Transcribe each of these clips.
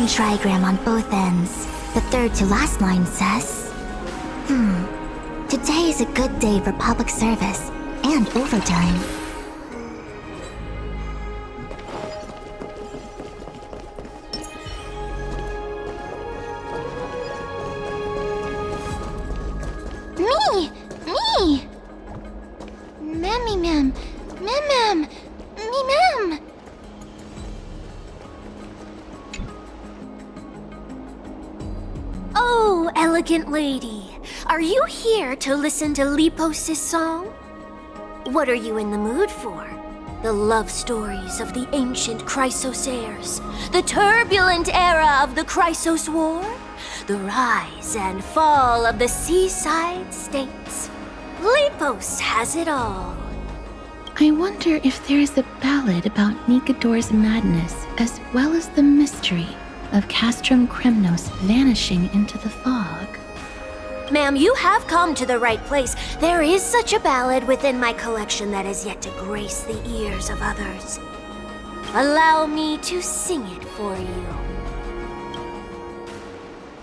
Venn trigram on both ends. The third to last line says... Today is a good day for public service and overtime. Me! Mammy ma'am! Ma'am! Me ma'am! Oh, elegant lady, are you here to listen to Lepos' song? What are you in the mood for? The love stories of the ancient Chrysos heirs, the turbulent era of the Chrysos War, the rise and fall of the seaside states. Lepos has it all. I wonder if there is a ballad about Nikodor's madness as well as the mystery of Castrum Kremnos vanishing into the fog. Ma'am, you have come to the right place. There is such a ballad within my collection that is yet to grace the ears of others. Allow me to sing it for you.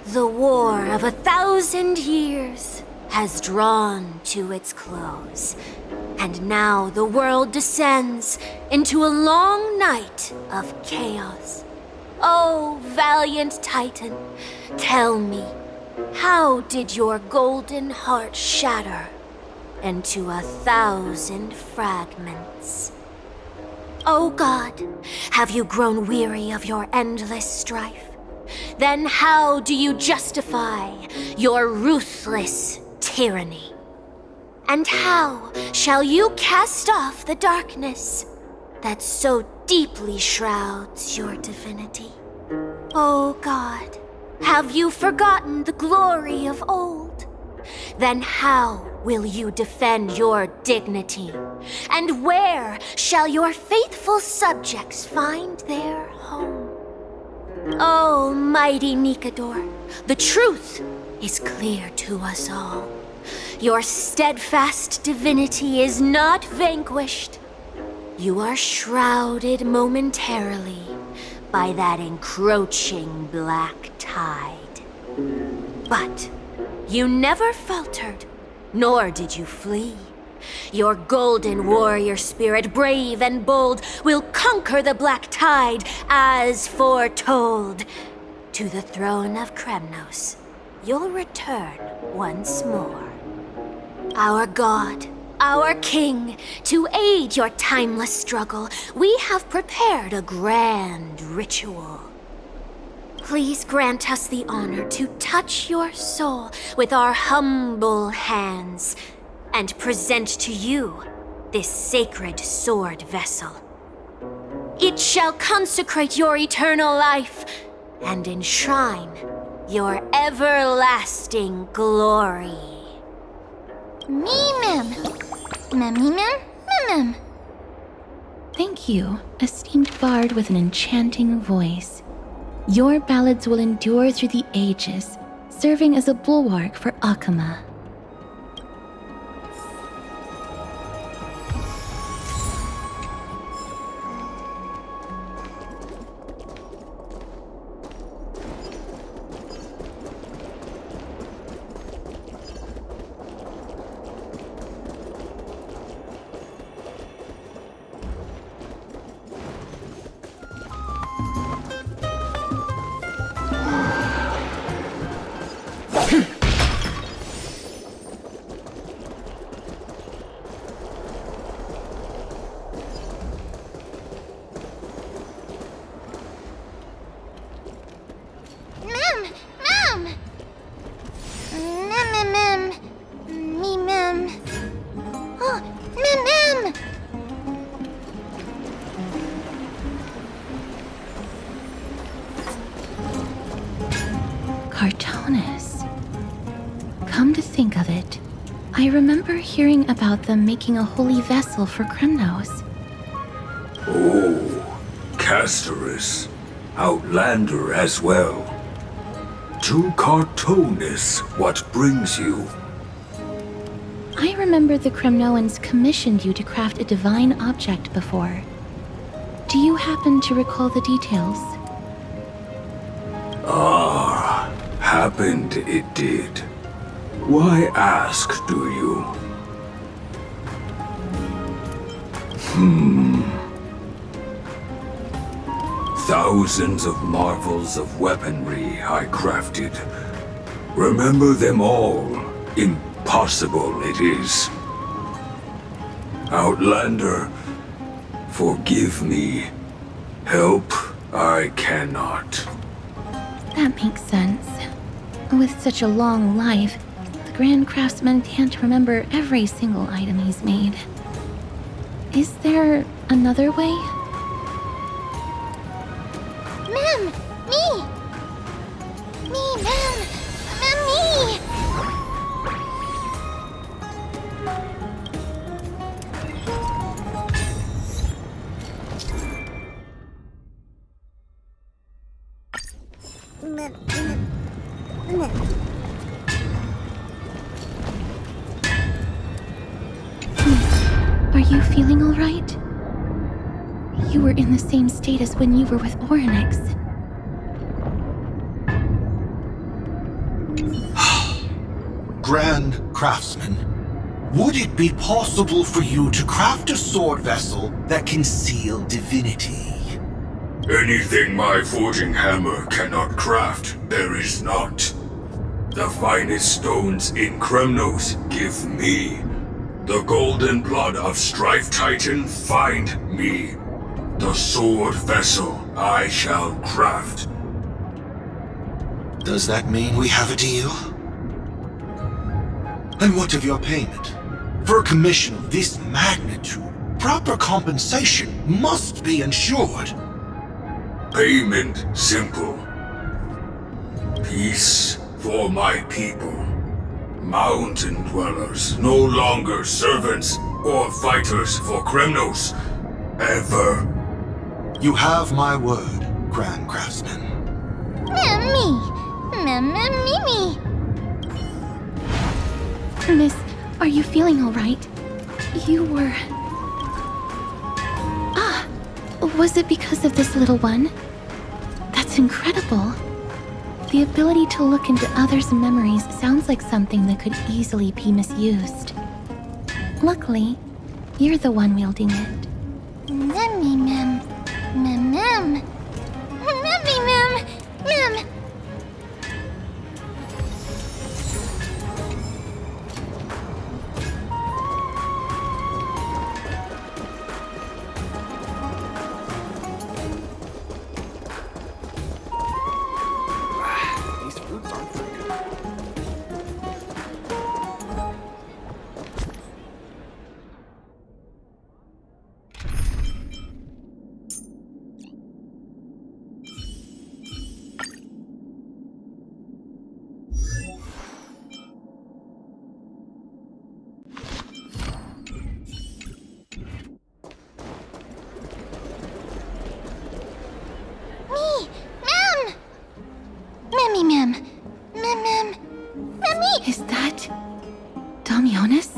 The war of 1,000 years has drawn to its close, and now the world descends into a long night of chaos. Oh, valiant Titan, tell me, how did your golden heart shatter into 1,000 fragments? Oh God, have you grown weary of your endless strife? Then how do you justify your ruthless tyranny? And how shall you cast off the darkness that so deeply shrouds your divinity? Oh God, have you forgotten the glory of old? Then how will you defend your dignity? And where shall your faithful subjects find their home? Oh, mighty Nikodor, the truth is clear to us all. Your steadfast divinity is not vanquished. You are shrouded momentarily by that encroaching black tide. But you never faltered, nor did you flee. Your golden warrior spirit, brave and bold, will conquer the black tide as foretold. To the throne of Kremnos, you'll return once more. Our God, our King, to aid your timeless struggle, we have prepared a grand ritual. Please grant us the honor to touch your soul with our humble hands and present to you this sacred sword vessel. It shall consecrate your eternal life and enshrine your everlasting glory. Me-mem. Me-mem. Thank you, esteemed bard with an enchanting voice. Your ballads will endure through the ages, serving as a bulwark for Akama. Chartonus. Come to think of it, I remember hearing about them making a holy vessel for Kremnos. Oh, Castorice. Outlander as well. To Chartonus, what brings you? I remember the Kremnoans commissioned you to craft a divine object before. Do you happen to recall the details? happened, it did. Why ask, do you? Thousands of marvels of weaponry I crafted. Remember them all. Impossible it is. Outlander, forgive me. Help I cannot. That makes sense. With such a long life, the Grand Craftsman can't remember every single item he's made. Is there another way? Ma'am! Me! Me, ma'am! Ma'am, me! Are you feeling all right? You were in the same state as when you were with Orynyx. Grand Craftsman, would it be possible for you to craft a sword vessel that can seal divinity? Anything my forging hammer cannot craft, there is not. The finest stones in Kremnos give me. The golden blood of Strife Titan find me. The sword vessel I shall craft. Does that mean we have a deal? And what of your payment? For a commission of this magnitude, proper compensation must be ensured. Payment simple. Peace for my people. Mountain dwellers, no longer servants or fighters for Kremnos. Ever. You have my word, Grand Craftsman. Me! Me! Miss, are you feeling all right? You were... Ah! Was it because of this little one? That's incredible. The ability to look into others' memories sounds like something that could easily be misused. Luckily, you're the one wielding it. Memmy, ma'am. Ma'am, ma'am. Memmy, ma'am. Ma'am. These fruits aren't very good. Me! Ma'am! Memmy, ma'am. Ma'am. Memmy! Is that... Damionis?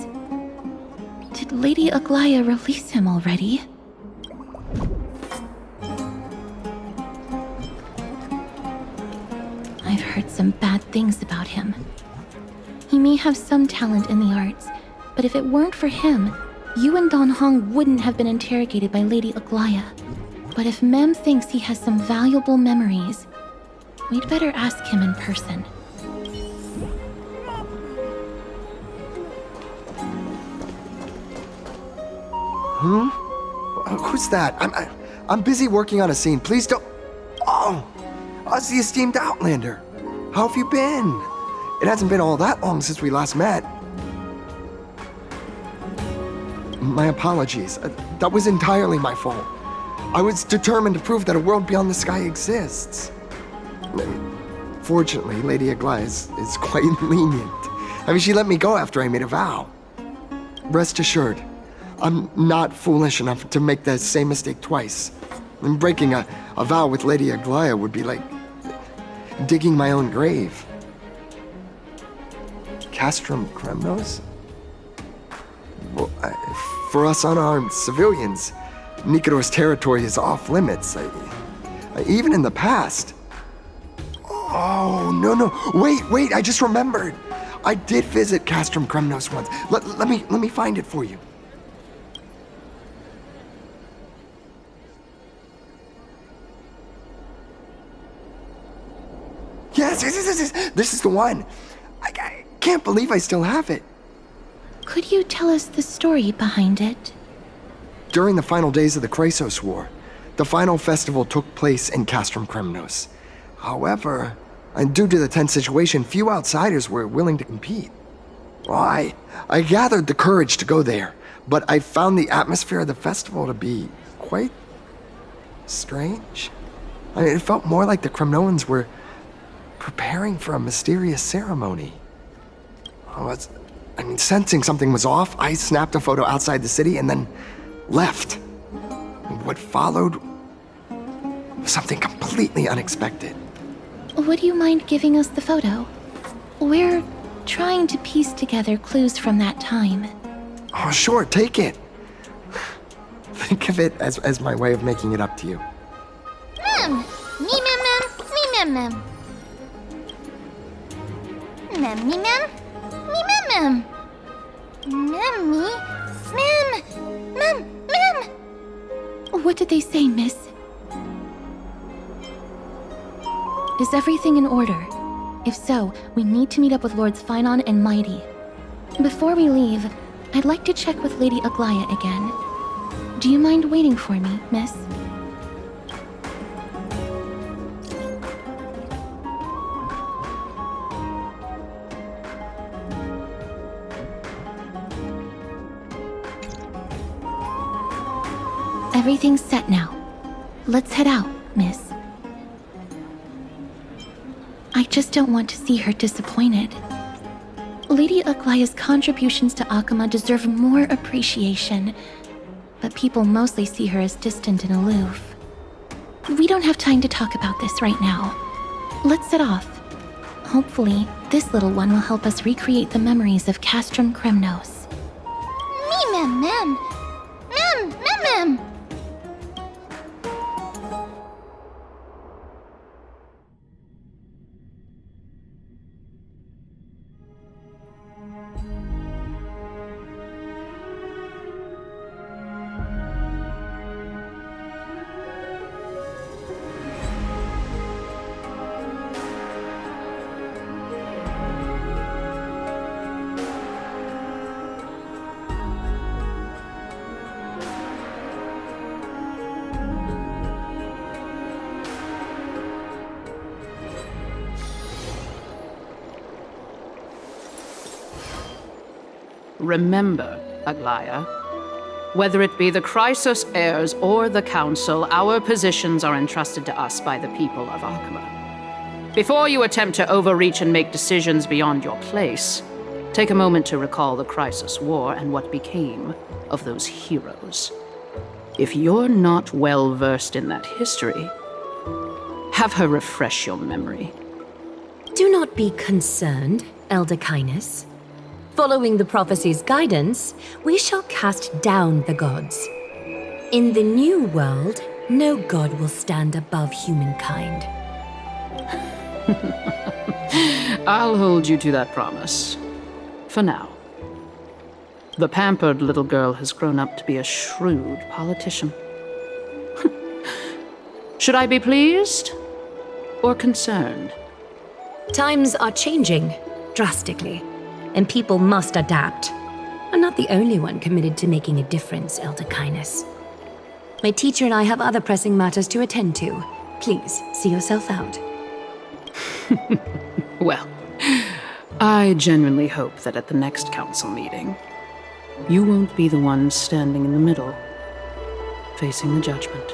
Did Lady Aglaea release him already? I've heard some bad things about him. He may have some talent in the arts, but if it weren't for him, you and Don Hong wouldn't have been interrogated by Lady Aglaea. But if Mem thinks he has some valuable memories, we'd better ask him in person. Who's that? I'm busy working on a scene. Please don't... Oh! Us, the esteemed Outlander. How have you been? It hasn't been all that long since we last met. My apologies. That was entirely my fault. I was determined to prove that a world beyond the sky exists. Fortunately, Lady Aglaea is quite lenient. I mean, she let me go after I made a vow. Rest assured, I'm not foolish enough to make the same mistake twice. And breaking a vow with Lady Aglaea would be like digging my own grave. Castrum Kremnos? Well, for us unarmed civilians, Nicator's territory is off limits. Even in the past. Oh, Oh, no. Wait, I just remembered. I did visit Castrum Kremnos once. Let me find it for you. Yes, this is the one. I can't believe I still have it. Could you tell us the story behind it? During the final days of the Chrysos War, the final festival took place in Castrum Kremnos. However, due to the tense situation, few outsiders were willing to compete. Well, I gathered the courage to go there, but I found the atmosphere of the festival to be quite strange. It felt more like the Kremnoans were preparing for a mysterious ceremony. Sensing something was off, I snapped a photo outside the city and then left. What followed was something completely unexpected. Would you mind giving us the photo? We're trying to piece together clues from that time. Oh, sure, take it. Think of it as my way of making it up to you. Mem! Me mem mem! Me mem mem! Mem me mem! Me mem mem! Mem me! Mem! Mem! Mem! What did they say, miss? Is everything in order? If so, we need to meet up with Lords Phainon and Mydei. Before we leave, I'd like to check with Lady Aglaea again. Do you mind waiting for me, miss? Everything's set now. Let's head out, miss. I just don't want to see her disappointed. Lady Aglaea's contributions to Akama deserve more appreciation, but people mostly see her as distant and aloof. We don't have time to talk about this right now. Let's set off. Hopefully, this little one will help us recreate the memories of Castrum Kremnos. Me mem mem! Mem! Mem mem! Remember, Aglaea, whether it be the Chrysos heirs or the Council, our positions are entrusted to us by the people of Akama. Before you attempt to overreach and make decisions beyond your place, take a moment to recall the Chrysos War and what became of those heroes. If you're not well versed in that history, have her refresh your memory. Do not be concerned, Elder Caenis. Following the prophecy's guidance, we shall cast down the gods. In the new world, no god will stand above humankind. I'll hold you to that promise. For now. The pampered little girl has grown up to be a shrewd politician. Should I be pleased or concerned? Times are changing drastically, and people must adapt. I'm not the only one committed to making a difference, Elder Caenis. My teacher and I have other pressing matters to attend to. Please, see yourself out. Well, I genuinely hope that at the next council meeting, you won't be the one standing in the middle, facing the judgment.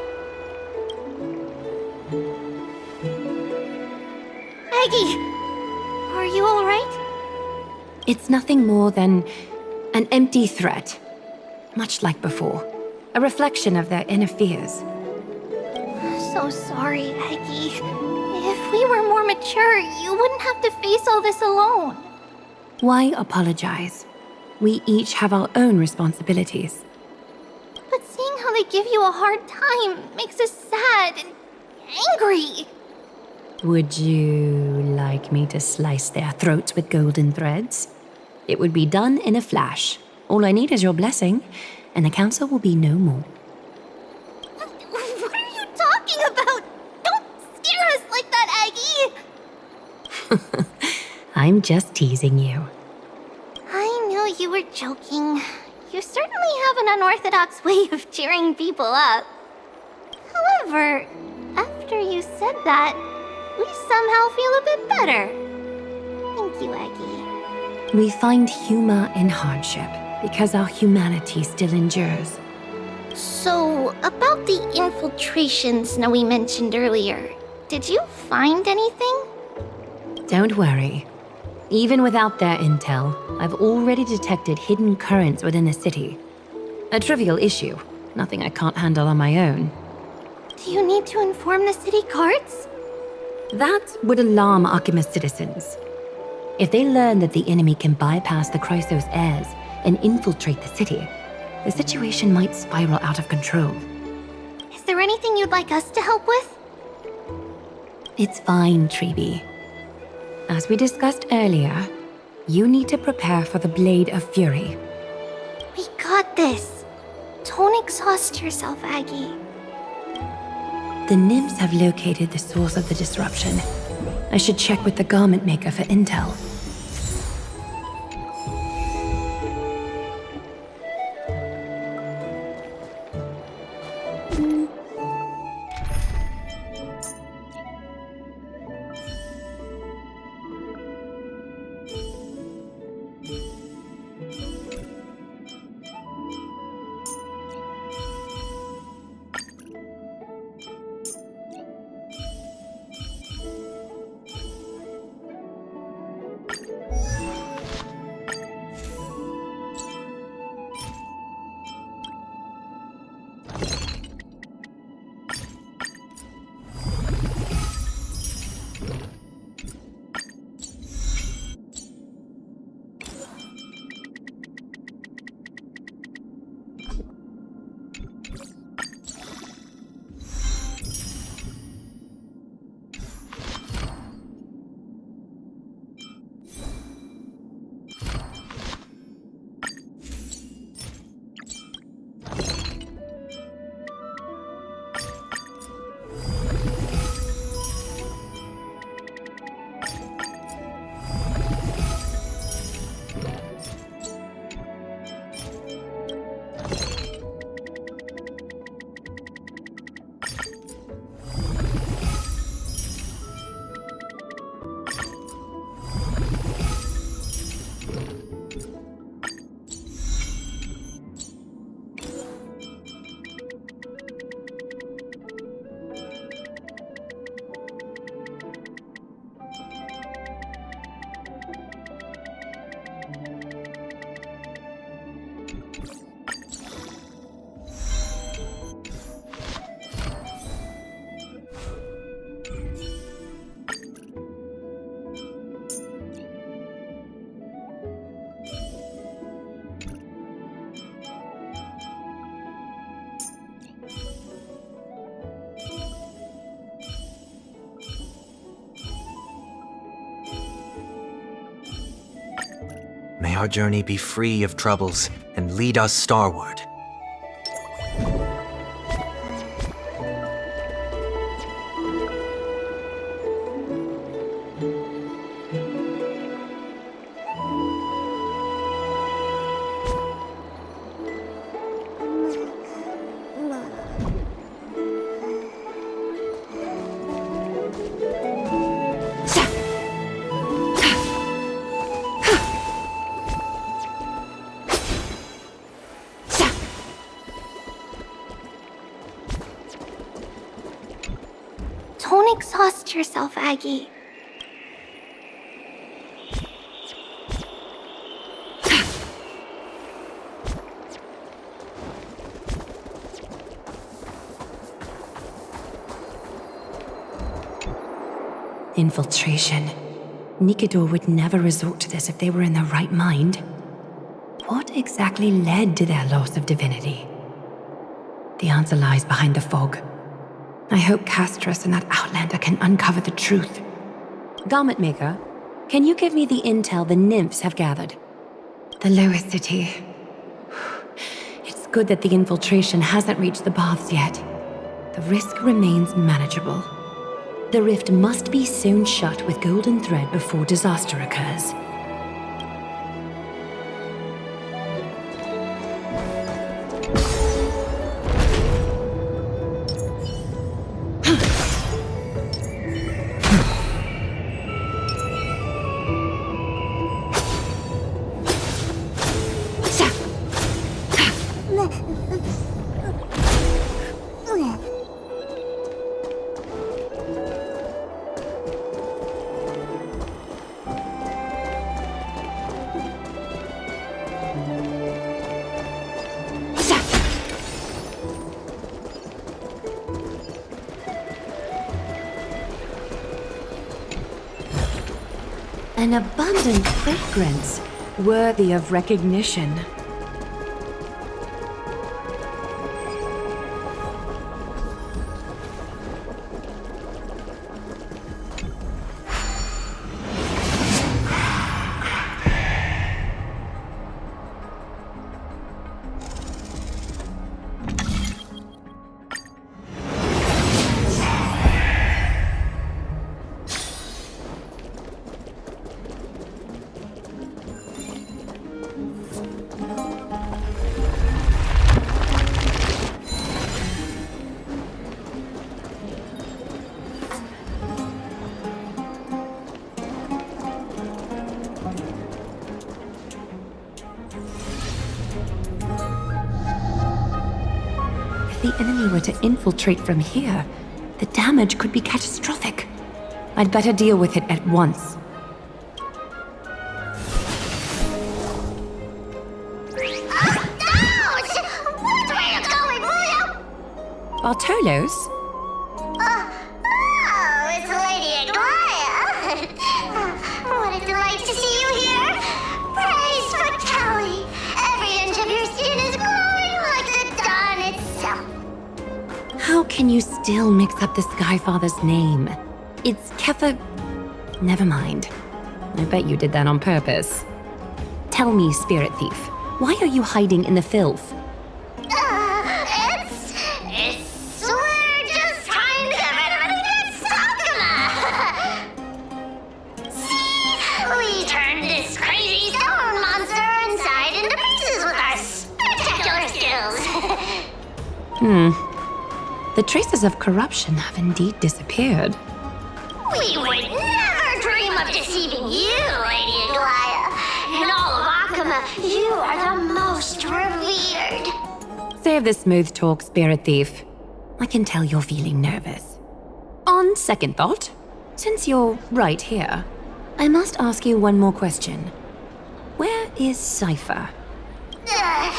Aggie! Are you alright? It's nothing more than an empty threat, much like before. A reflection of their inner fears. So sorry, Aggie. If we were more mature, you wouldn't have to face all this alone. Why apologize? We each have our own responsibilities. But seeing how they give you a hard time makes us sad and angry. Would you like like me to slice their throats with golden threads? It would be done in a flash. All I need is your blessing, and the council will be no more. What are you talking about? Don't scare us like that, Aggie! I'm just teasing you. I knew you were joking. You certainly have an unorthodox way of cheering people up. However, after you said that, we somehow feel a bit better. Thank you, Aggie. We find humor in hardship because our humanity still endures. So, about the infiltration Snowy mentioned earlier, did you find anything? Don't worry. Even without their intel, I've already detected hidden currents within the city. A trivial issue, nothing I can't handle on my own. Do you need to inform the city guards? That would alarm Archimus citizens. If they learn that the enemy can bypass the Chrysos heirs and infiltrate the city, the situation might spiral out of control. Is there anything you'd like us to help with? It's fine, Tribbie. As we discussed earlier, you need to prepare for the Blade of Fury. We got this. Don't exhaust yourself, Aggie. The nymphs have located the source of the disruption. I should check with the garment maker for intel. May our journey be free of troubles and lead us starward. Don't exhaust yourself, Aggie. Infiltration. Nikador would never resort to this if they were in their right mind. What exactly led to their loss of divinity? The answer lies behind the fog. I hope Castorice and that Outlander can uncover the truth. Garment Maker, can you give me the intel the nymphs have gathered? The lower city. It's good that the infiltration hasn't reached the baths yet. The risk remains manageable. The rift must be sewn shut with golden thread before disaster occurs. An abundant fragrance, worthy of recognition. If the enemy were to infiltrate from here, the damage could be catastrophic. I'd better deal with it at once. Bartolos? Oh, it's Lady Aglaea. What a delight to see you here. Praise for Kelly. Every inch of your skin is glowing like the dawn itself. How can you still mix up the Skyfather's name? It's Kefa... Never mind. I bet you did that on purpose. Tell me, Spirit Thief, why are you hiding in the filth? We're just trying to get rid of this See? We turned this crazy stone monster inside into pieces with our spectacular skills. The traces of corruption have indeed disappeared. We would never dream of deceiving you, Lady Aglaea. In all of Akama, you are the most revered. Save the smooth talk, Spirit Thief. I can tell you're feeling nervous. On second thought, since you're right here, I must ask you one more question. Where is Cipher? There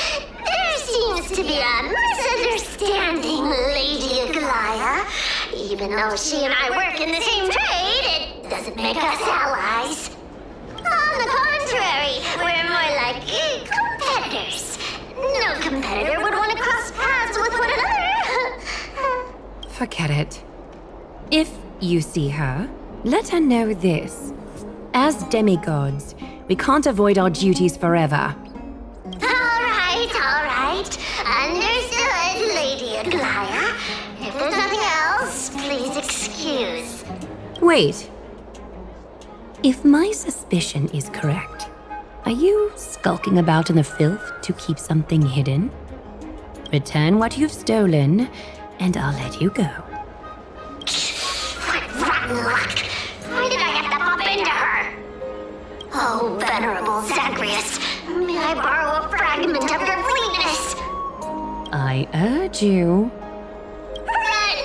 seems to be a misunderstanding, Lady Aglaea. Even though she and I work in the same trade, it doesn't make us allies. On the contrary, we're more like competitors. No competitor would want to cross paths with one another. Forget it. If you see her, let her know this. As demigods, we can't avoid our duties forever. All right. Understood, Lady Aglaea. If there's nothing else, please excuse. Wait. If my suspicion is correct, are you skulking about in the filth to keep something hidden? Return what you've stolen, and I'll let you go. What rotten luck! Why did I have to bump into her? Oh, venerable Zagreus, may I borrow a fragment of your fleetness? I urge you. Run!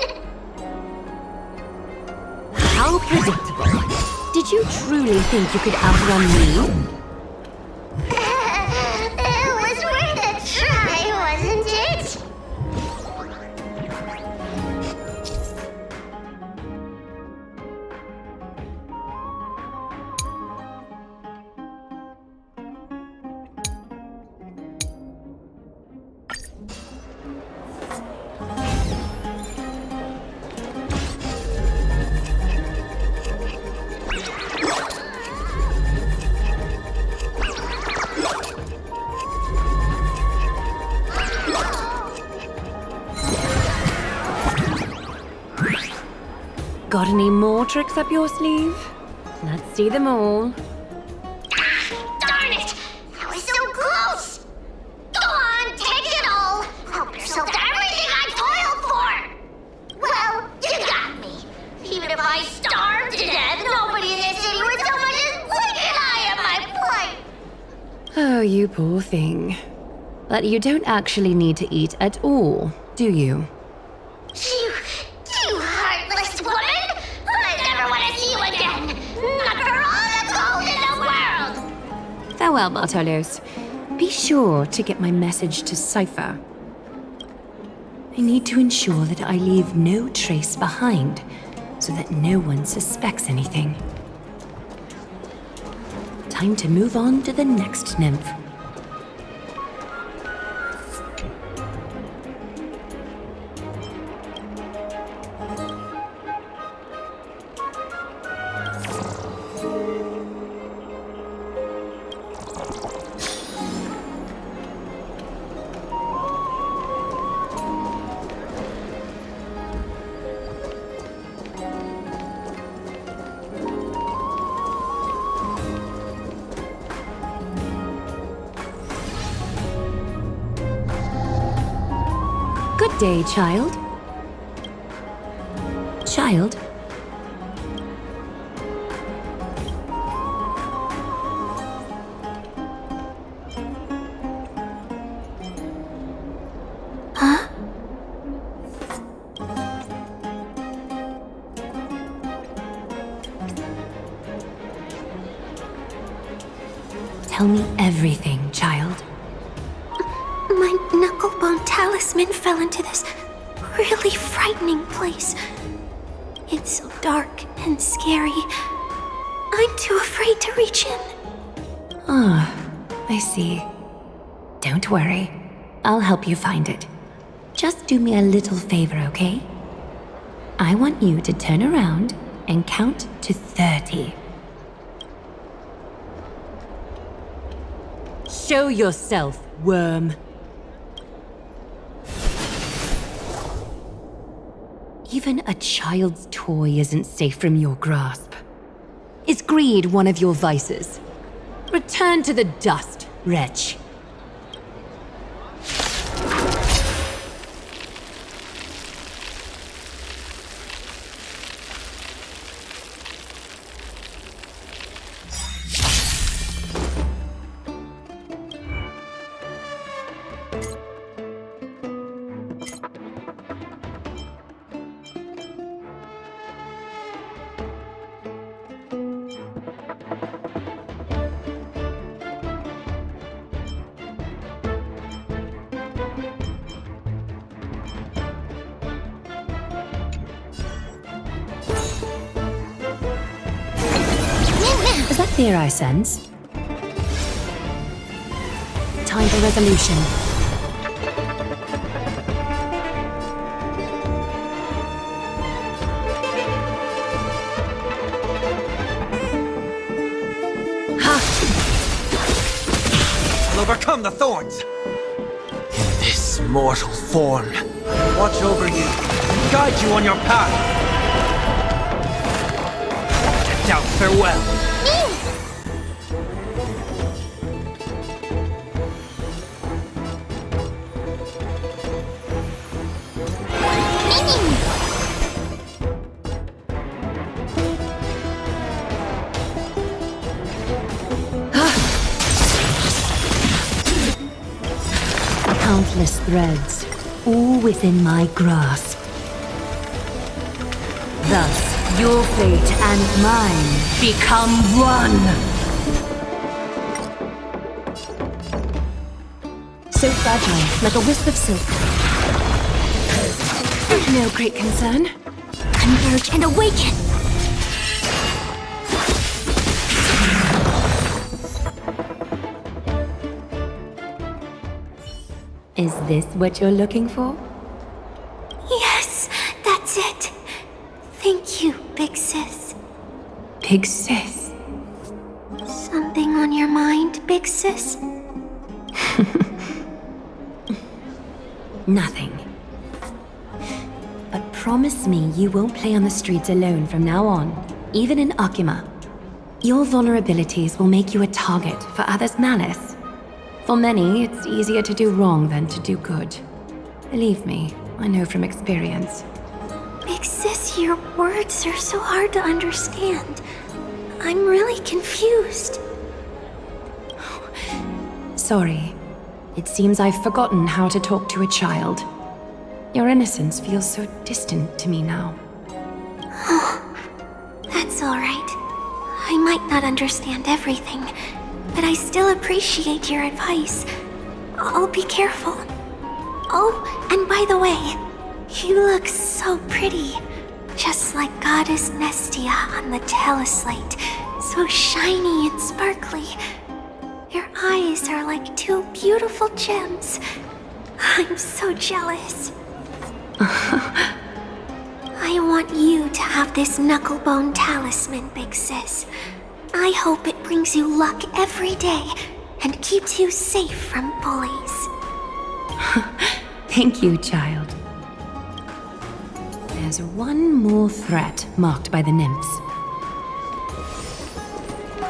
How predictable. Did you truly think you could outrun me? It was worth a try, wasn't it? Got any more tricks up your sleeve? Let's see them all. Darn it! I was so close! Go on, take it all! Help yourself to everything I toiled for! Well, you got me. Even if I starved to death, nobody in this city would so much as blink an eye at my plight! Oh, you poor thing. But you don't actually need to eat at all, do you? You heartless woman! I never want to see you again! Not for all the gold in the world! Farewell, Bartolos. Be sure to get my message to Cipher. I need to ensure that I leave no trace behind, so that no one suspects anything. Time to move on to the next nymph. Good day, child. Child? Huh? Tell me everything, child. My knucklebone talisman fell into this really frightening place. It's so dark and scary. I'm too afraid to reach in. Ah, I see. Don't worry. I'll help you find it. Just do me a little favor, okay? I want you to turn around and count to 30. Show yourself, worm. Even a child's toy isn't safe from your grasp. Is greed one of your vices? Return to the dust, wretch. Is that fear I sense? Time for resolution. I'll overcome the thorns. In this mortal form, watch over you, guide you on your path. To doubt farewell. Countless threads, all within my grasp. Thus, your fate and mine become one. So fragile, like a wisp of silk. No great concern. Converge and awaken! Is this what you're looking for? Yes, that's it. Thank you, Big Sis. Big Sis? Something on your mind, Big Sis? Nothing. But promise me you won't play on the streets alone from now on, even in Akima. Your vulnerabilities will make you a target for others' malice. For many, it's easier to do wrong than to do good. Believe me, I know from experience. Big Sis, your words are so hard to understand. I'm really confused. Sorry. It seems I've forgotten how to talk to a child. Your innocence feels so distant to me now. That's all right. I might not understand everything, but I still appreciate your advice. I'll be careful. Oh, and by the way, you look so pretty. Just like Goddess Nestia on the teleslate. So shiny and sparkly. Your eyes are like two beautiful gems. I'm so jealous. I want you to have this knucklebone talisman, Big Sis. I hope it brings you luck every day and keeps you safe from bullies. Thank you, child. There's one more threat marked by the nymphs.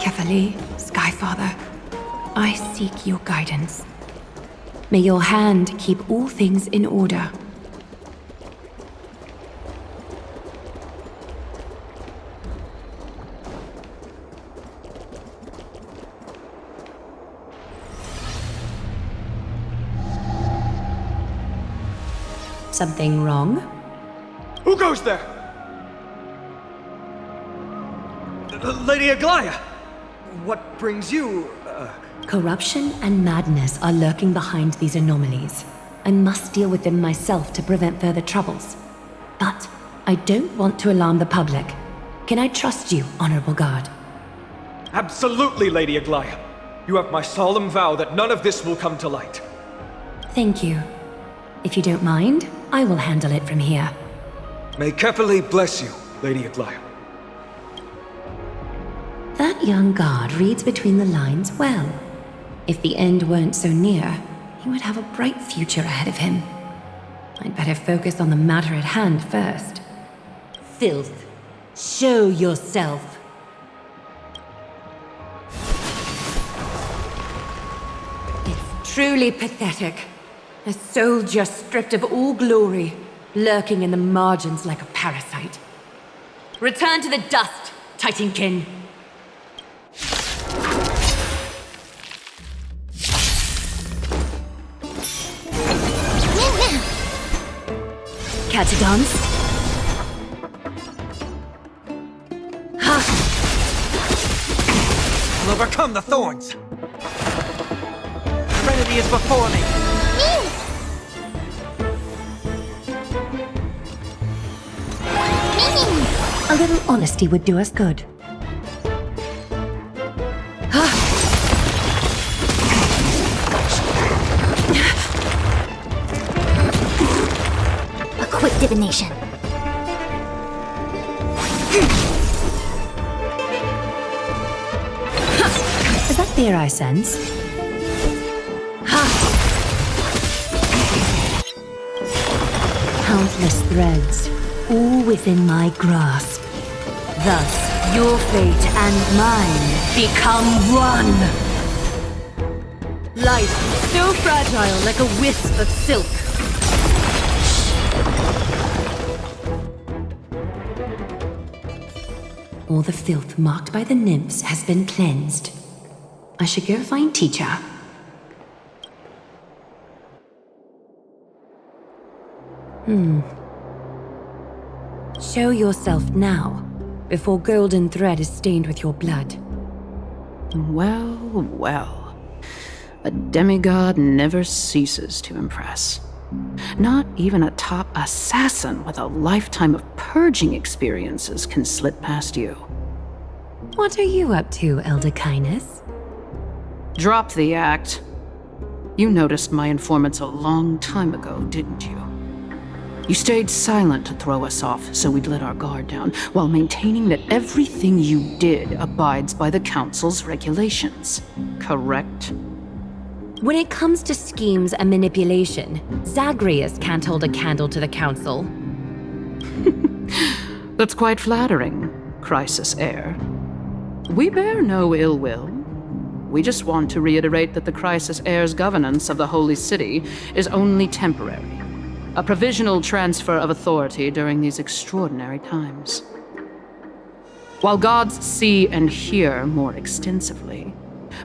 Kefali, Skyfather, I seek your guidance. May your hand keep all things in order. Something wrong? Who goes there? Lady Aglaea! What brings you, Corruption and madness are lurking behind these anomalies. I must deal with them myself to prevent further troubles. But I don't want to alarm the public. Can I trust you, Honorable Guard? Absolutely, Lady Aglaea. You have my solemn vow that none of this will come to light. Thank you. If you don't mind, I will handle it from here. May Kefali bless you, Lady Aglaea. That young guard reads between the lines well. If the end weren't so near, he would have a bright future ahead of him. I'd better focus on the matter at hand first. Filth, show yourself. It's truly pathetic. A soldier stripped of all glory, lurking in the margins like a parasite. Return to the dust, Titankin. Catch a dance? I'll overcome the thorns. Serenity is before me. A little honesty would do us good. A quick divination. Is that fear I sense? Countless threads, all within my grasp. Thus, your fate and mine become one. Life, so fragile like a wisp of silk. All the filth marked by the nymphs has been cleansed. I should go find Teacher. Show yourself now, before golden thread is stained with your blood. Well, well. A demigod never ceases to impress. Not even a top assassin with a lifetime of purging experiences can slip past you. What are you up to, Elder Caenis? Drop the act. You noticed my informants a long time ago, didn't you? You stayed silent to throw us off, so we'd let our guard down, while maintaining that everything you did abides by the Council's regulations. Correct? When it comes to schemes and manipulation, Zagreus can't hold a candle to the Council. That's quite flattering, Crisis Heir. We bear no ill will. We just want to reiterate that the Crisis Heir's governance of the Holy City is only temporary, a provisional transfer of authority during these extraordinary times. While gods see and hear more extensively,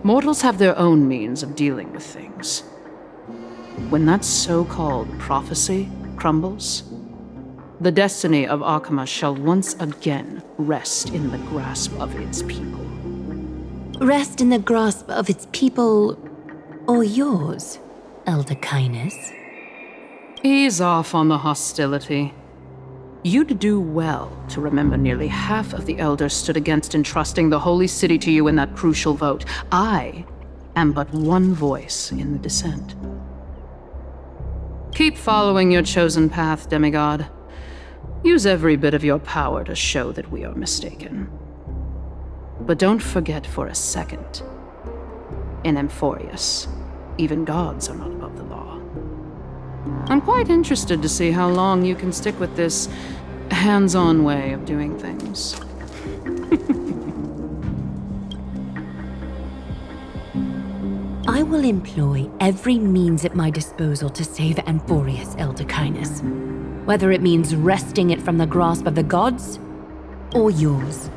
mortals have their own means of dealing with things. When that so-called prophecy crumbles, the destiny of Akama shall once again rest in the grasp of its people. Rest in the grasp of its people, or yours, Elder Caenis? Ease off on the hostility. You'd do well to remember nearly half of the elders stood against entrusting the Holy City to you in that crucial vote. I am but one voice in the dissent. Keep following your chosen path, demigod. Use every bit of your power to show that we are mistaken. But don't forget for a second, in Amphoreus, even gods are not above the law. I'm quite interested to see how long you can stick with this hands-on way of doing things. I will employ every means at my disposal to save Amphoreus, Elder Caenis. Whether it means wresting it from the grasp of the gods, or yours.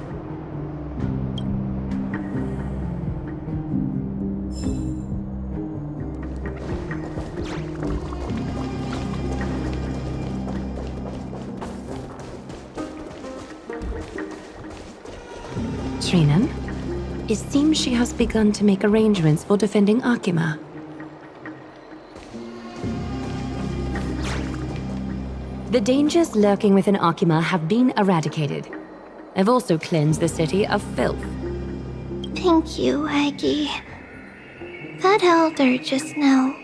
Trinan, it seems she has begun to make arrangements for defending Akima. The dangers lurking within Akima have been eradicated. I've also cleansed the city of filth. Thank you, Aggie. That elder just now,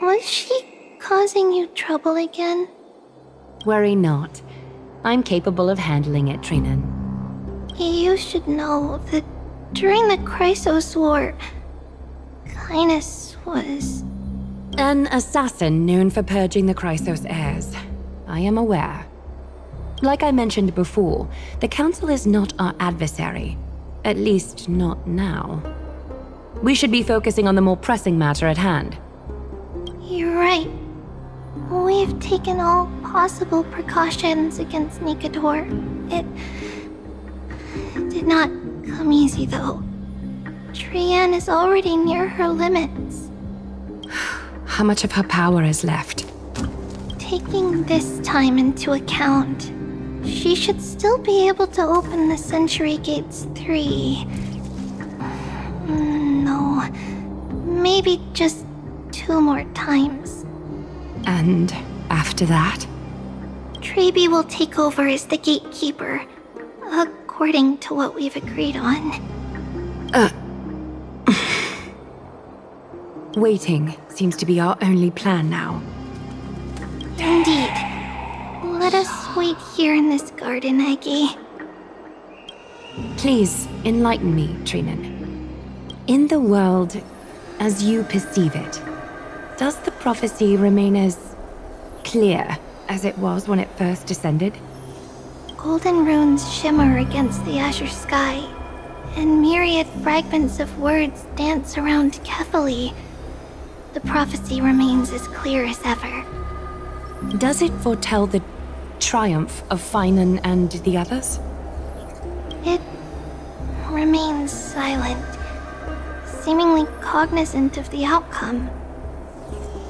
was she causing you trouble again? Worry not. I'm capable of handling it, Trinan. You should know that during the Chrysos War, Caenis was... An assassin known for purging the Chrysos heirs. I am aware. Like I mentioned before, the Council is not our adversary. At least, not now. We should be focusing on the more pressing matter at hand. You're right. We've taken all possible precautions against Nikedor. It did not come easy, though. Trian is already near her limits. How much of her power is left? Taking this time into account, she should still be able to open the Century Gates 3. No, maybe just 2 more times. And after that? Tribbie will take over as the gatekeeper, according to what we've agreed on. Waiting seems to be our only plan now. Indeed. Let us wait here in this garden, Aggie. Please, enlighten me, Trinan. In the world, as you perceive it, does the prophecy remain as clear as it was when it first descended? Golden runes shimmer against the azure sky, and myriad fragments of words dance around carefully. The prophecy remains as clear as ever. Does it foretell the triumph of Phainon and the others? It remains silent, seemingly cognizant of the outcome,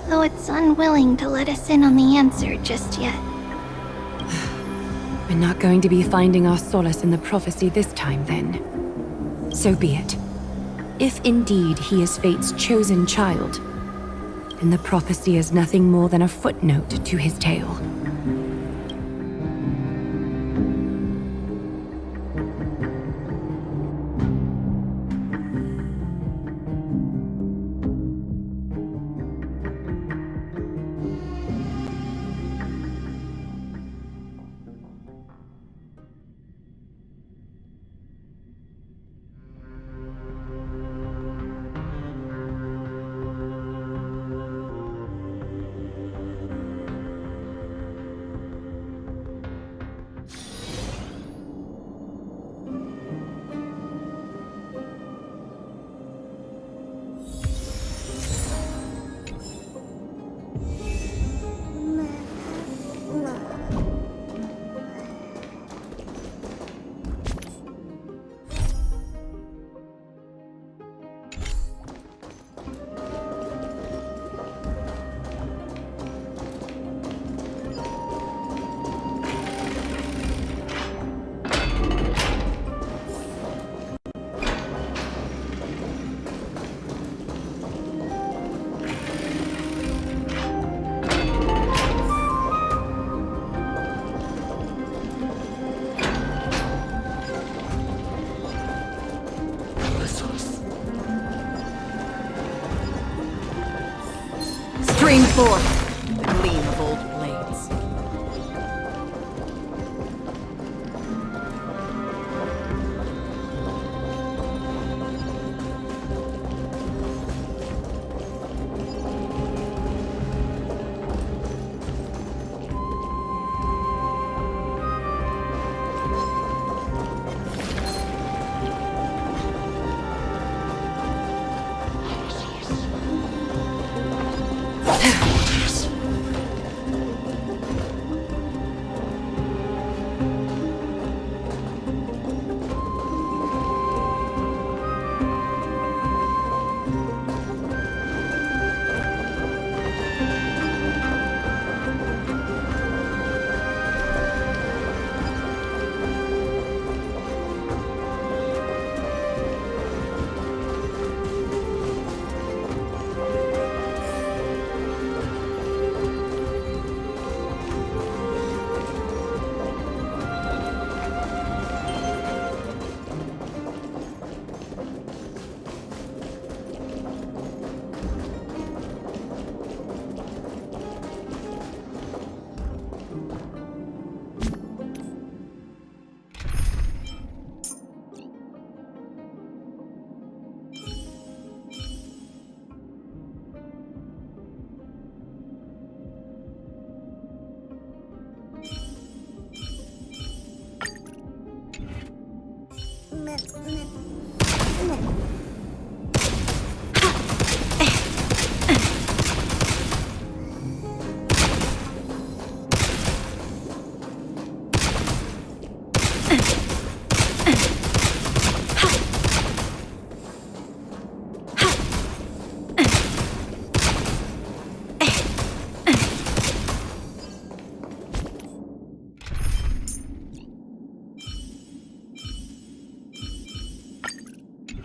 though it's unwilling to let us in on the answer just yet. We're not going to be finding our solace in the prophecy this time, then. So be it. If indeed he is Fate's chosen child, then the prophecy is nothing more than a footnote to his tale.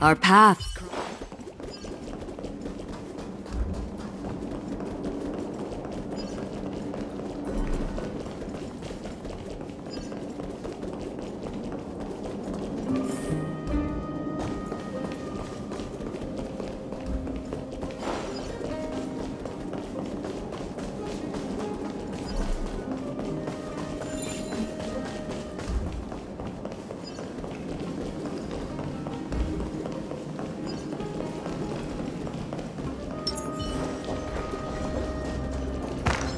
Our paths.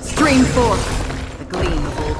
Stream forth, the gleam of old.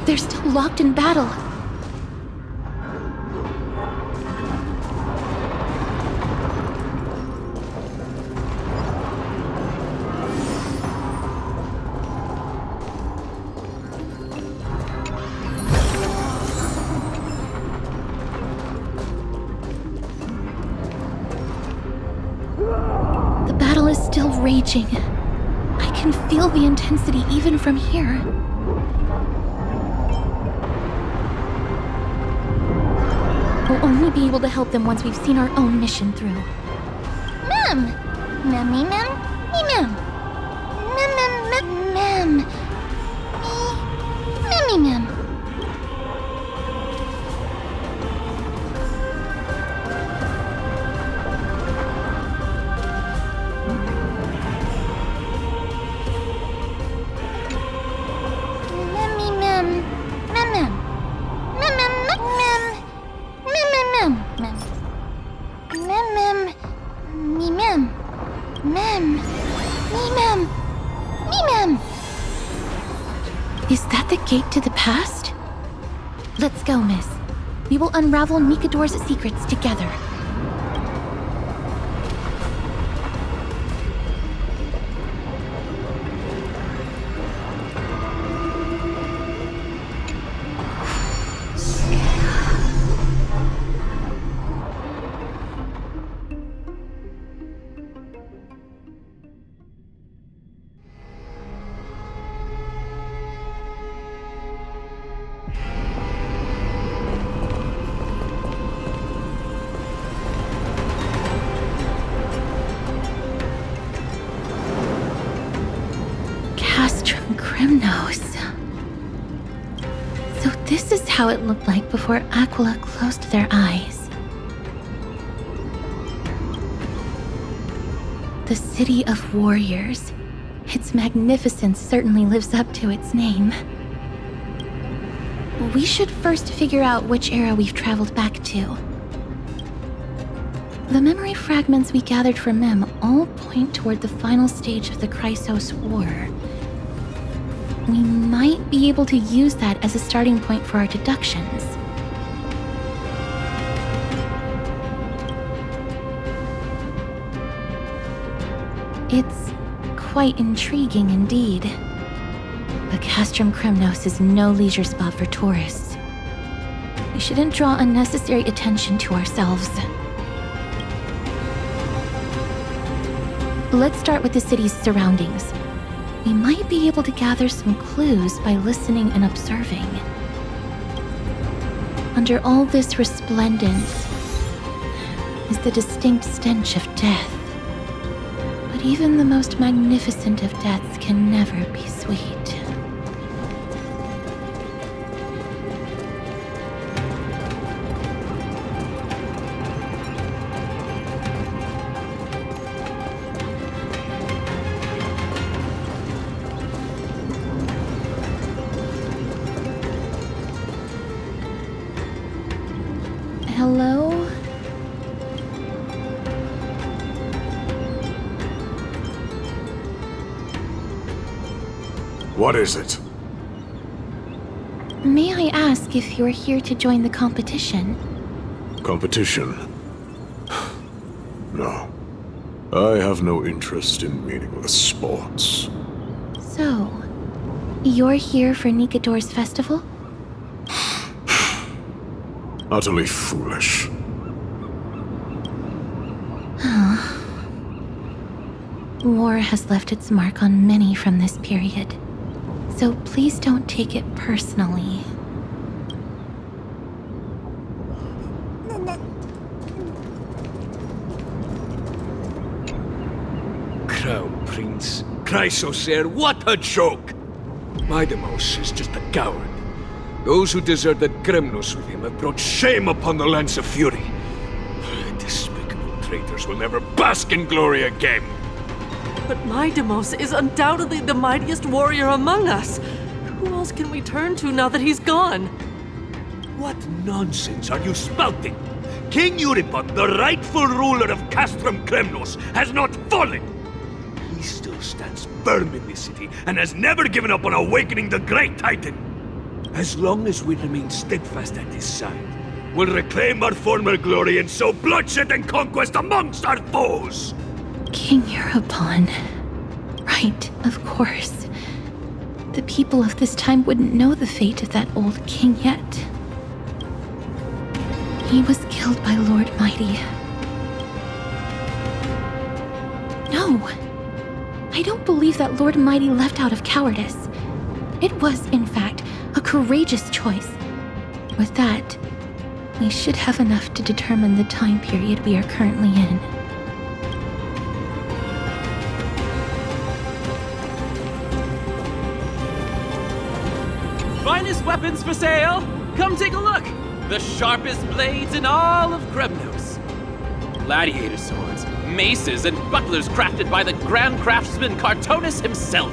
They're still locked in battle. The battle is still raging. I can feel the intensity even from here. We'll only be able to help them once we've seen our own mission through. Mem! Memmy mem? Me mem. Mem mem mem mem. Me. Memmy mem. Memmy mem. Mem mem. Mem mem mem mem. Mem mem mem. Me mem. Mem. Me mem. Me mem. Is that the gate to the past? Let's go, miss. We will unravel Nikador's secrets together. Castrum Kremnos. So this is how it looked like before Aglaea closed their eyes. The city of warriors. Its magnificence certainly lives up to its name. We should first figure out which era we've traveled back to. The memory fragments we gathered from Mem all point toward the final stage of the Chrysos War. We might be able to use that as a starting point for our deductions. It's quite intriguing indeed. But Castrum Kremnos is no leisure spot for tourists. We shouldn't draw unnecessary attention to ourselves. Let's start with the city's surroundings. We might be able to gather some clues by listening and observing. Under all this resplendence is the distinct stench of death. But even the most magnificent of deaths can never be sweet. Hello? What is it? May I ask if you're here to join the competition? Competition? No. I have no interest in meaningless sports. So, you're here for Nikedor's festival? Utterly foolish. War has left its mark on many from this period, so please don't take it personally. Crown Prince, Chrysosaur, what a joke! Mydei is just a coward. Those who deserted Kremnos with him have brought shame upon the lands of Fury. Despicable traitors will never bask in glory again. But Mydei is undoubtedly the mightiest warrior among us. Who else can we turn to now that he's gone? What nonsense are you spouting? King Euripon, the rightful ruler of Castrum Kremnos, has not fallen! He still stands firm in this city and has never given up on awakening the Great Titan! As long as we remain steadfast at his side, we'll reclaim our former glory and sow bloodshed and conquest amongst our foes! King Euripon. Right, of course. The people of this time wouldn't know the fate of that old king yet. He was killed by Lord Mydei. No! I don't believe that Lord Mydei left out of cowardice. It was, in fact, a courageous choice. With that, we should have enough to determine the time period we are currently in. Finest weapons for sale! Come take a look! The sharpest blades in all of Kremnos. Gladiator swords, maces, and bucklers crafted by the Grand Craftsman Chartonus himself.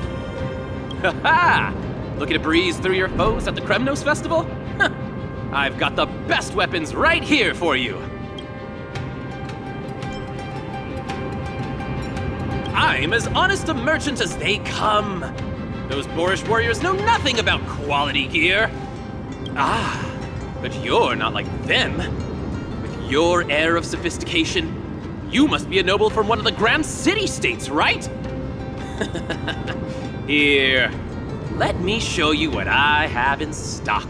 Ha-ha! Looking to breeze through your foes at the Kremnos Festival? Huh. I've got the best weapons right here for you. I'm as honest a merchant as they come. Those boorish warriors know nothing about quality gear. Ah, but you're not like them. With your air of sophistication, you must be a noble from one of the Grand City-States, right? Here, let me show you what I have in stock.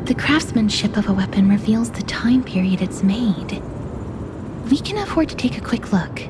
The craftsmanship of a weapon reveals the time period it's made. We can afford to take a quick look.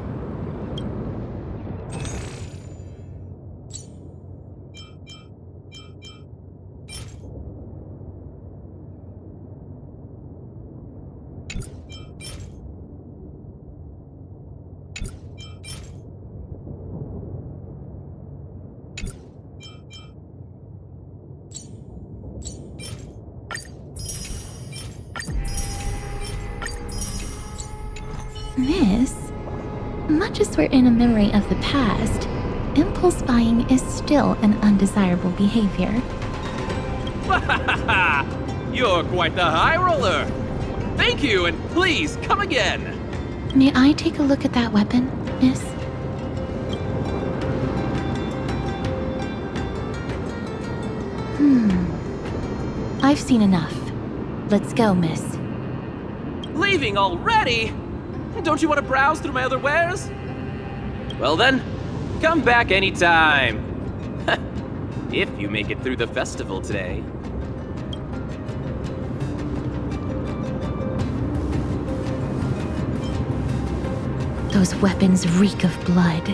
Miss, much as we're in a memory of the past, impulse buying is still an undesirable behavior. You're quite the high roller. Thank you, and please come again. May I take a look at that weapon, miss? I've seen enough. Let's go, miss. Leaving already? Don't you want to browse through my other wares? Well then, come back anytime. If you make it through the festival today. Those weapons reek of blood.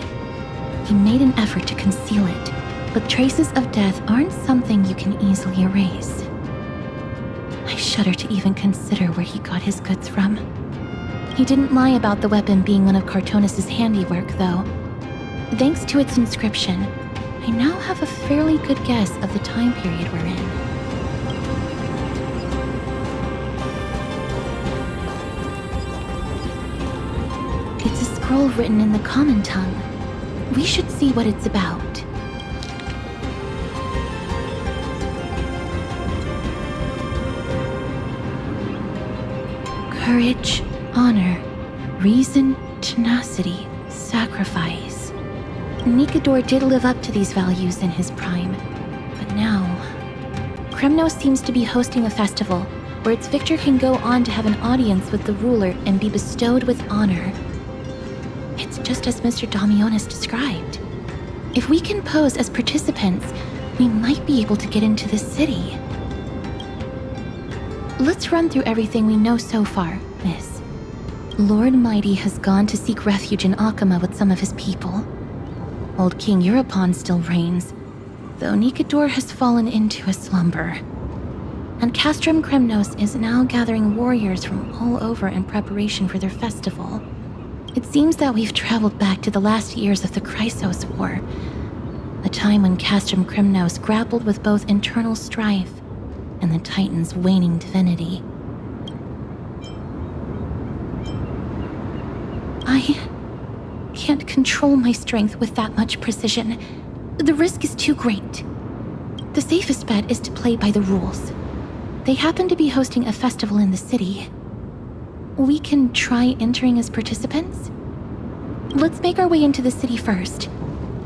He made an effort to conceal it, but traces of death aren't something you can easily erase. I shudder to even consider where he got his goods from. He didn't lie about the weapon being one of Chartonus' handiwork, though. Thanks to its inscription, I now have a fairly good guess of the time period we're in. It's a scroll written in the common tongue. We should see what it's about. Courage, honor, reason, tenacity, sacrifice. Nikedor did live up to these values in his prime, but now... Kremnos seems to be hosting a festival where its victor can go on to have an audience with the ruler and be bestowed with honor. It's just as Mr. Damionis described. If we can pose as participants, we might be able to get into the city. Let's run through everything we know so far, Miss. Lord Mydei has gone to seek refuge in Akama with some of his people. Old King Europon still reigns, though Nikedor has fallen into a slumber. And Castrum Kremnos is now gathering warriors from all over in preparation for their festival. It seems that we've traveled back to the last years of the Chrysos War, a time when Castrum Kremnos grappled with both internal strife and the Titan's waning divinity. I can't control my strength with that much precision. The risk is too great. The safest bet is to play by the rules. They happen to be hosting a festival in the city. We can try entering as participants? Let's make our way into the city first.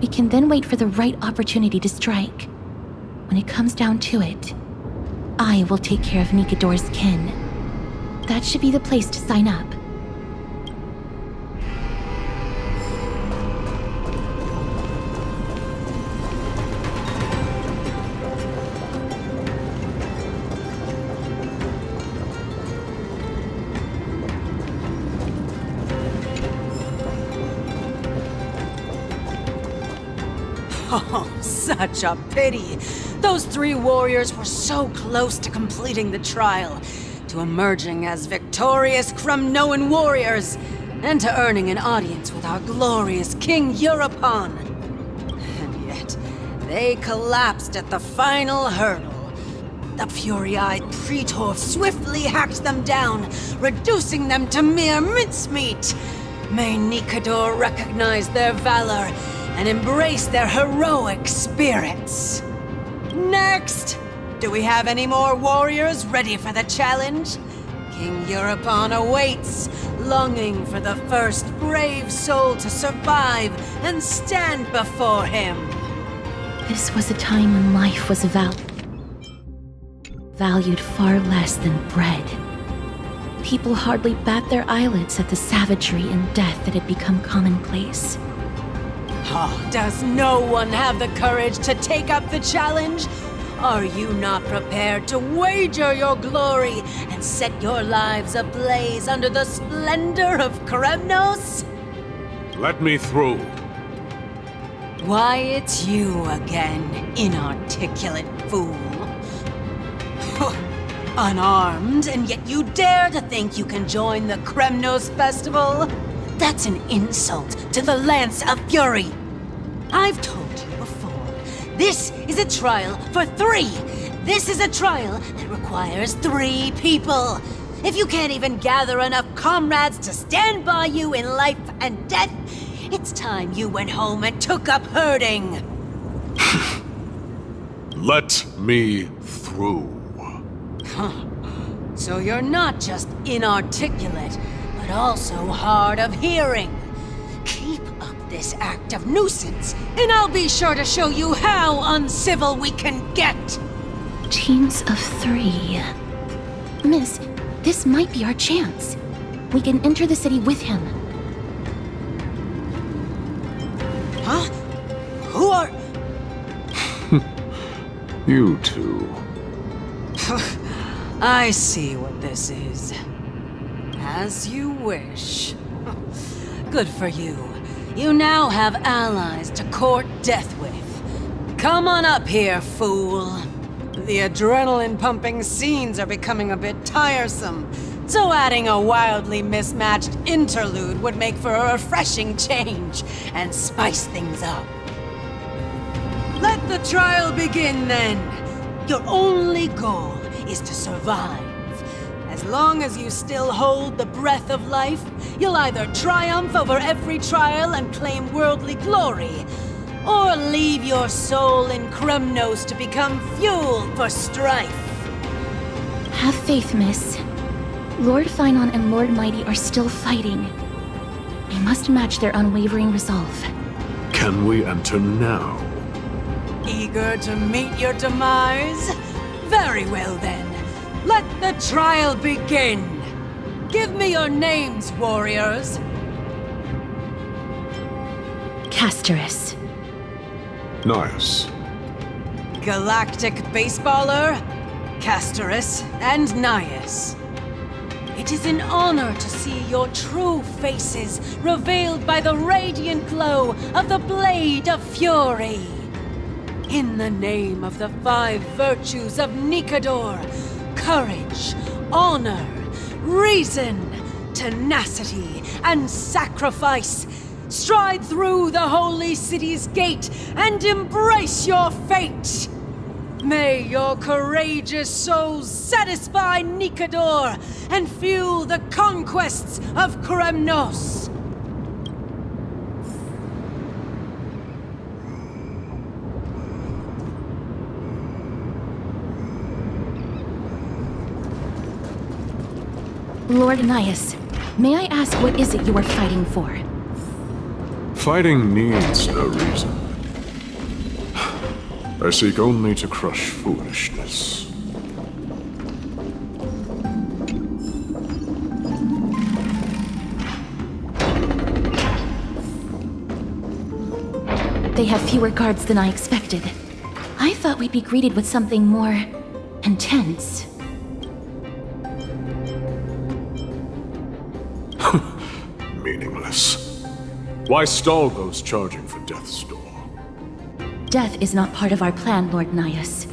We can then wait for the right opportunity to strike. When it comes down to it, I will take care of Nikedor's kin. That should be the place to sign up. Oh, such a pity. Those 3 warriors were so close to completing the trial, to emerging as victorious Kremnoan warriors, and to earning an audience with our glorious King Europon. And yet, they collapsed at the final hurdle. The fury-eyed Praetor swiftly hacked them down, reducing them to mere mincemeat. May Nikedor recognize their valor and embrace their heroic spirits. Next! Do we have any more warriors ready for the challenge? King Europon awaits, longing for the first brave soul to survive and stand before him. This was a time when life was valued far less than bread. People hardly bat their eyelids at the savagery and death that had become commonplace. Oh, does no one have the courage to take up the challenge? Are you not prepared to wager your glory and set your lives ablaze under the splendor of Kremnos? Let me through. Why, it's you again, inarticulate fool. Unarmed, and yet you dare to think you can join the Kremnos festival? That's an insult to the Lance of Fury. I've told you before, this is a trial for 3. This is a trial that requires 3 people. If you can't even gather enough comrades to stand by you in life and death, it's time you went home and took up herding. Let me through. So you're not just inarticulate, but also hard of hearing. Keep up this act of nuisance, and I'll be sure to show you how uncivil we can get. Teams of 3. Miss, this might be our chance. We can enter the city with him. Huh? Who are... You two. I see what this is. As you wish. Good for you. You now have allies to court death with. Come on up here, fool. The adrenaline-pumping scenes are becoming a bit tiresome, so adding a wildly mismatched interlude would make for a refreshing change and spice things up. Let the trial begin, then. Your only goal is to survive. As long as you still hold the breath of life, you'll either triumph over every trial and claim worldly glory, or leave your soul in Kremnos to become fuel for strife. Have faith, miss. Lord Phainon and Lord Mydei are still fighting. We must match their unwavering resolve. Can we enter now? Eager to meet your demise? Very well then. Let the trial begin. Give me your names, warriors. Castorice. Nice. Galactic Baseballer, Castorice, and Nias. It is an honor to see your true faces revealed by the radiant glow of the Blade of Fury. In the name of the 5 virtues of Nikador, courage, honor, reason, tenacity, and sacrifice, stride through the holy city's gate and embrace your fate! May your courageous souls satisfy Nikador and fuel the conquests of Kremnos! Lord Nias, may I ask what is it you are fighting for? Fighting needs no reason. I seek only to crush foolishness. They have fewer guards than I expected. I thought we'd be greeted with something more intense. Meaningless. Why stall those charging for Death's Door? Death is not part of our plan, Lord Nias.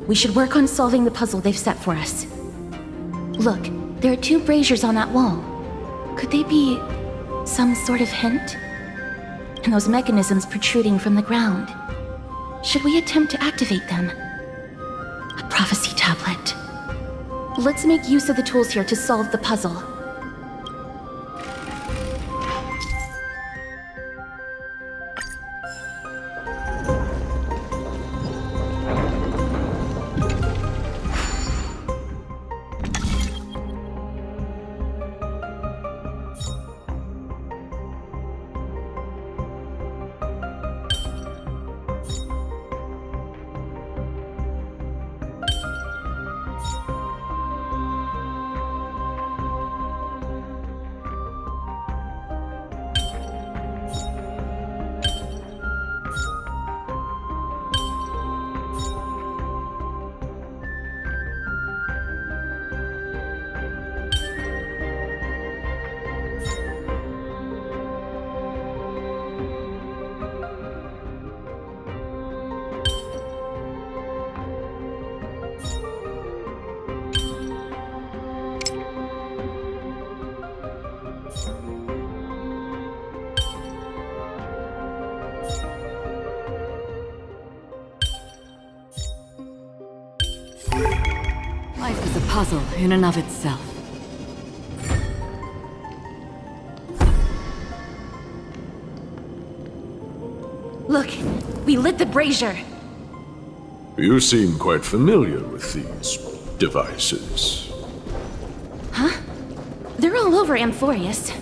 We should work on solving the puzzle they've set for us. Look, there are 2 braziers on that wall. Could they be some sort of hint? And those mechanisms protruding from the ground. Should we attempt to activate them? A prophecy tablet. Let's make use of the tools here to solve the puzzle. Life is a puzzle in and of itself. Look, we lit the brazier. You seem quite familiar with these devices. Huh? They're all over Amphoreus.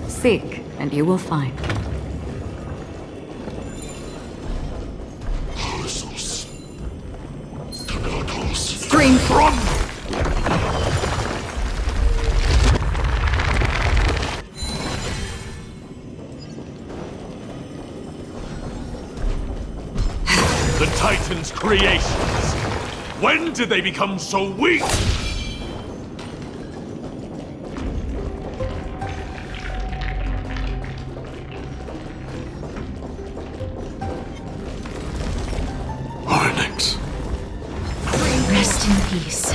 Seek, and you will find. Scream from! The Titan's creations! When did they become so weak? Rest in peace.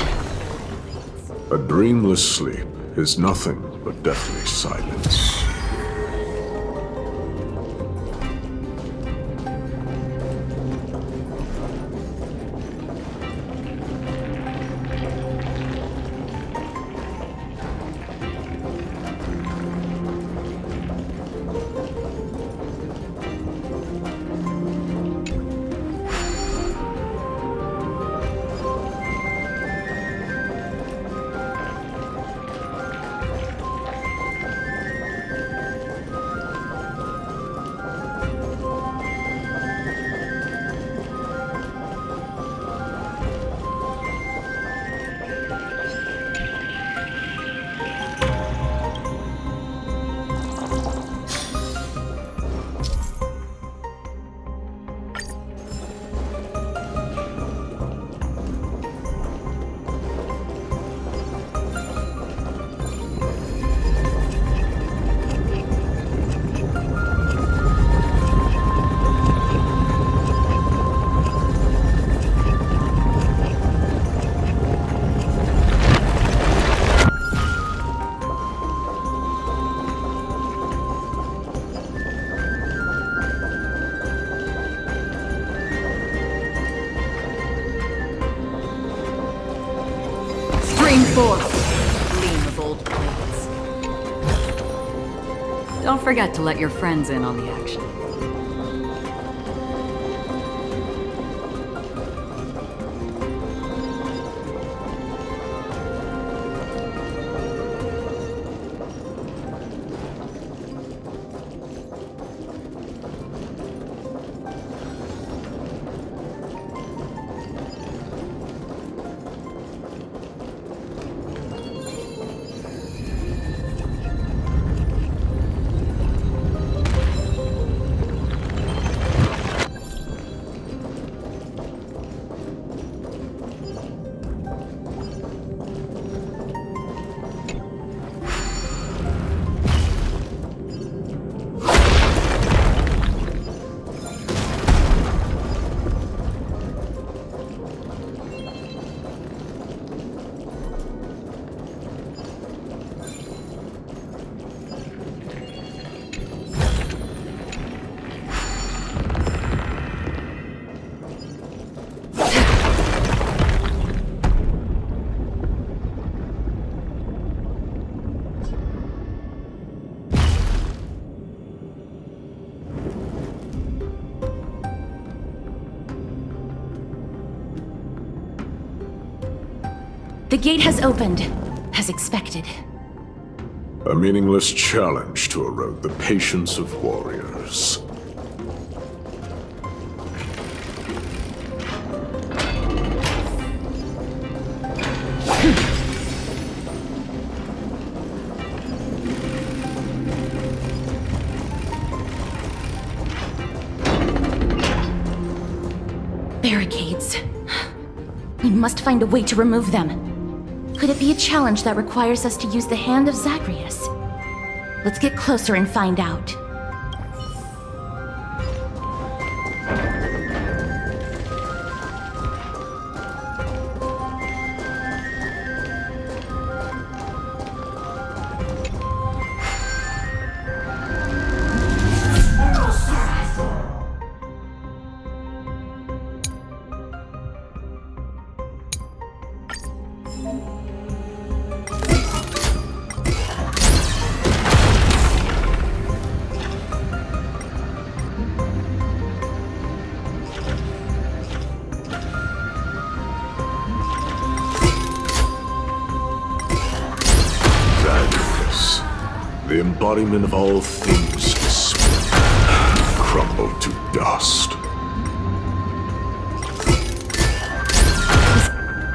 A dreamless sleep is nothing but deathly silence. forth, gleam of old blades. Don't forget to let your friends in on the action. The gate has opened, as expected. A meaningless challenge to erode the patience of warriors. Barricades. We must find a way to remove them. Could it be a challenge that requires us to use the hand of Zagreus? Let's get closer and find out. The embodiment of all things despair, crumbled to dust.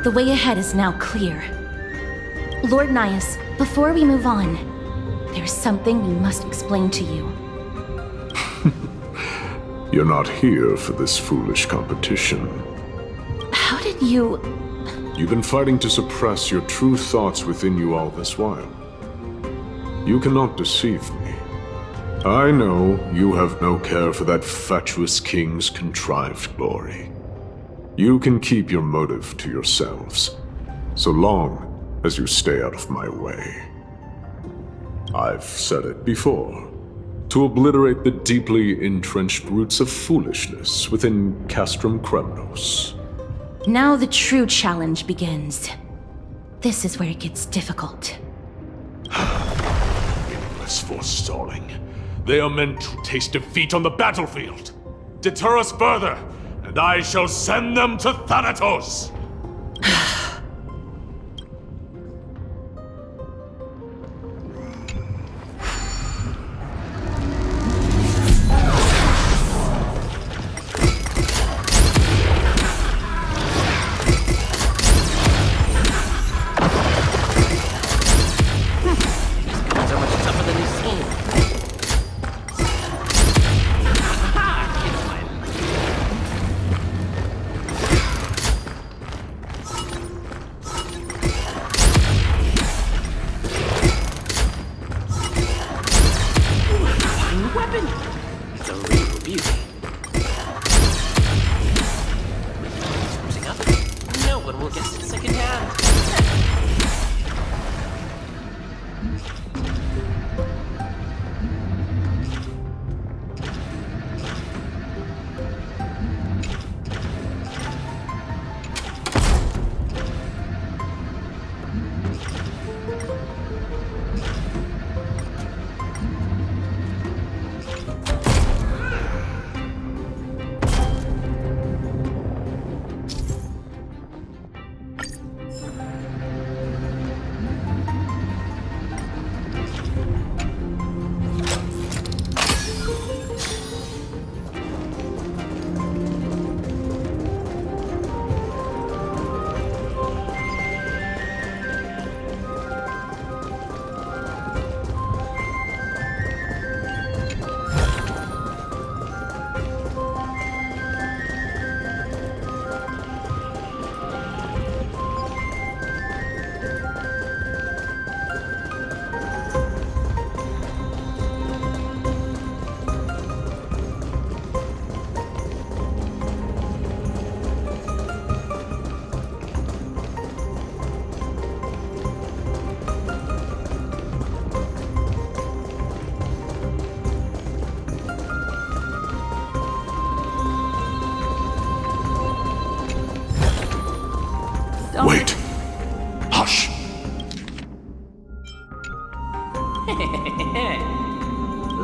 The way ahead is now clear. Lord Nias, before we move on, there's something we must explain to you. You're not here for this foolish competition. How did you... You've been fighting to suppress your true thoughts within you all this while. You cannot deceive me. I know you have no care for that fatuous king's contrived glory. You can keep your motive to yourselves, so long as you stay out of my way. I've said it before. To obliterate the deeply entrenched roots of foolishness within Castrum Kremnos. Now the true challenge begins. This is where it gets difficult. Endless forestalling. They are meant to taste defeat on the battlefield. Deter us further, and I shall send them to Thanatos!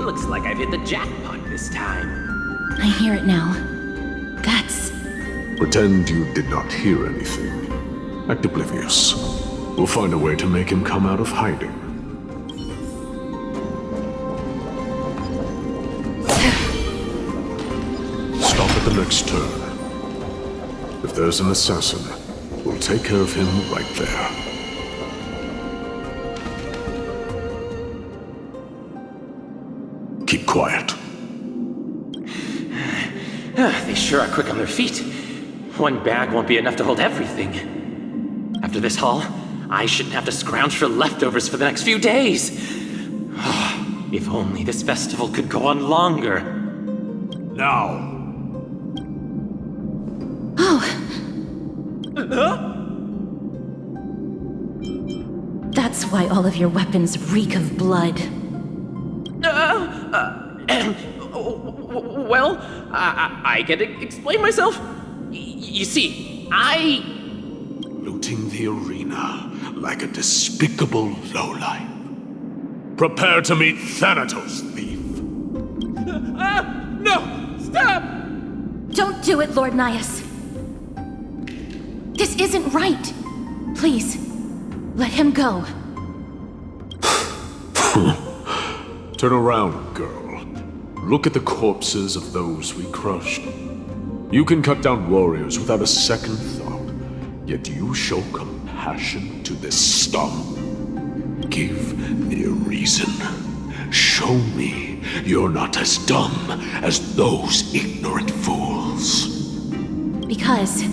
Looks like I've hit the jackpot this time. I hear it now. That's... Pretend you did not hear anything. Act oblivious. We'll find a way to make him come out of hiding. Stop at the next turn. If there's an assassin, we'll take care of him right there. Keep quiet. They sure are quick on their feet. One bag won't be enough to hold everything. After this haul, I shouldn't have to scrounge for leftovers for the next few days. If only this festival could go on longer. Now. Oh. That's why all of your weapons reek of blood. Well, I can explain myself. You see, Looting the arena like a despicable lowlife. Prepare to meet Thanatos, thief. No! Stop! Don't do it, Lord Nias. This isn't right. Please, let him go. Turn around, girl. Look at the corpses of those we crushed. You can cut down warriors without a second thought, yet you show compassion to this scum. Give me a reason. Show me you're not as dumb as those ignorant fools. Because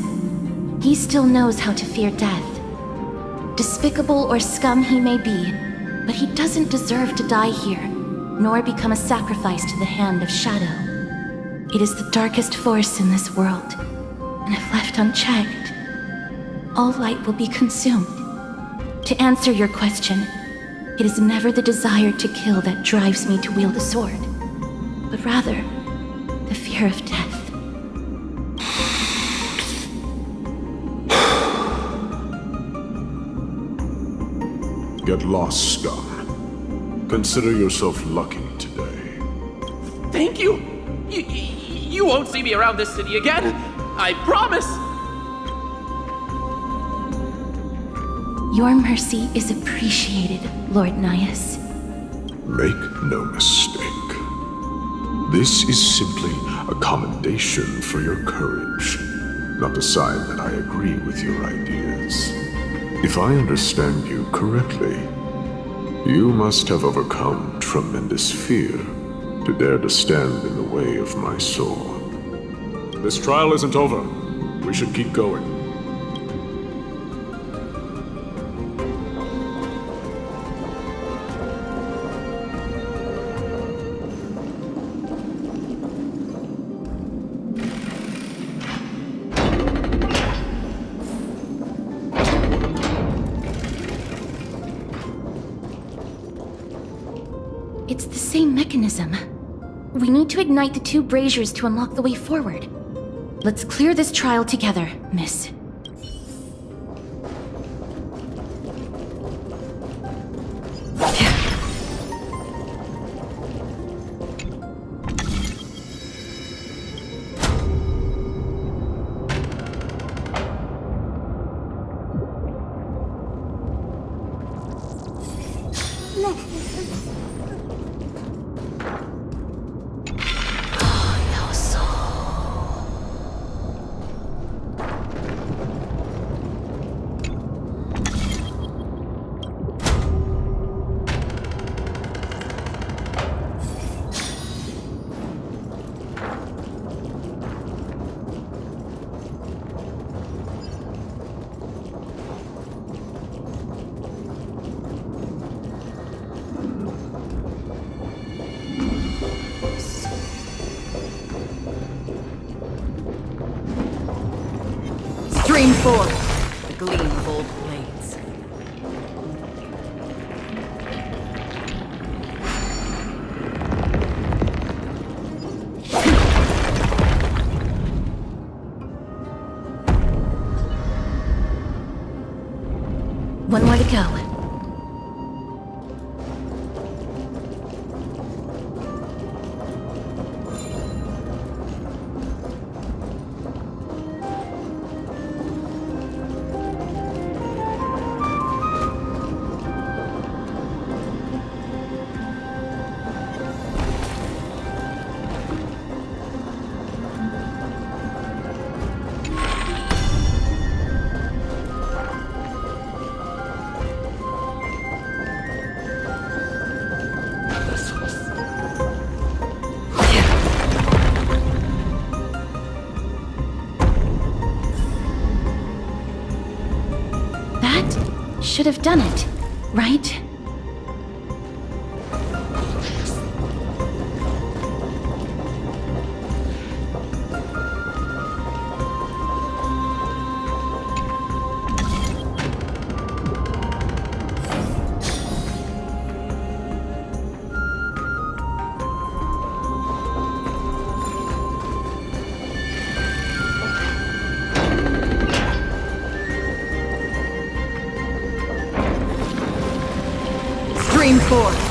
he still knows how to fear death. Despicable or scum he may be, but he doesn't deserve to die here, nor become a sacrifice to the hand of Shadow. It is the darkest force in this world, and if left unchecked, all light will be consumed. To answer your question, it is never the desire to kill that drives me to wield a sword, but rather the fear of death. Get lost, scum. Consider yourself lucky today. Thank you! You won't see me around this city again! I promise! Your mercy is appreciated, Lord Nias. Make no mistake. This is simply a commendation for your courage, not a sign that I agree with your ideas. If I understand you correctly, you must have overcome tremendous fear to dare to stand in the way of my sword. This trial isn't over. We should keep going. It's the same mechanism. We need to ignite the two braziers to unlock the way forward. Let's clear this trial together, miss. Stream forward, the gleam of old blades. One more to go. should have done it, right? Stream forth.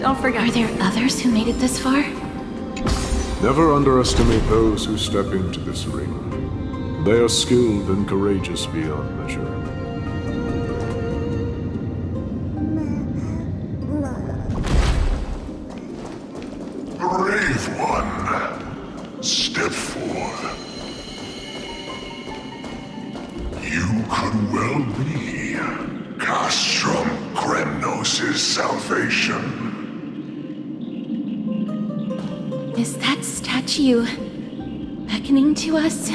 Don't forget. Are there others who made it this far? Never underestimate those who step into this arena. They are skilled and courageous beyond measure. Brave one, step forth. You could well be Castrum Kremnos' salvation. Is that statue beckoning to us?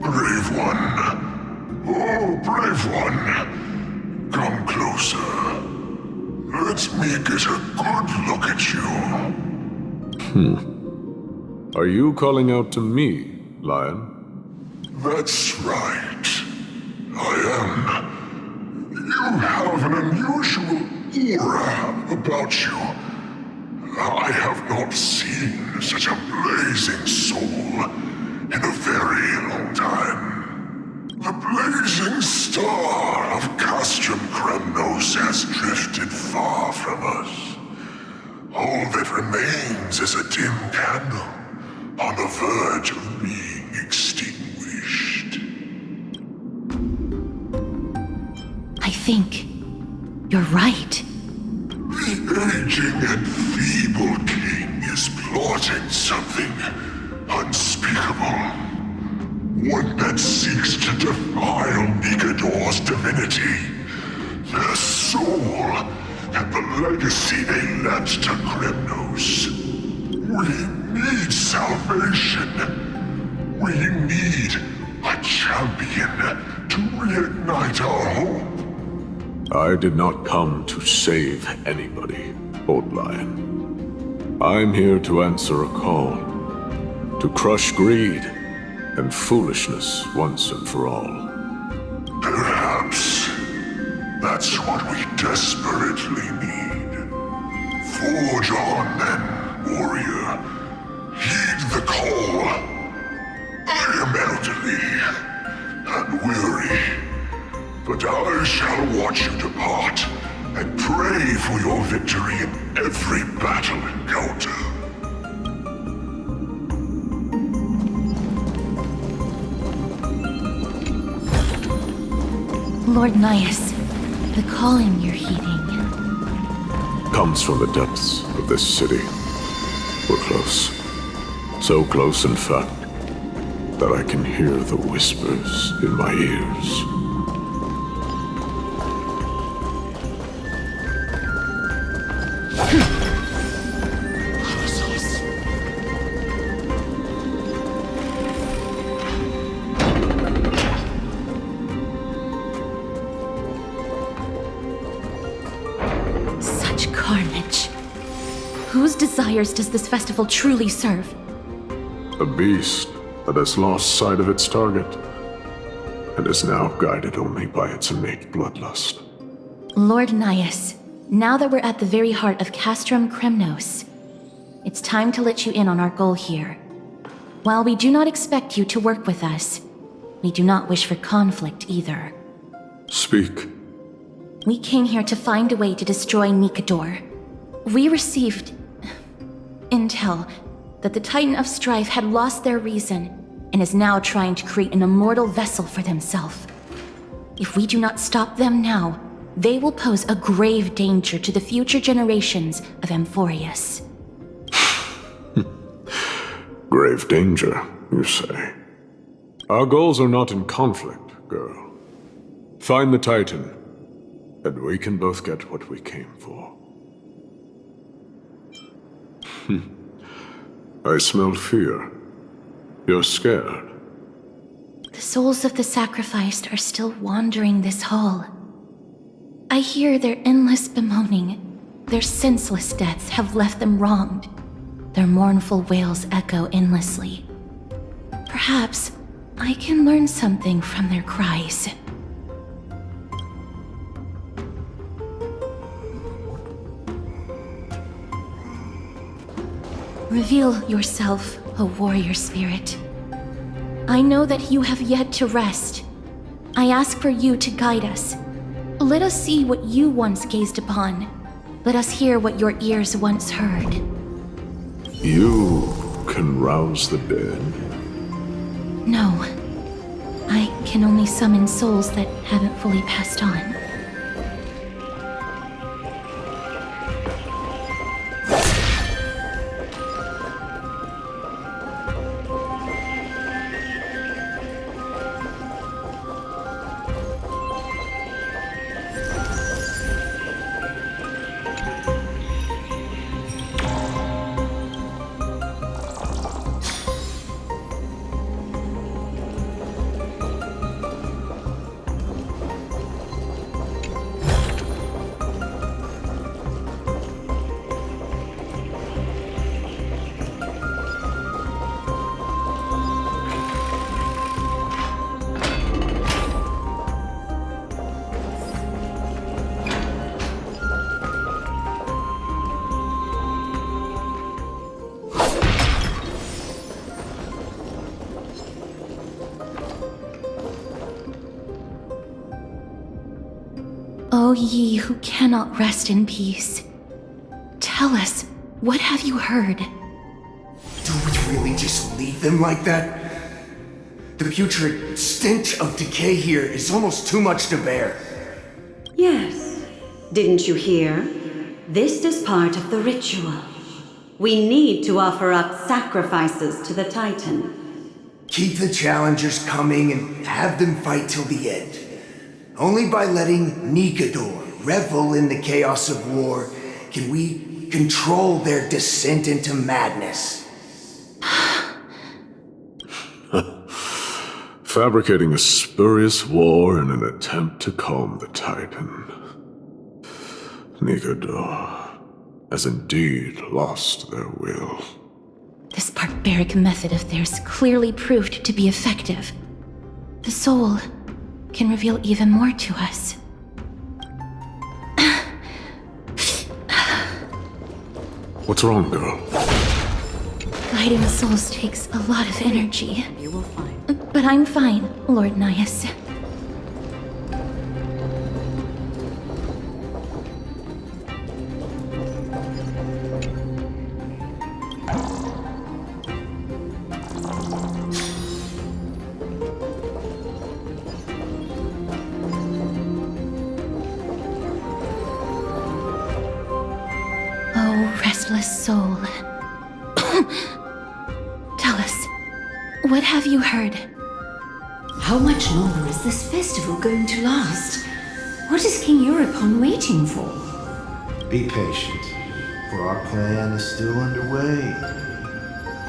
Brave one. Oh, brave one. Come closer. Let me get a good look at you. Are you calling out to me, Lion? That's right. I am. You have an unusual aura about you. I have not seen such a blazing soul in a very long time. The blazing star of Castrum Kremnos has drifted far from us. All that remains is a dim candle on the verge of being extinguished. I think you're right. The aging and feeble king is plotting something unspeakable. One that seeks to defile Nikedor's divinity, their soul, and the legacy they left to Kremnos. We need salvation. We need a champion to reignite our hope. I did not come to save anybody, Old Lion. I'm here to answer a call. To crush greed and foolishness once and for all. Perhaps that's what we desperately need. Forge on then, warrior. Heed the call. I am elderly and weary, but I shall watch you depart and pray for your victory in every battle encounter. Lord Nias, the calling you're heeding. Comes from the depths of this city. We're close. So close, in fact, that I can hear the whispers in my ears. Such carnage. Whose desires does this festival truly serve? A beast that has lost sight of its target and is now guided only by its innate bloodlust. Lord Nias, now that we're at the very heart of Castrum Kremnos, it's time to let you in on our goal here. While we do not expect you to work with us, we do not wish for conflict either. Speak. We came here to find a way to destroy Nikedor. We received intel that the Titan of Strife had lost their reason and is now trying to create an immortal vessel for themselves. If we do not stop them now, they will pose a grave danger to the future generations of Amphoreus. Grave danger, you say? Our goals are not in conflict, girl. Find the Titan, and we can both get what we came for. I smell fear. You're scared. The souls of the sacrificed are still wandering this hall. I hear their endless bemoaning. Their senseless deaths have left them wronged. Their mournful wails echo endlessly. Perhaps I can learn something from their cries. Reveal yourself, O warrior spirit. I know that you have yet to rest. I ask for you to guide us. Let us see what you once gazed upon. Let us hear what your ears once heard. You can rouse the dead. No. I can only summon souls that haven't fully passed on. O ye who cannot rest in peace, tell us, what have you heard? Do we really just leave them like that? The putrid stench of decay here is almost too much to bear. Yes. Didn't you hear? This is part of the ritual. We need to offer up sacrifices to the Titan. Keep the challengers coming and have them fight till the end. Only by letting Nikedor revel in the chaos of war can we control their descent into madness. Fabricating a spurious war in an attempt to calm the Titan. Nikedor has indeed lost their will. This barbaric method of theirs clearly proved to be effective. The soul can reveal even more to us. What's wrong, girl? Guiding souls takes a lot of energy. You will find. But I'm fine, Lord Nias. Restless soul. Tell us, what have you heard? How much longer is this festival going to last? What is King Euripon waiting for? Be patient, for our plan is still underway.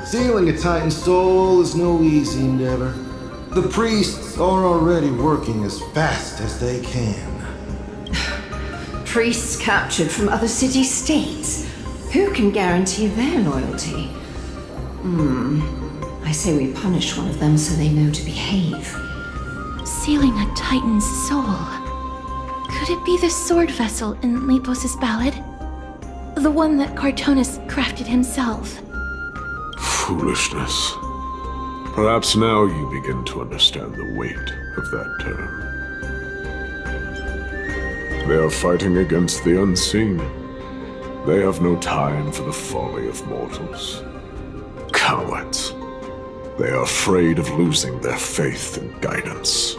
Sealing a Titan soul is no easy endeavor. The priests are already working as fast as they can. Priests captured from other city-states. Who can guarantee their loyalty? I say we punish one of them so they know to behave. Sealing a Titan's soul. Could it be the sword vessel in Lepos's Ballad? The one that Chartonus crafted himself? Foolishness. Perhaps now you begin to understand the weight of that term. They are fighting against the unseen. They have no time for the folly of mortals. Cowards. They are afraid of losing their faith and guidance.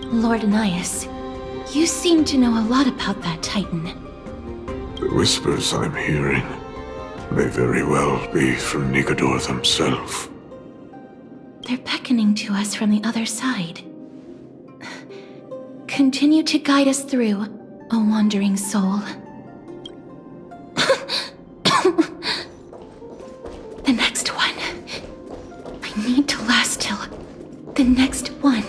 Lord Nias, you seem to know a lot about that Titan. The whispers I'm hearing may very well be from Nikedor himself. They're beckoning to us from the other side. Continue to guide us through, O wandering soul. last till the next one.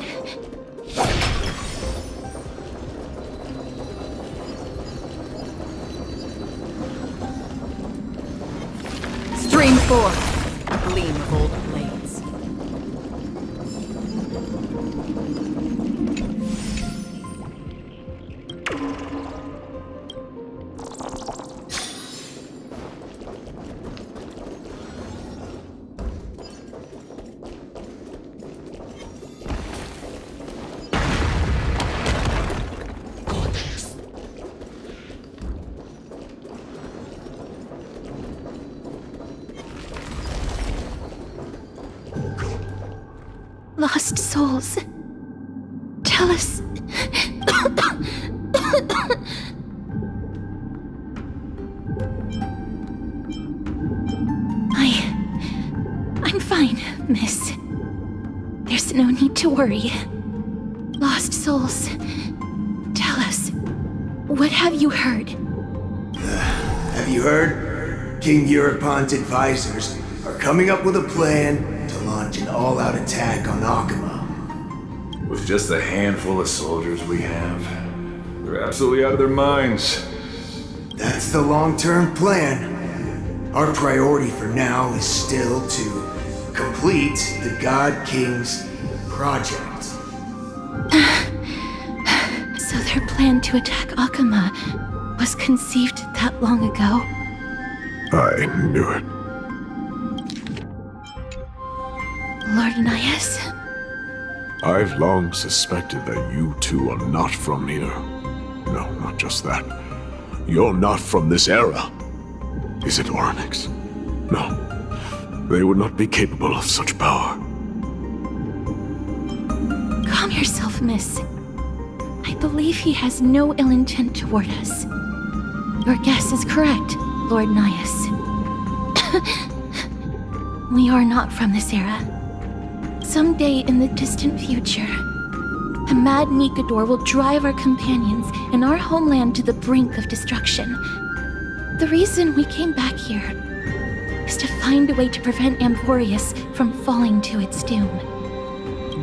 Stream 4. A gleam of old blades. Lost souls. Tell us. I'm fine, miss. There's no need to worry. Lost souls. Tell us. What have you heard? Have you heard? King Eurypon's advisors are coming up with a plan to launch an all-out attack on Akama. With just a handful of soldiers we have, they're absolutely out of their minds. That's the long-term plan. Our priority for now is still to complete the God King's project. So their plan to attack Akama was conceived that long ago? I knew it. Lord Anias? I've long suspected that you two are not from here. No, not just that. You're not from this era. Is it Orynyx? No. They would not be capable of such power. Calm yourself, miss. I believe he has no ill intent toward us. Your guess is correct, Lord Nias. We are not from this era. Someday in the distant future, a mad Nikedor will drive our companions and our homeland to the brink of destruction. The reason we came back here is to find a way to prevent Amphoreus from falling to its doom.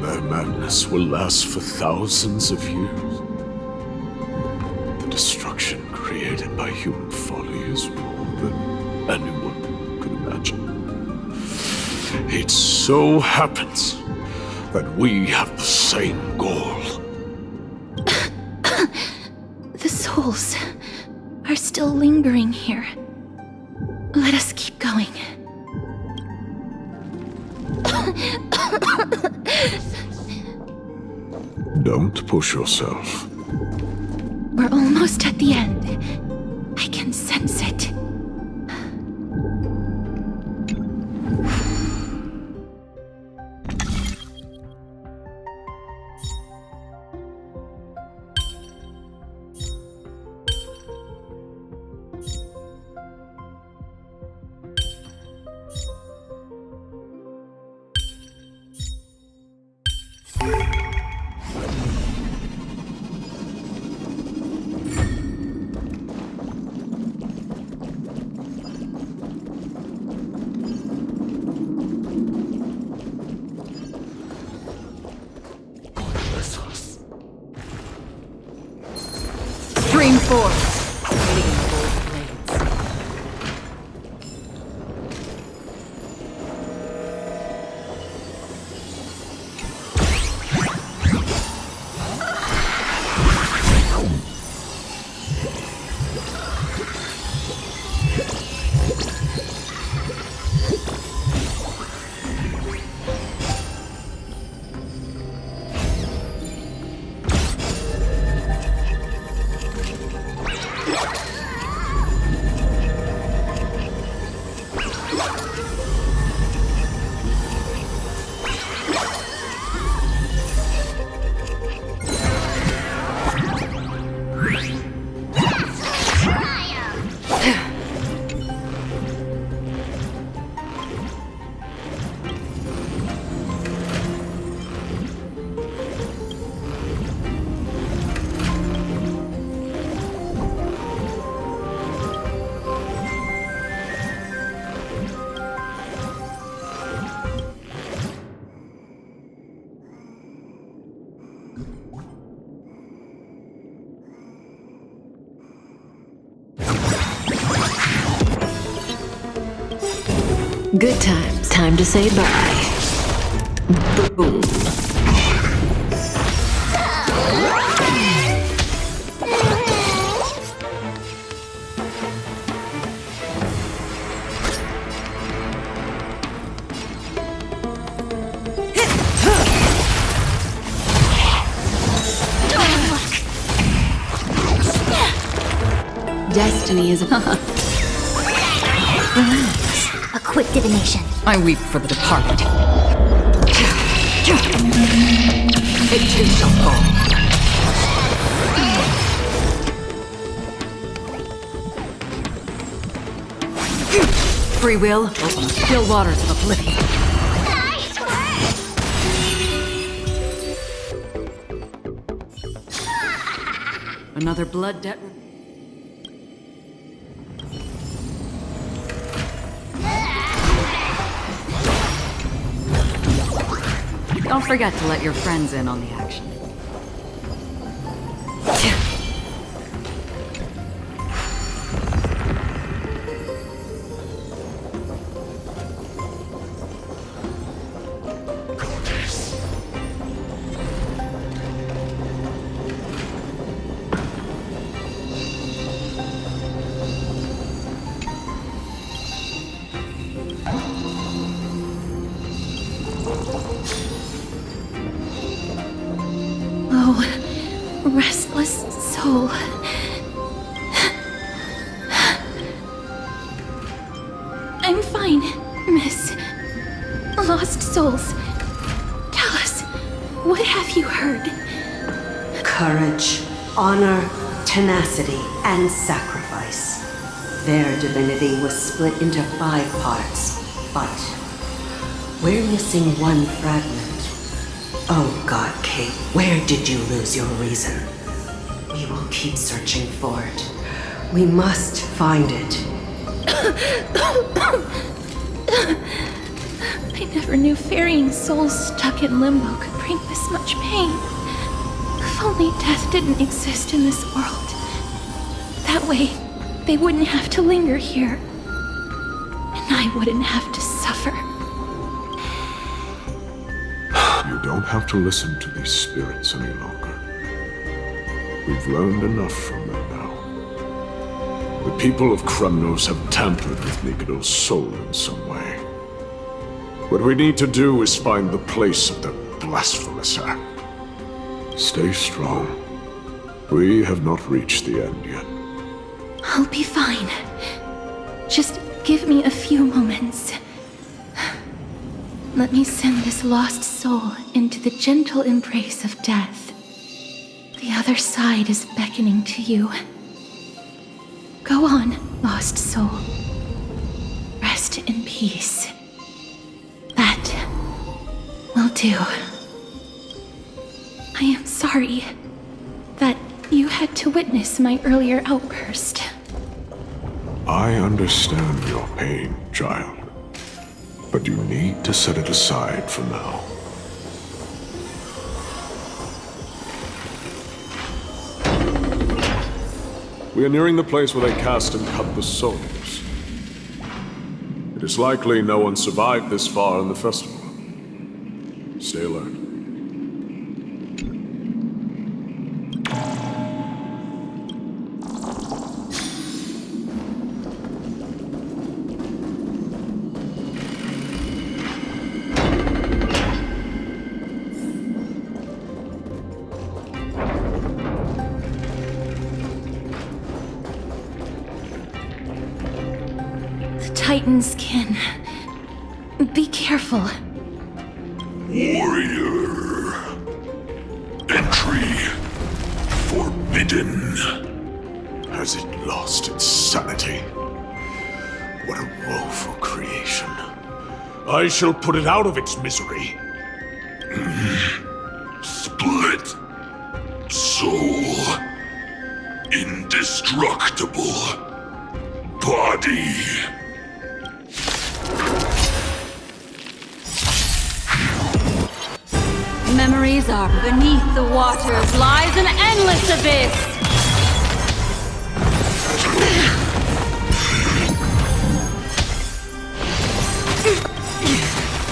Their madness will last for thousands of years. The destruction created by human folly is more than anyone could imagine. It so happens that we have the same goal. The souls are still lingering here. Let us keep going. Don't push yourself. We're almost at the end. I can sense it. Stream 4. Gleam of old blades. Good times. Time to say bye. Boom. Destiny is Relax. A quick divination. I weep for the departed. It too shall fall. Free will, open the still waters of oblivion. Another blood debt. Don't forget to let your friends in on the action. Restless soul. I'm fine, miss. Lost souls. Tell us, what have you heard? Courage, honor, tenacity, and sacrifice. Their divinity was split into 5 parts, but we're missing one fragment. Oh God, Kate, where did you lose your reason? We will keep searching for it. We must find it. I never knew ferrying souls stuck in limbo could bring this much pain. If only death didn't exist in this world. That way, they wouldn't have to linger here. And I wouldn't have to suffer. You don't have to listen to these spirits any longer. We've learned enough from them now. The people of Kremnos have tampered with Nikodo's soul in some way. What we need to do is find the place of their blasphemous act. Stay strong. We have not reached the end yet. I'll be fine. Just give me a few moments. Let me send this lost soul into the gentle embrace of death. The other side is beckoning to you. Go on, lost soul. Rest in peace. That will do. I am sorry that you had to witness my earlier outburst. I understand your pain, child. But you need to set it aside for now. We are nearing the place where they cast and cut the souls. It is likely no one survived this far in the festival. Stay alert. Titan's kin. Be careful. Warrior. Entry forbidden. Has it lost its sanity? What a woeful creation. I shall put it out of its misery. Split. Soul. Indestructible. Body. Memories are beneath the waters, lies an endless abyss!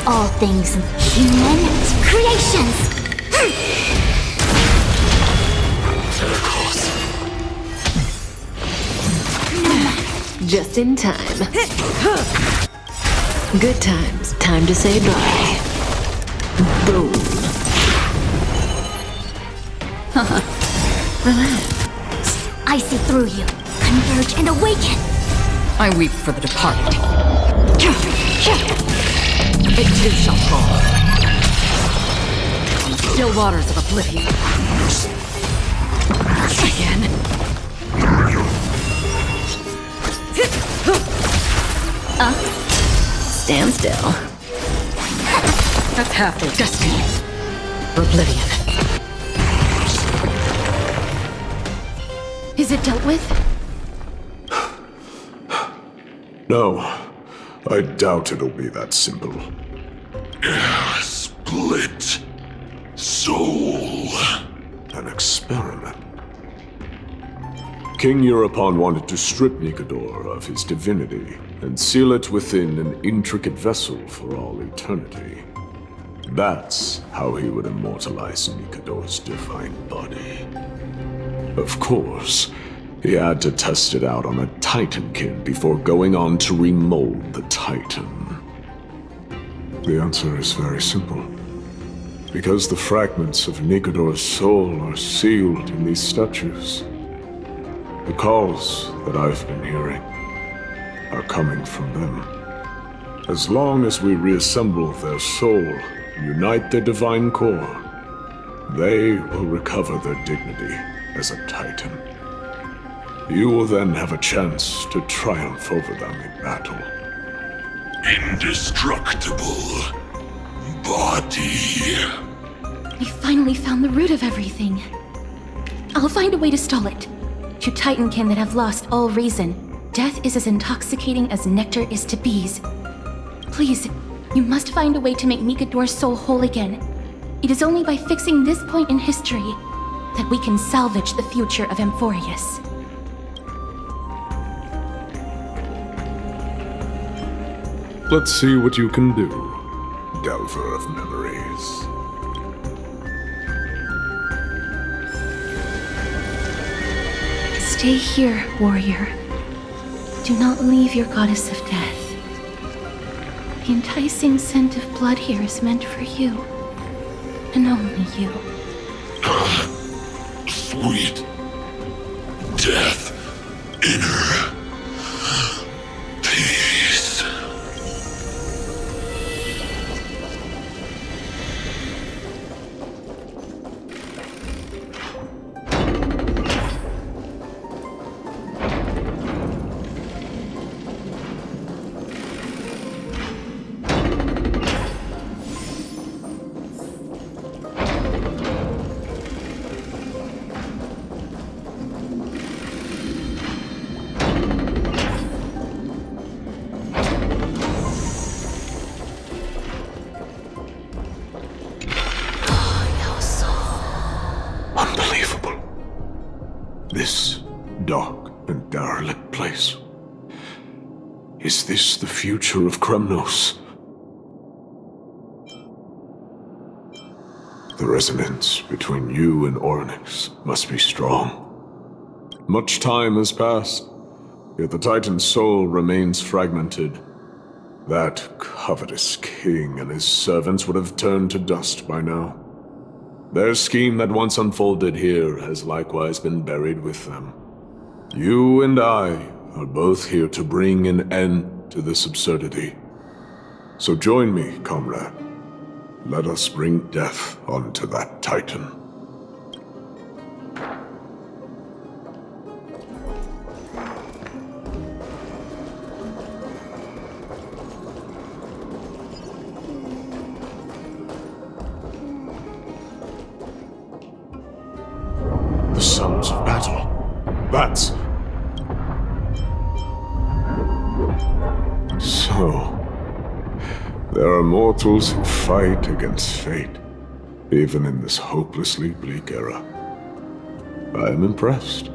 all things human creations! Just in time. Good times. Time to say bye. Boom. Relax. I see through you. Converge and awaken. I weep for the departed. It too shall fall. On the still waters of oblivion. Again. Stand still. That's half their destiny. Oblivion. Is it dealt with? No, I doubt it'll be that simple. Split soul. An experiment. King Europon wanted to strip Nikedor of his divinity and seal it within an intricate vessel for all eternity. That's how he would immortalize Nikedor's divine body. Of course, he had to test it out on a Titankin before going on to remold the Titan. The answer is very simple. Because the fragments of Nikedor's soul are sealed in these statues. The calls that I've been hearing are coming from them. As long as we reassemble their soul and unite their divine core, they will recover their dignity as a Titan. You will then have a chance to triumph over them in battle. Indestructible body. We finally found the root of everything. I'll find a way to stall it. To Titankin that have lost all reason, death is as intoxicating as nectar is to bees. Please, you must find a way to make Nikedor's soul whole again. It is only by fixing this point in history that we can salvage the future of Amphoreus. Let's see what you can do, Delver of Memories. Stay here, warrior. Do not leave your goddess of death. The enticing scent of blood here is meant for you. And only you. Sweet death, inner peace. This dark and derelict place. Is this the future of Kremnos? The resonance between you and Orynyx must be strong. Much time has passed, yet the Titan's soul remains fragmented. That covetous king and his servants would have turned to dust by now. Their scheme that once unfolded here has likewise been buried with them. You and I are both here to bring an end to this absurdity. So join me, comrade. Let us bring death onto that Titan. The sounds of battle. That's... So... there are mortals who fight against fate, even in this hopelessly bleak era. I am impressed,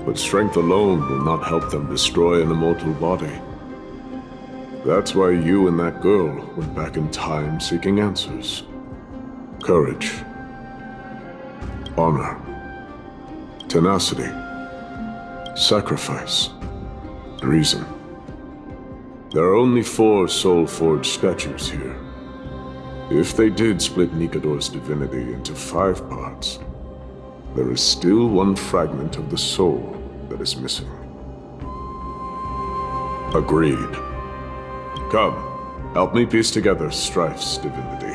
but strength alone will not help them destroy an immortal body. That's why you and that girl went back in time seeking answers. Courage. Honor. Tenacity. Sacrifice. Reason. There are only 4 soul-forged statues here. If they did split Nikador's divinity into 5 parts, there is still one fragment of the soul that is missing. Agreed. Come, help me piece together Strife's divinity.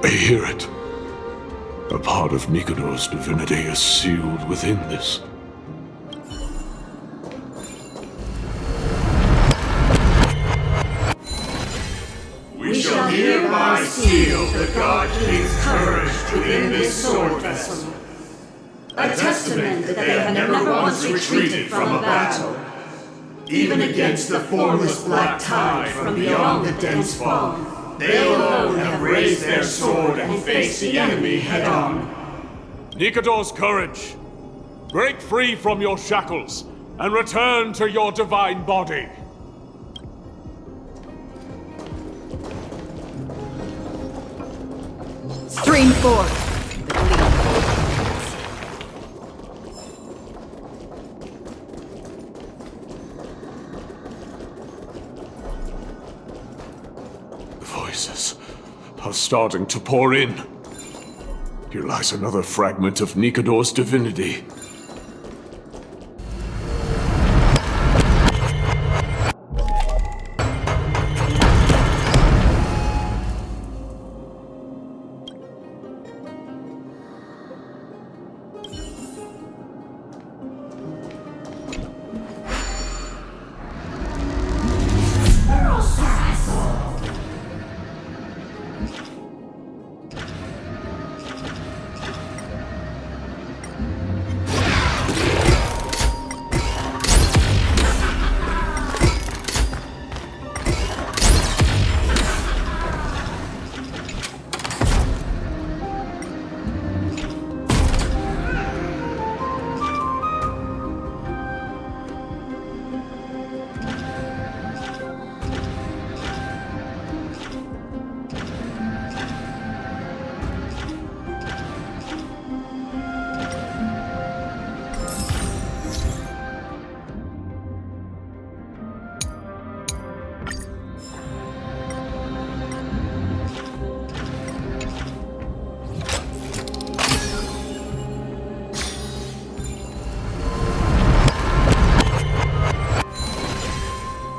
I hear it. A part of Nikador's divinity is sealed within this. We shall hereby seal the God King's courage within this sword vessel. A testament that they have never once retreated from a battle, even against the formless black tide from beyond the dense fog. They alone have raised their sword and faced the enemy head-on. Nikador's courage! Break free from your shackles and return to your divine body. Stream 4. Voices are starting to pour in. Here lies another fragment of Nikador's divinity.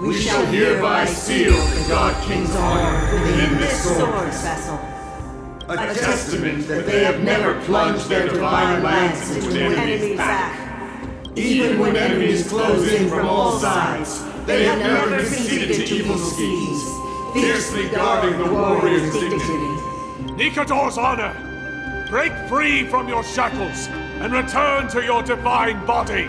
We shall hereby seal the God King's honor within this sword vessel. A testament that they have never plunged their divine lance into an enemy's back. Even when enemies close in from all sides, they have never conceded to evil schemes, fiercely guarding the warrior's dignity. Nikador's honor! Break free from your shackles and return to your divine body!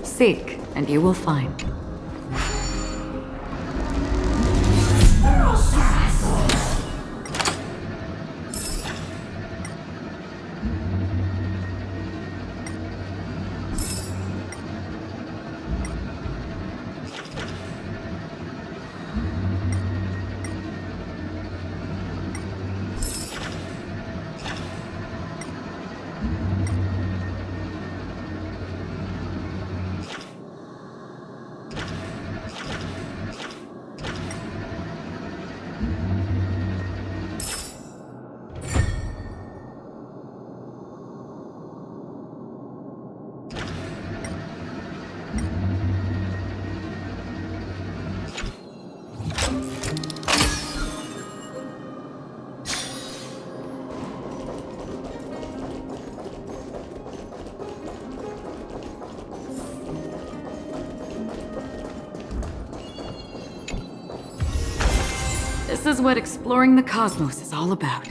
Seek, and you will find. This is what exploring the cosmos is all about.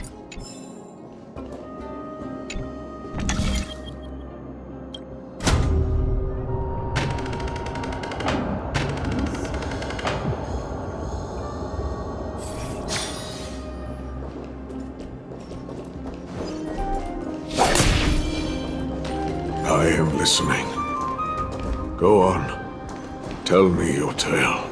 I am listening. Go on. Tell me your tale.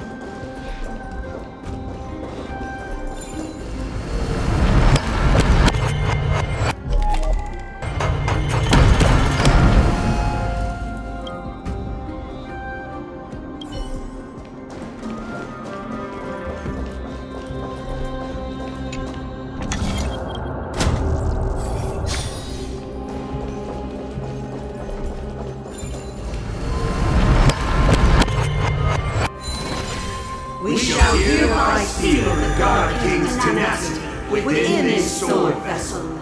We shall hereby seal the God King's tenacity within his sword vessel.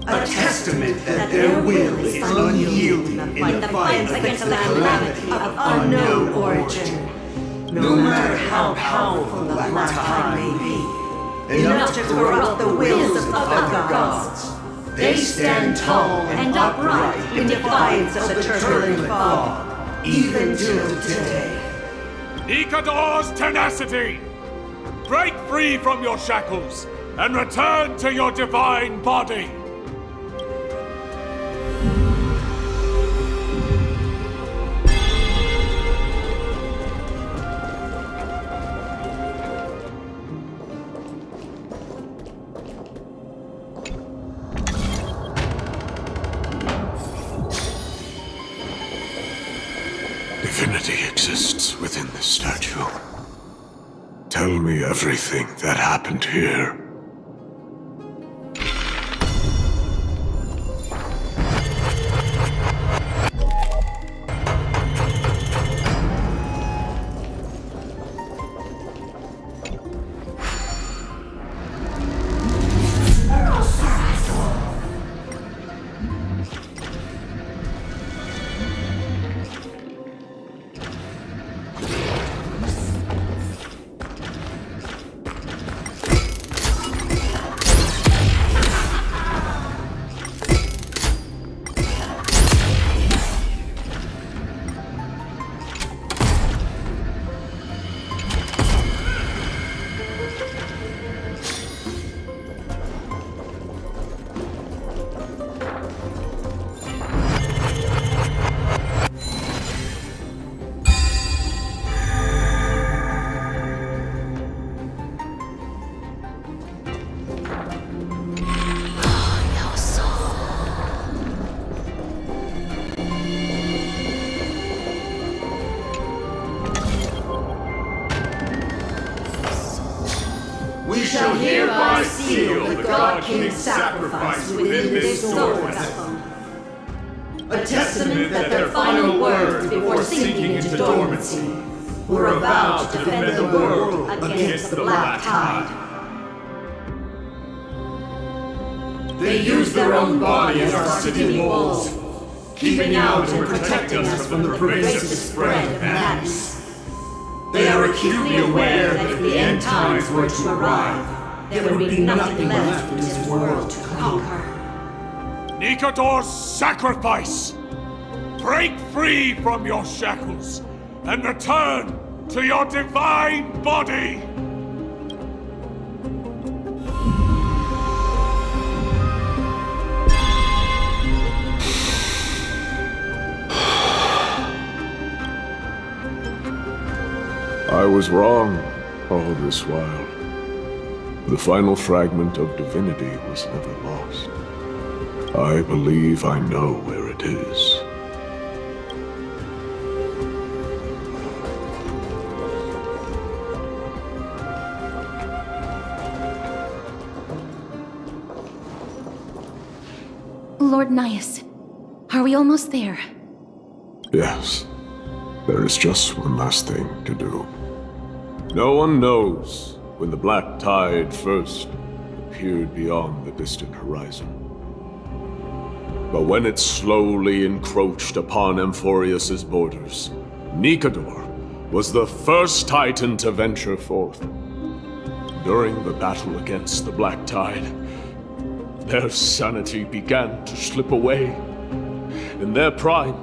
A testament that their will is unyielding in the fight against the calamity of unknown origin. No matter how powerful the Black Tide may be, enough to corrupt the wills of other gods, they stand tall and upright in defiance of the turbulent fog, even till today. Nikador's tenacity! Break free from your shackles and return to your divine body! Divinity exists within this statue. Tell me everything that happened here. We shall hereby seal the God King's sacrifice within this sword vessel. A testament that their final words before sinking into dormancy were a vow to defend the world against the Black Tide. They used their own body as our city walls, keeping out and protecting us from the pervasive spread of madness. They are acutely aware that if the end times were to arrive, there would be nothing left in this world to conquer. Nikador's sacrifice! Break free from your shackles and return to your divine body! I was wrong all this while. The final fragment of divinity was never lost. I believe I know where it is. Lord Nias, are we almost there? Yes. There is just one last thing to do. No one knows when the Black Tide first appeared beyond the distant horizon. But when it slowly encroached upon Amphoreus' borders, Nikador was the first Titan to venture forth. during the battle against the Black Tide, their sanity began to slip away. In their prime,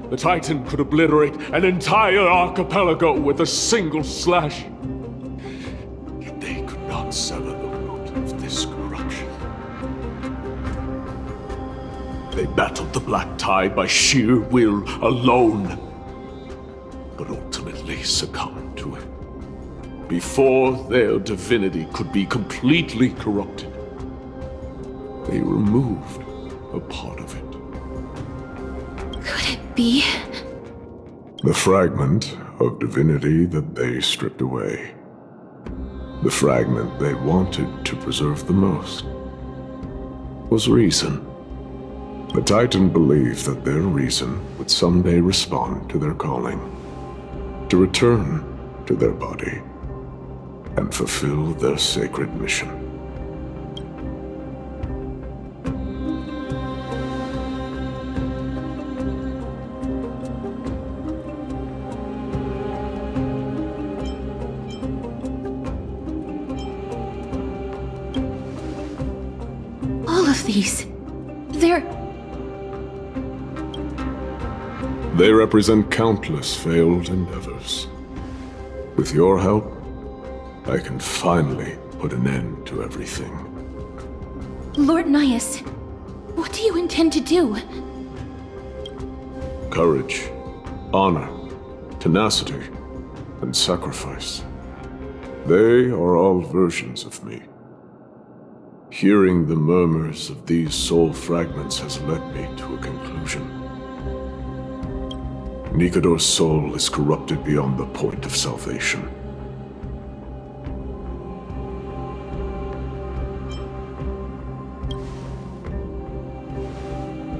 the Titan could obliterate an entire archipelago with a single slash. Yet they could not sever the root of this corruption. They battled the Black Tide by sheer will alone, but ultimately succumbed to it before their divinity could be completely corrupted. They removed a part of it. Could it be? The fragment of divinity that they stripped away. The fragment they wanted to preserve the most was reason. The Titan believed that their reason would someday respond to their calling, to return to their body, and fulfill their sacred mission. They represent countless failed endeavors. With your help, I can finally put an end to everything. Lord Nias, what do you intend to do? Courage, honor, tenacity, and sacrifice. They are all versions of me. Hearing the murmurs of these soul fragments has led me to a conclusion. Nikador's soul is corrupted beyond the point of salvation.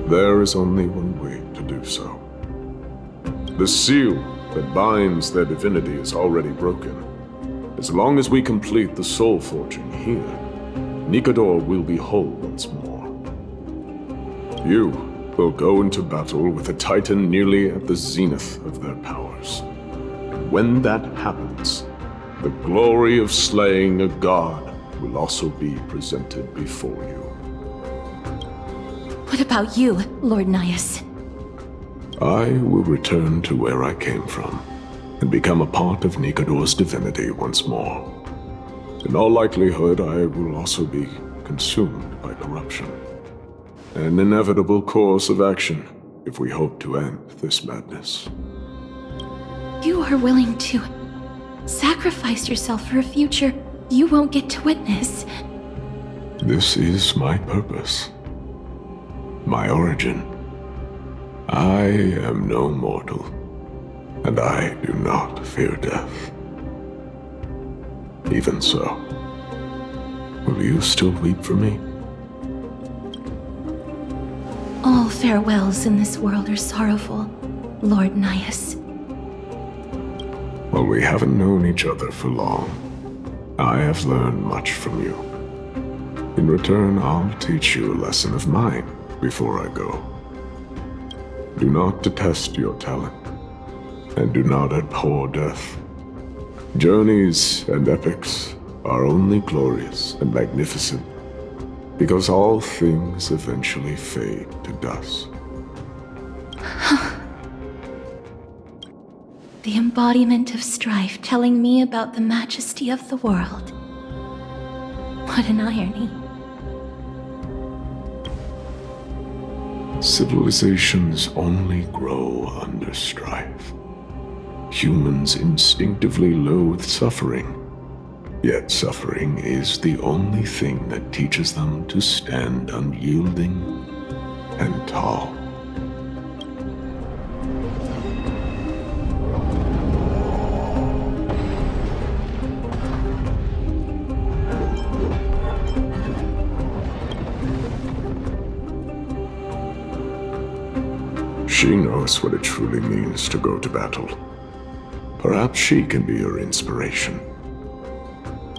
There is only one way to do so. The seal that binds their divinity is already broken. As long as we complete the soul forging here, Nikador will be whole once more. You will go into battle with a Titan nearly at the zenith of their powers. And when that happens, the glory of slaying a god will also be presented before you. What about you, Lord Nias? I will return to where I came from, and become a part of Nikador's divinity once more. In all likelihood, I will also be consumed by corruption. An inevitable course of action if we hope to end this madness. You are willing to sacrifice yourself for a future you won't get to witness. This is my purpose. My origin. I am no mortal, and I do not fear death. Even so, will you still weep for me? All farewells in this world are sorrowful, Lord Nias. While we haven't known each other for long, I have learned much from you. In return, I'll teach you a lesson of mine before I go. Do not detest your talent, and do not abhor death. Journeys and epics are only glorious and magnificent because all things eventually fade to dust. The embodiment of strife telling me about the majesty of the world. What an irony. Civilizations only grow under strife. Humans instinctively loathe suffering. Yet suffering is the only thing that teaches them to stand unyielding and tall. She knows what it truly means to go to battle. Perhaps she can be your inspiration.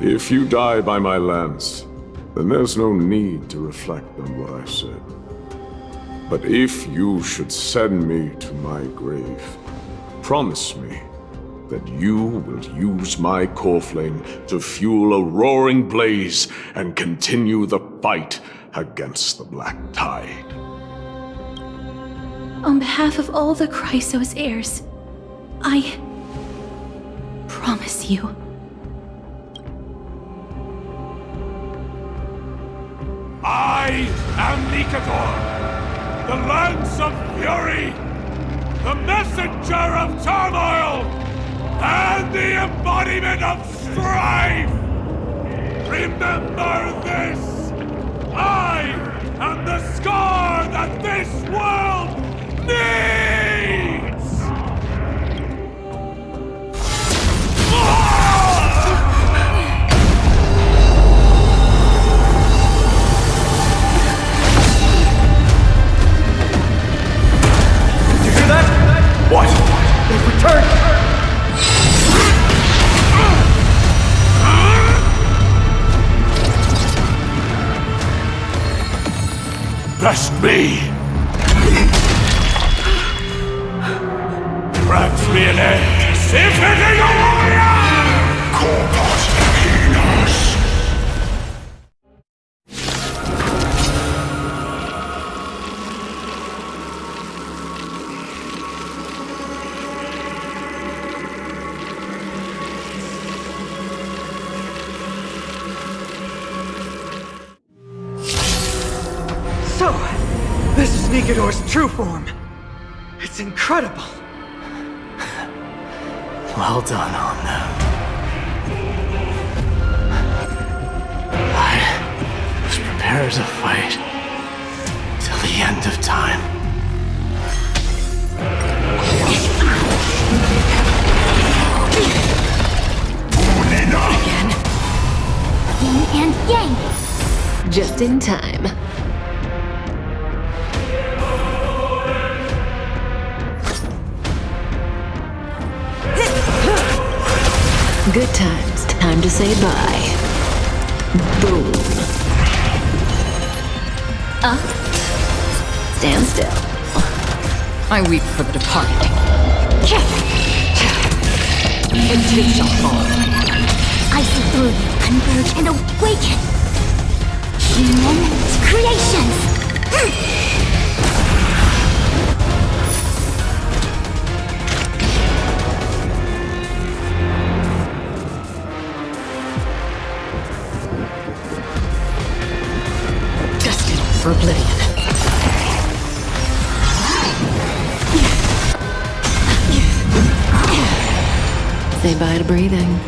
If you die by my lance, then there's no need to reflect on what I said. But if you should send me to my grave, promise me that you will use my core flame to fuel a roaring blaze and continue the fight against the Black Tide. On behalf of all the Chrysos heirs, I promise you. I am Nikador, the Lance of Fury, the messenger of turmoil, and the embodiment of strife! Remember this! I am the scar that this world needs! You hear that? What? They've returned! Best me! Grant me an end! Symphony of Warrior! Corpus Caenis! So, this is Nikador's true form. It's incredible. Well done on them. I was prepared to fight till the end of time. Again. Yin and yang. Just in time. Good times. Time to say bye. Boom. Up. Stand still. I weep for the departed. It too shall fall. I see through you, converge and awaken. Human creations. For oblivion. Say bye to breathing.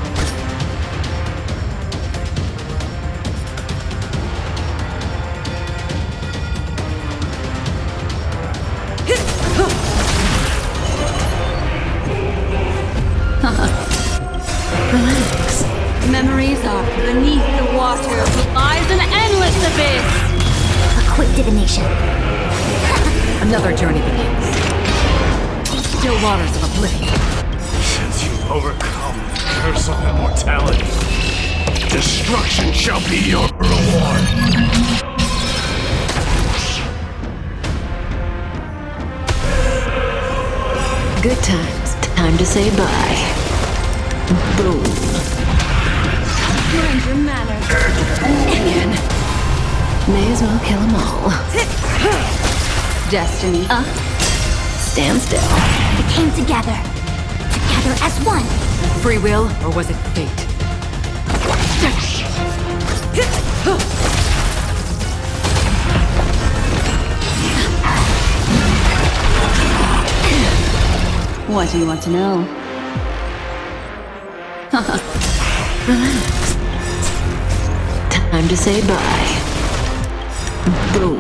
Relax. Memories are beneath the water that lies an endless abyss. A quick divination. Another journey begins. Still waters of oblivion. Since you've overcome the curse of immortality, destruction shall be your reward. Good times. Time to say bye. Boom. Mind your manners. Again. May as well kill them all. Destiny. Stand still. We came together. Together as one. Free will, or was it fate? What do you want to know? Relax. Time to say bye. Boom.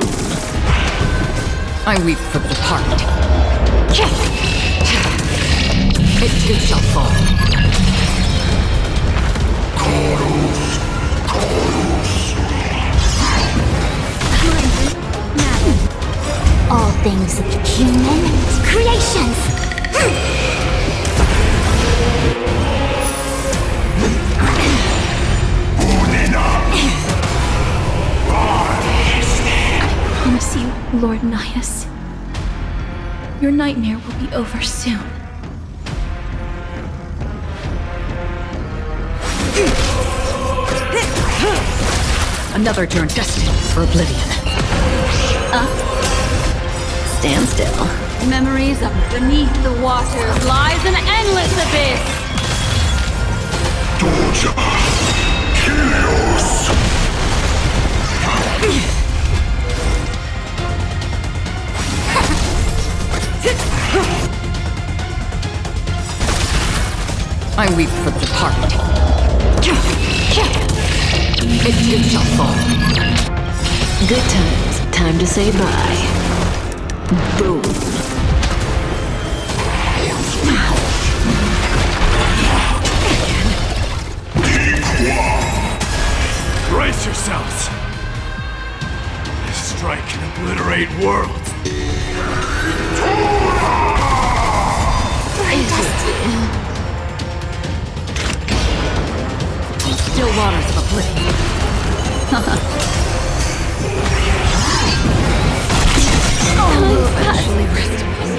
I weep for the departed. It too shall fall. All things human creations. I promise you, Lord Nias, your nightmare will be over soon. Another turn destined for oblivion. Stand still. Memories of beneath the waters lies an endless abyss. Torture. Chaos. I weep for the departed. It too shall fall. Good times. Time to say bye. Boom. Brace yourselves! This strike can obliterate worlds. Still waters of oblivion. Eventually rest in peace.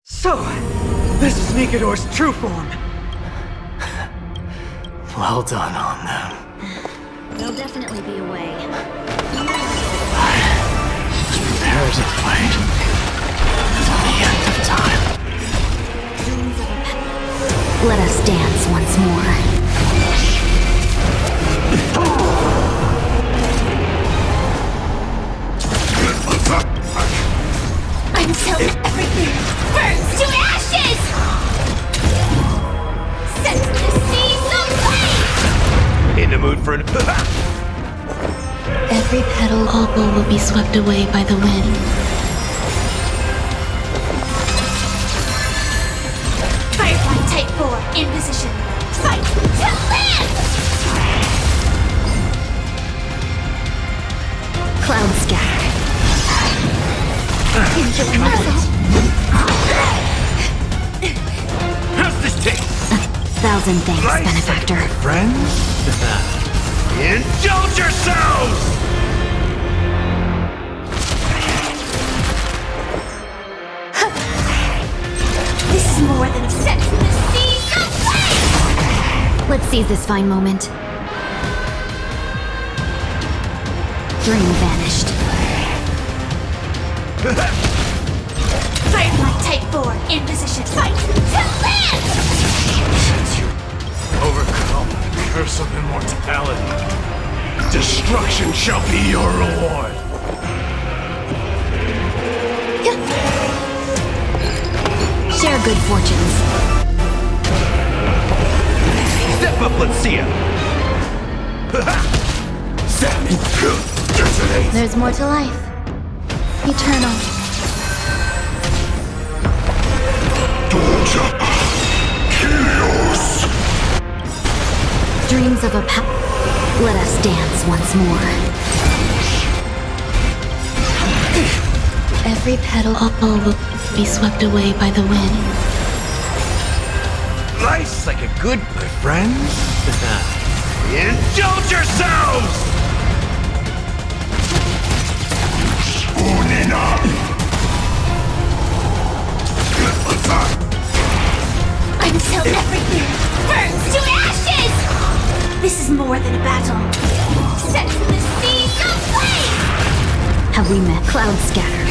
So, this is Nikador's true form. Well done on them. There'll definitely be a way. Prepare to fight until the end of time. Let us dance once more. Until everything burns to ashes! Set the seas aflame! In the mood for an... Every petal opal will be swept away by the wind. Firefly Type 4 in position. Fight to land! Cloud scatter. Enjoy myself. How's this taste? 1,000 thanks, benefactor. Friends? Indulge yourselves! This is more than set to the seas aflame! Let's seize this fine moment. Dream vanished. Firefly Type 4 in position. Fight to land! Since you overcome the curse of immortality, destruction shall be your reward. Share good fortunes. Step up, let's see ya! There's more to life. Eternal. Chaos. Dreams of a Let us dance once more. Every petal opal will be swept away by the wind. Life's like a good, my friends. Indulge yourselves! Until everything burns to ashes! This is more than a battle. Set to the seas aflame! Have we met Cloud Scatter?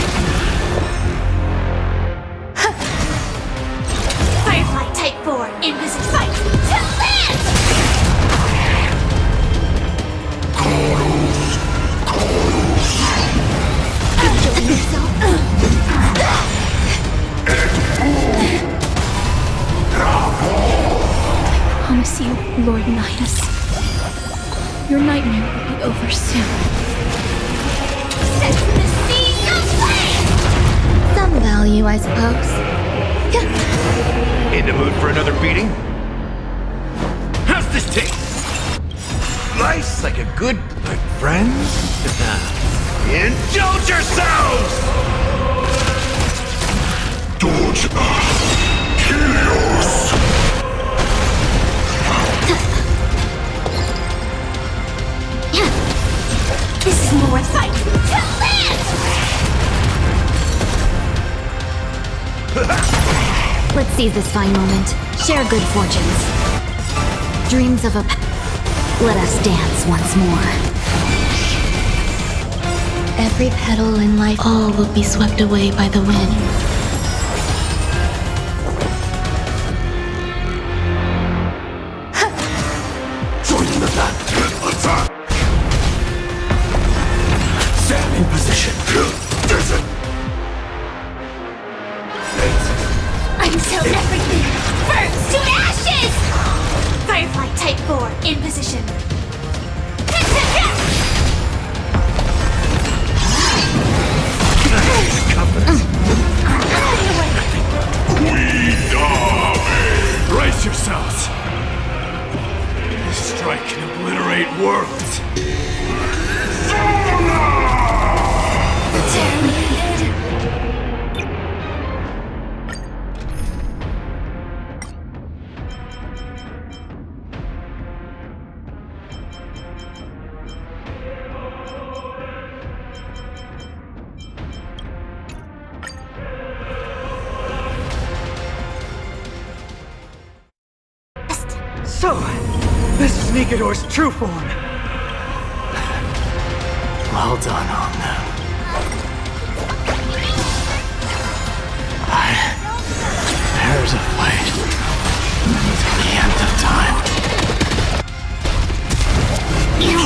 Firefly Type 4 in position. Fight to land! Enjoy yourself. Promise you, Lord Nidus. Your nightmare will be over soon. Set to the seas Some value, I suppose. In the mood for another beating? How's this taste? Nice like a good friend? Indulge yourselves! Dodge! Chaos! This is more fight to live! Let's seize this fine moment. Share good fortunes. Dreams of a... Let us dance once more. Every petal in life, all will be swept away by the wind. Join the attack! Stand in position. Until everything burns to ashes! Firefly Type 4 in position. Brace yourselves! This strike can obliterate worlds! So, this is Nikador's true form. Well done on them. There's a fight to the end of time. Yin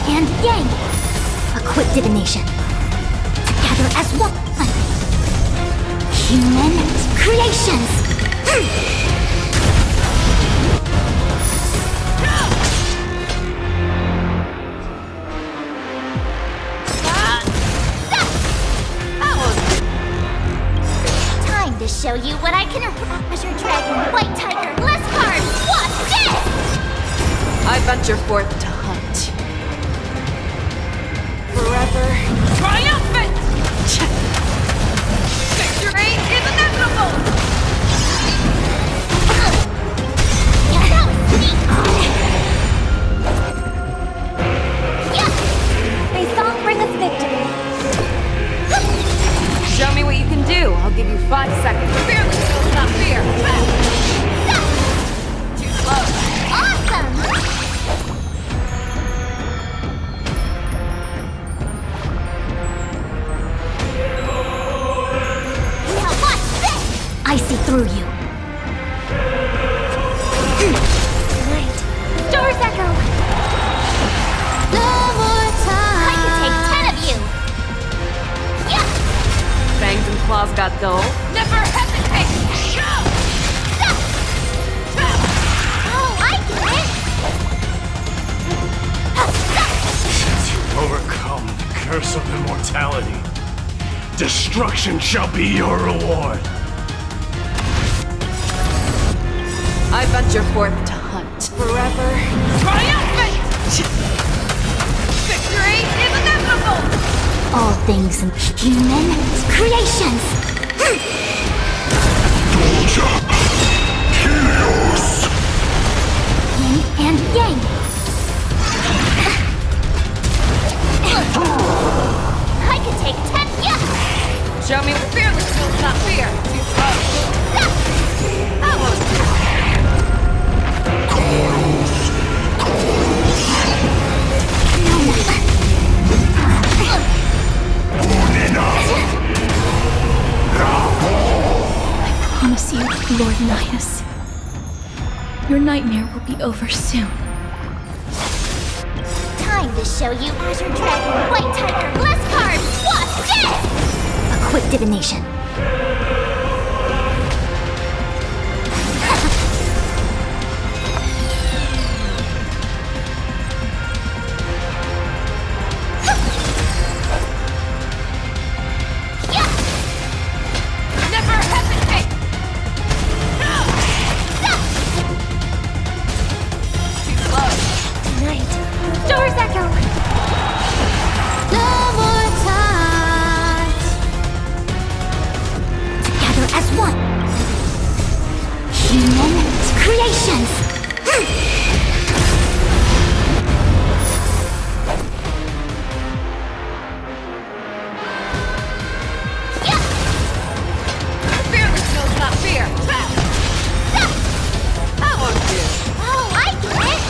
and Yang. A quick divination. Together as one. Human creations. Time to show you what I can Azure Dragon, White Tiger, less cards. What's this? I venture forth to hunt. Forever triumphant! Victory is inevitable! May song bring us victory. Show me what you can do. I'll give you 5 seconds. Fearless feels not fear. Too slow. Awesome! Now watch this! I see through you. Right. Doors echo. No more time. I can take 10 of you. Yeah. Fangs and claws got dull. Never hesitate. Go. Oh, I get it. Overcome the curse of immortality. Destruction shall be your reward. I venture forth to hunt. Forever triumphant! Victory is inevitable! All things in human creations. Chaos! Yin and Yang. I can take 10. Yeah. Show me what fearless feels not fear. Too slow. I won't. I promise you, Lord Nias, your nightmare will be over soon. Time to show you Azure Dragon, White Tiger, less cards. What's this? A quick divination. Yeah. as one. Moment creations. Fearless knows not fear. I want you. Oh, I get it.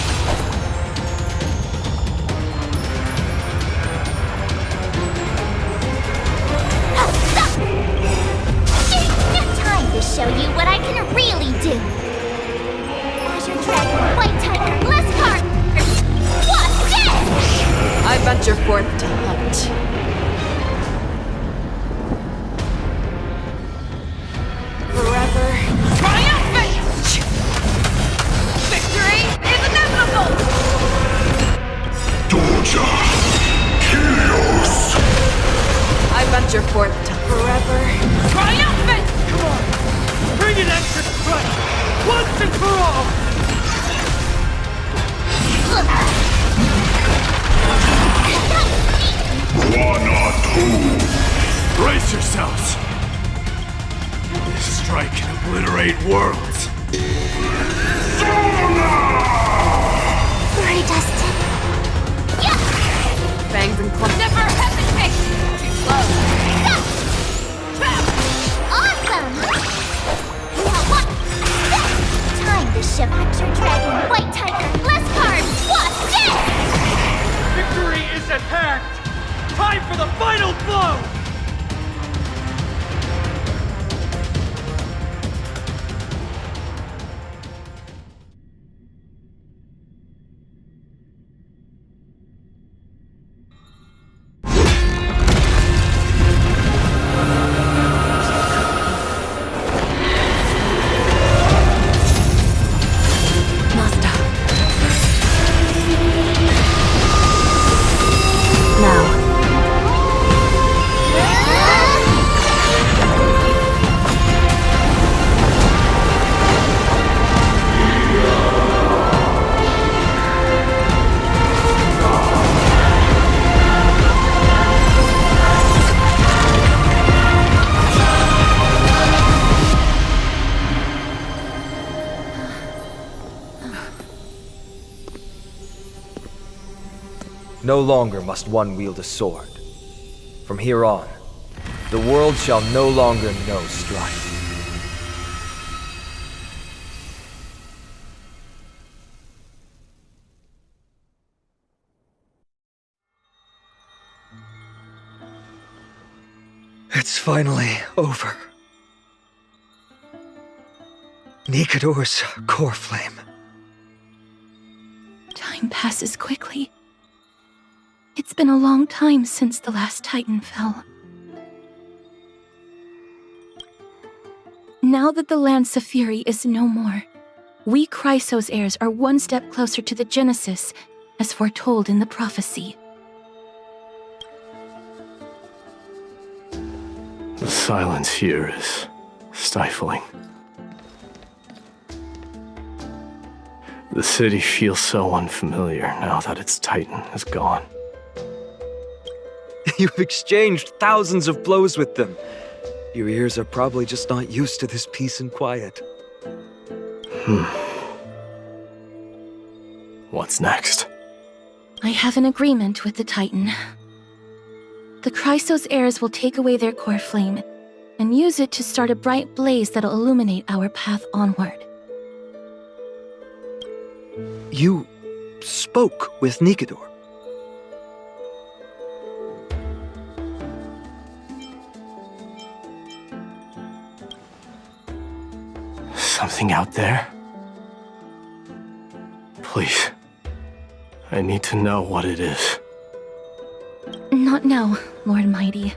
Time to show you what I can really do. Azure Dragon, White Tiger, Bless Card. What's this? I venture forth to hunt. Forever triumphant! Victory is inevitable! Doja! Chaos! I venture forth to forever triumphant! Come on! Bring an extra strike! Once and for all! Brace yourselves! This strike can obliterate worlds! Predestined. Fangs and clumps. Never hesitate! Too slow. Awesome! Now what? Time to ship Azure Dragon, White Tiger, Bless Card. What's this? Victory is at hand! Time for the final blow! No longer must one wield a sword. From here on, the world shall no longer know strife. It's finally over. Nikador's core flame. Time passes quickly. It's been a long time since the last Titan fell. Now that the Lance of Fury is no more, we Chrysos heirs are one step closer to the Genesis, as foretold in the prophecy. The silence here is stifling. The city feels so unfamiliar now that its Titan is gone. You've exchanged thousands of blows with them. Your ears are probably just not used to this peace and quiet. What's next? I have an agreement with the Titan. The Chrysos heirs will take away their core flame and use it to start a bright blaze that'll illuminate our path onward. You spoke with Nikador. Something out there? Please. I need to know what it is. Not now, Lord Mighty.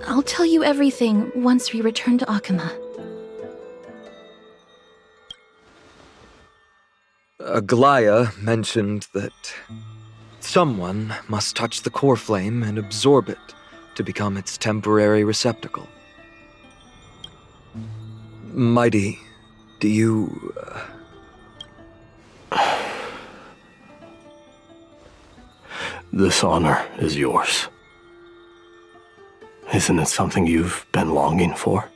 I'll tell you everything once we return to Akama. Aglaea mentioned that someone must touch the core flame and absorb it to become its temporary receptacle. Mighty, do you... This honor is yours. Isn't it something you've been longing for?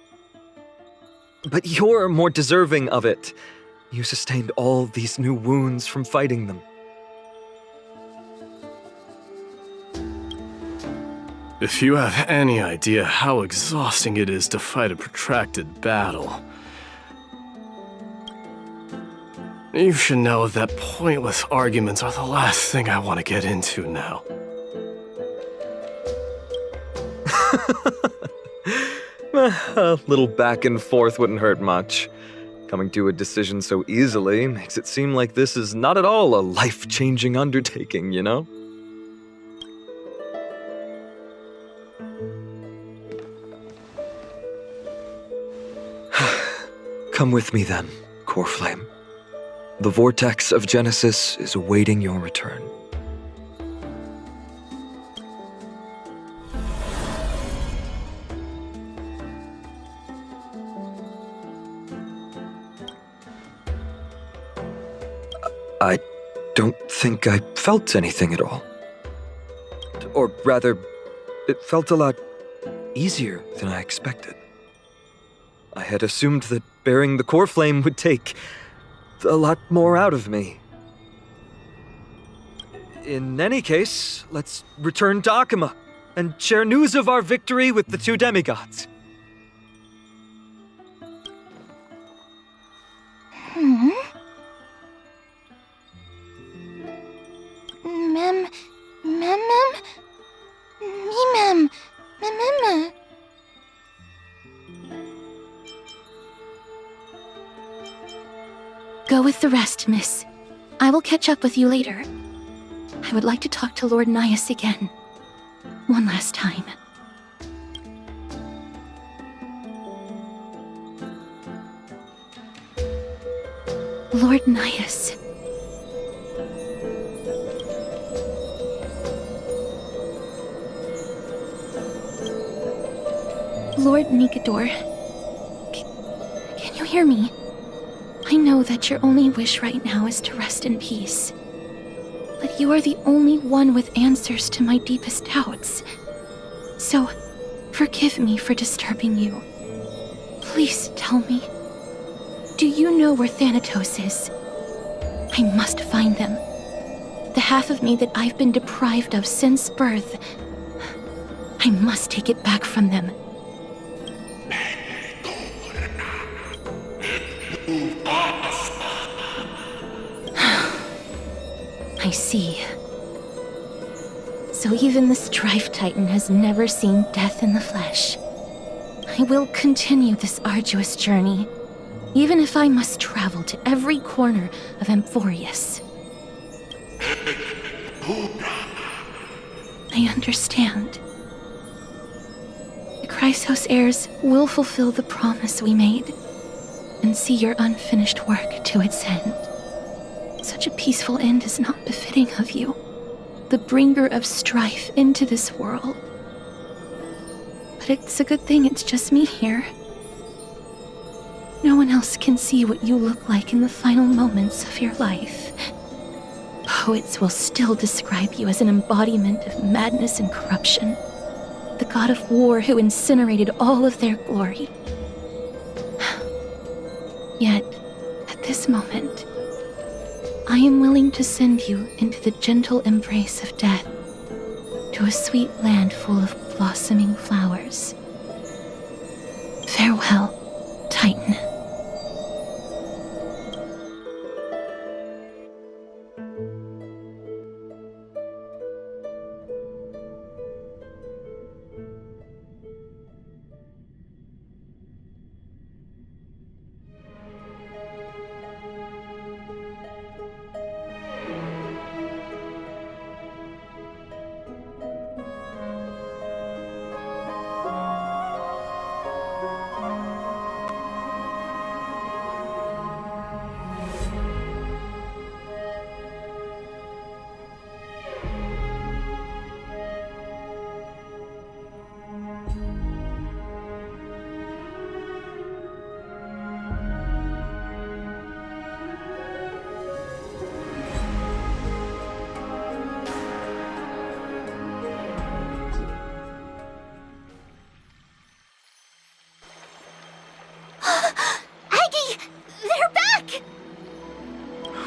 But you're more deserving of it. You sustained all these new wounds from fighting them. If you have any idea how exhausting it is to fight a protracted battle, you should know that pointless arguments are the last thing I want to get into now. A little back and forth wouldn't hurt much. Coming to a decision so easily makes it seem like this is not at all a life-changing undertaking, you know? Come with me then, Core Flame. The vortex of Genesis is awaiting your return. I don't think I felt anything at all. Or rather, it felt a lot easier than I expected. I had assumed that bearing the core flame would take a lot more out of me. In any case, let's return to Akima and share news of our victory with the two demigods. Go with the rest, miss. I will catch up with you later. I would like to talk to Lord Nias again. One last time. Lord Nias. Lord Nikedor. Can you hear me? I know that your only wish right now is to rest in peace. But you are the only one with answers to my deepest doubts. So, forgive me for disturbing you. Please tell me. Do you know where Thanatos is? I must find them. The half of me that I've been deprived of since birth. I must take it back from them. I see. So even the Strife Titan has never seen death in the flesh. I will continue this arduous journey, even if I must travel to every corner of Amphoreus. I understand. The Chrysos heirs will fulfill the promise we made, and see your unfinished work to its end. Such a peaceful end is not befitting of you, the bringer of strife into this world. But it's a good thing it's just me here. No one else can see what you look like in the final moments of your life. Poets will still describe you as an embodiment of madness and corruption, the god of war who incinerated all of their glory. Yet, at this moment, I am willing to send you into the gentle embrace of death, to a sweet land full of blossoming flowers. Farewell, Titan.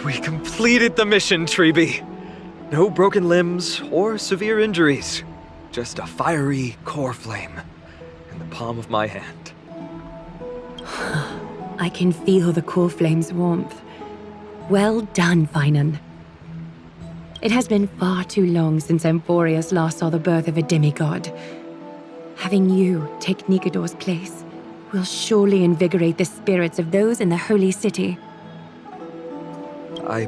We completed the mission, Tribbie. No broken limbs or severe injuries. Just a fiery core flame in the palm of my hand. I can feel the core flame's warmth. Well done, Phainon. It has been far too long since Amphoreus last saw the birth of a demigod. Having you take Nikedor's place will surely invigorate the spirits of those in the Holy City. I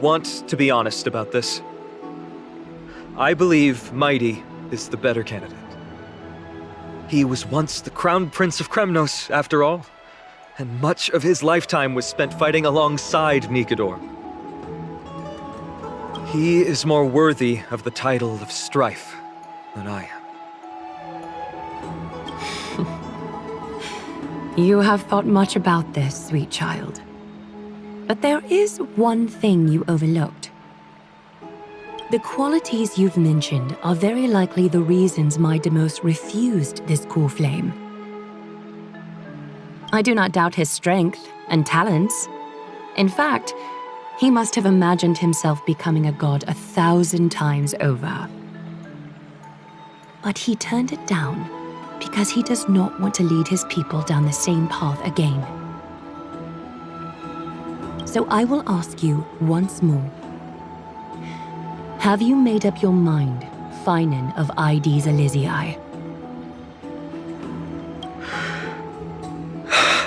want to be honest about this. I believe Mydei is the better candidate. He was once the Crown Prince of Kremnos, after all, and much of his lifetime was spent fighting alongside Nikedor. He is more worthy of the title of Strife than I am. You have thought much about this, sweet child. But there is one thing you overlooked. The qualities you've mentioned are very likely the reasons Mydei refused this core flame. I do not doubt his strength and talents. In fact, he must have imagined himself becoming a god 1,000 times over. But he turned it down because he does not want to lead his people down the same path again. So I will ask you once more. Have you made up your mind, Phainon of Ides Elysiae?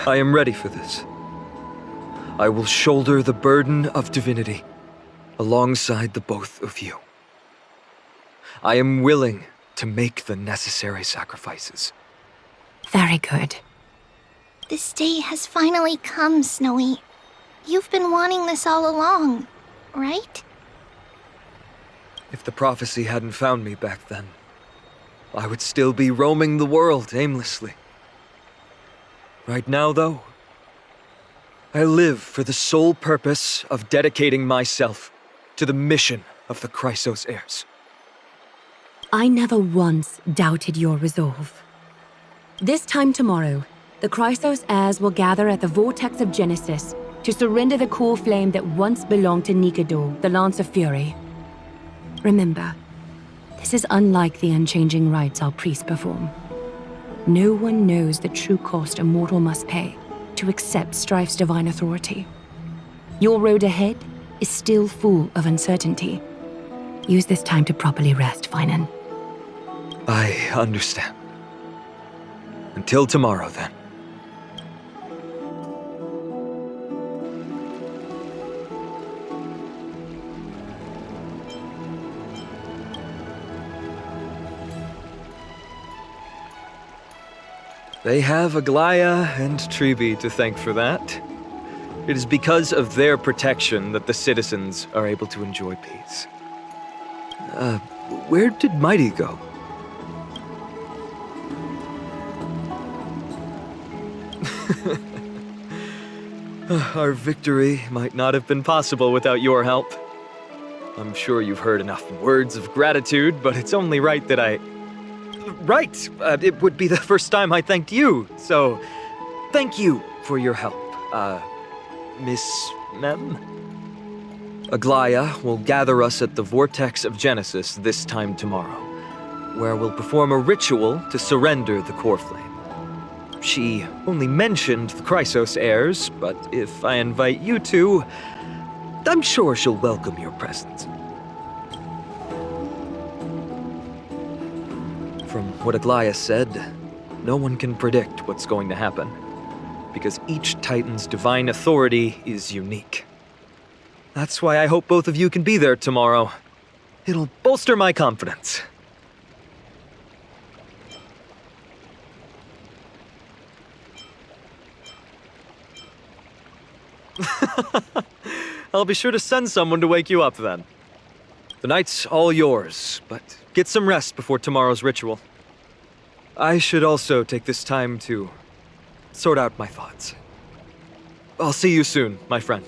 I am ready for this. I will shoulder the burden of divinity alongside the both of you. I am willing to make the necessary sacrifices. Very good. This day has finally come, Snowy. You've been wanting this all along, right? If the prophecy hadn't found me back then, I would still be roaming the world aimlessly. Right now, though, I live for the sole purpose of dedicating myself to the mission of the Chrysos heirs. I never once doubted your resolve. This time tomorrow, the Chrysos heirs will gather at the Vortex of Genesis to surrender the core flame that once belonged to Nikedor, the Lance of Fury. Remember, this is unlike the unchanging rites our priests perform. No one knows the true cost a mortal must pay to accept Strife's divine authority. Your road ahead is still full of uncertainty. Use this time to properly rest, Phainon. I understand. Until tomorrow, then. They have Aglaea and Tribbie to thank for that. It is because of their protection that the citizens are able to enjoy peace. Where did Mydei go? Our victory might not have been possible without your help. I'm sure you've heard enough words of gratitude, but it's only right that I... Right! It would be the first time I thanked you, so thank you for your help, Miss Mem? Aglaea will gather us at the Vortex of Genesis this time tomorrow, where we'll perform a ritual to surrender the core flame. She only mentioned the Chrysos heirs, but if I invite you to, I'm sure she'll welcome your presence. From what Aglaea said, no one can predict what's going to happen, because each Titan's divine authority is unique. That's why I hope both of you can be there tomorrow. It'll bolster my confidence. I'll be sure to send someone to wake you up then. The night's all yours, but get some rest before tomorrow's ritual. I should also take this time to sort out my thoughts. I'll see you soon, my friend.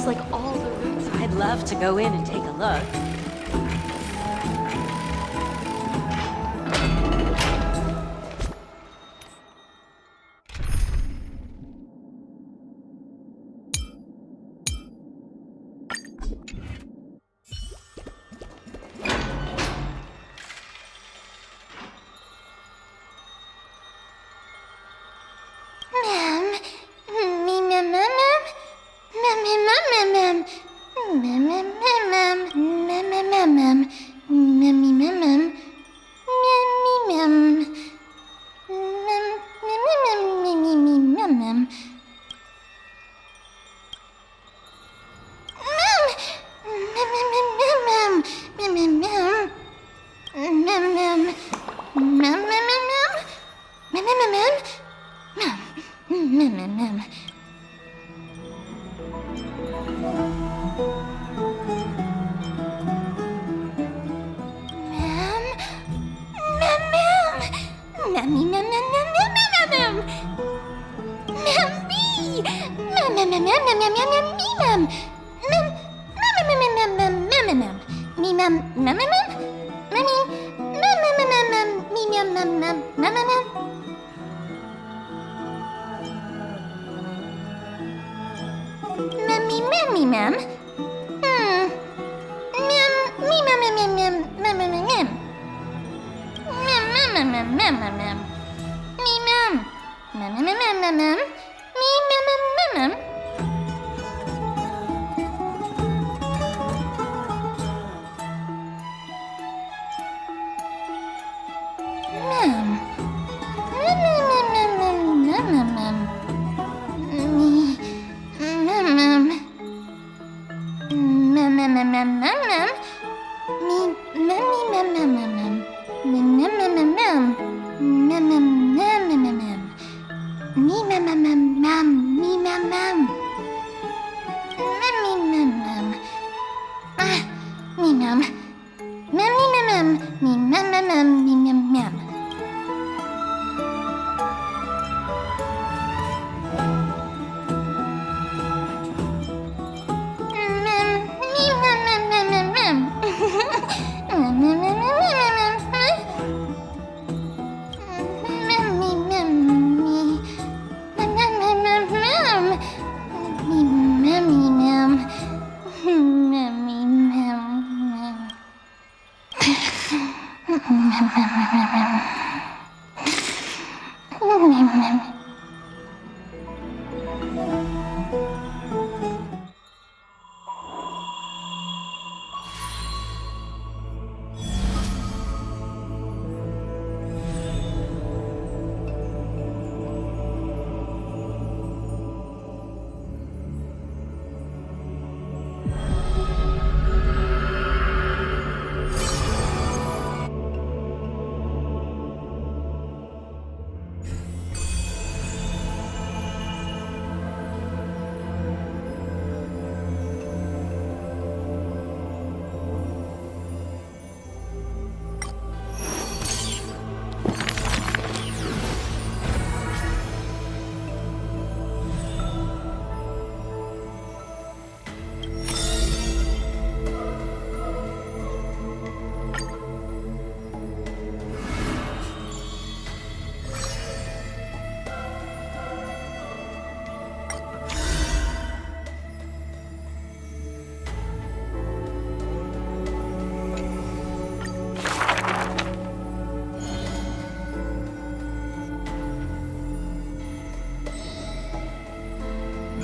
like all the rooms. I'd love to go in and take a look.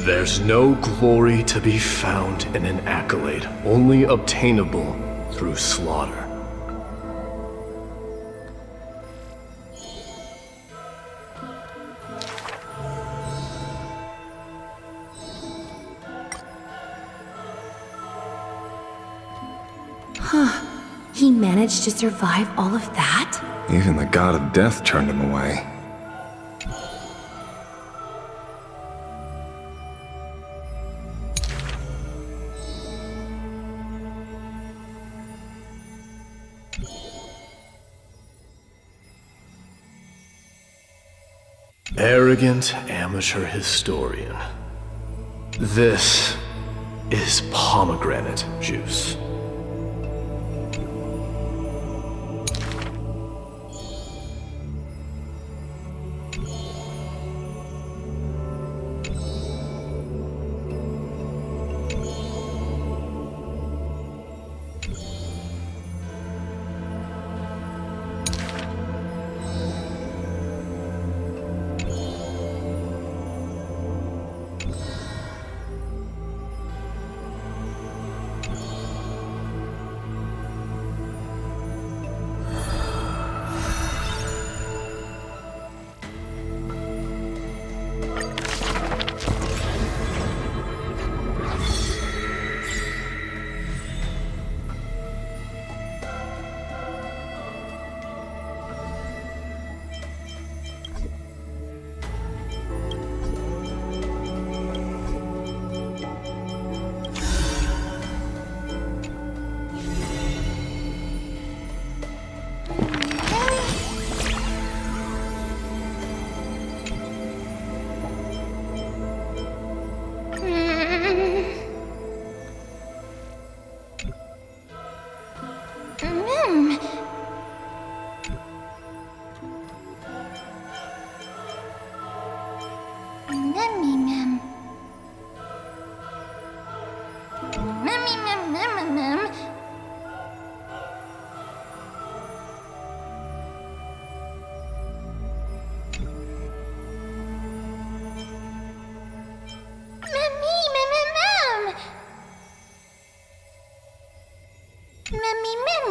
There's no glory to be found in an accolade, only obtainable through slaughter. Huh. He managed to survive all of that? Even the god of death turned him away. Arrogant amateur historian. This is pomegranate juice.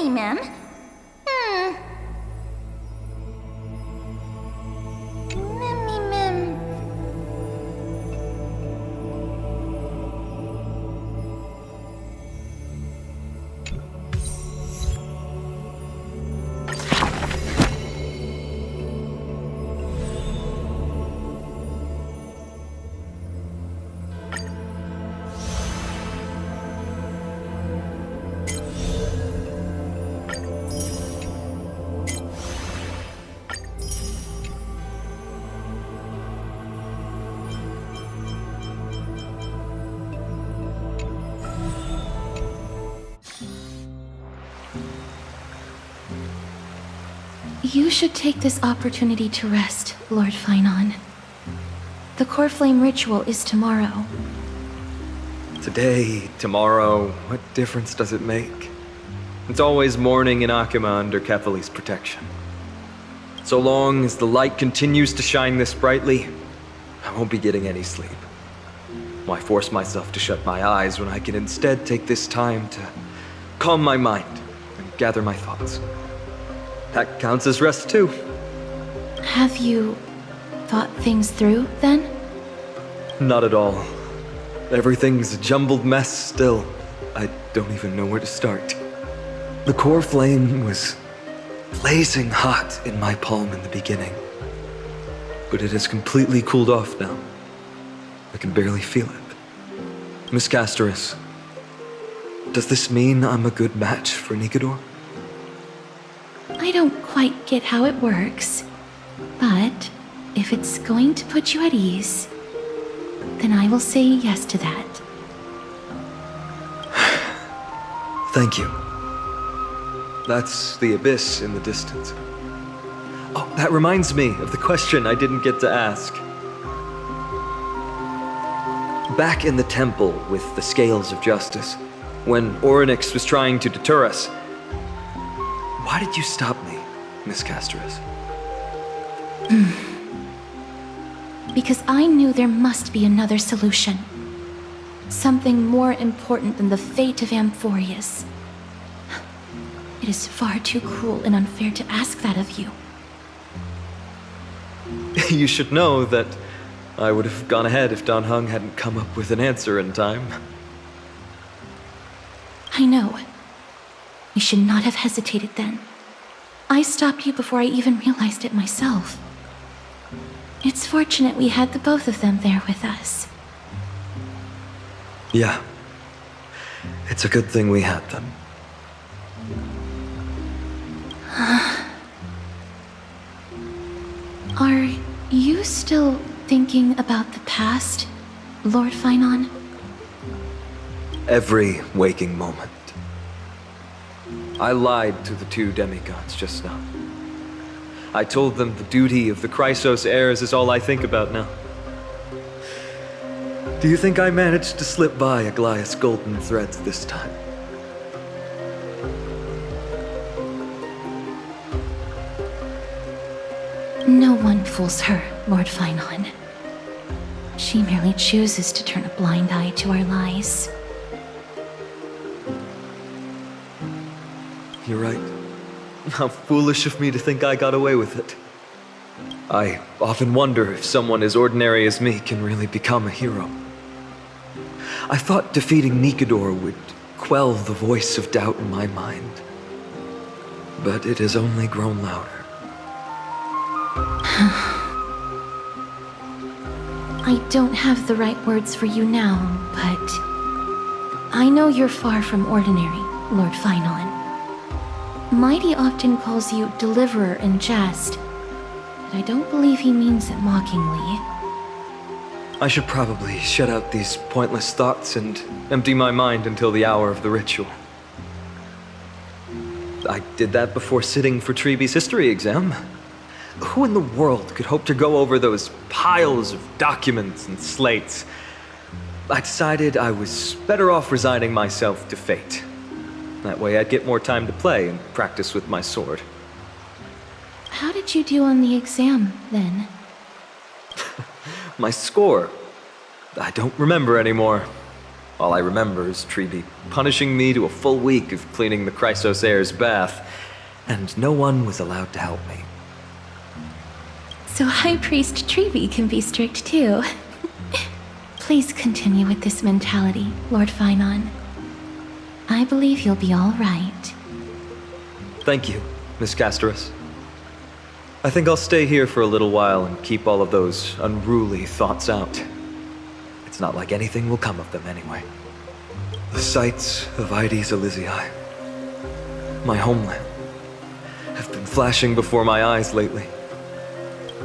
Ma'am? You should take this opportunity to rest, Lord Phainon. The core flame ritual is tomorrow. Today, tomorrow, what difference does it make? It's always morning in Akima under Kethely's protection. So long as the light continues to shine this brightly, I won't be getting any sleep. Why force myself to shut my eyes when I can instead take this time to calm my mind and gather my thoughts? That counts as rest too. Have you thought things through, then? Not at all. Everything's a jumbled mess still. I don't even know where to start. The core flame was blazing hot in my palm in the beginning. But it has completely cooled off now. I can barely feel it. Miss Castorice, does this mean I'm a good match for Nikedor? I don't quite get how it works, but if it's going to put you at ease, then I will say yes to that. Thank you. That's the abyss in the distance. Oh, that reminds me of the question I didn't get to ask. Back in the temple with the Scales of Justice, when Orynyx was trying to deter us, why did you stop me, Miss Castorice? Because I knew there must be another solution. Something more important than the fate of Amphoreus. It is far too cruel and unfair to ask that of you. You should know that I would have gone ahead if Dan Heng hadn't come up with an answer in time. I know. You should not have hesitated then. I stopped you before I even realized it myself. It's fortunate we had the both of them there with us. Yeah. It's a good thing we had them. Are you still thinking about the past, Lord Phainon? Every waking moment. I lied to the two demigods just now. I told them the duty of the Chrysos heirs is all I think about now. Do you think I managed to slip by Aglaea's golden threads this time? No one fools her, Lord Phainon. She merely chooses to turn a blind eye to our lies. You're right. How foolish of me to think I got away with it. I often wonder if someone as ordinary as me can really become a hero. I thought defeating Nikador would quell the voice of doubt in my mind. But it has only grown louder. I don't have the right words for you now, but I know you're far from ordinary, Lord Phainon. Mydei often calls you Deliverer in jest, but I don't believe he means it mockingly. I should probably shut out these pointless thoughts and empty my mind until the hour of the ritual. I did that before sitting for Tribbie's history exam. Who in the world could hope to go over those piles of documents and slates? I decided I was better off resigning myself to fate. That way I'd get more time to play and practice with my sword. How did you do on the exam, then? My score? I don't remember anymore. All I remember is Tribbie punishing me to a full week of cleaning the Chrysos heir's bath, and no one was allowed to help me. So High Priest Tribbie can be strict too. Please continue with this mentality, Lord Phainon. I believe you'll be all right. Thank you, Miss Castorice. I think I'll stay here for a little while and keep all of those unruly thoughts out. It's not like anything will come of them anyway. The sights of Ides Elysiae, my homeland, have been flashing before my eyes lately.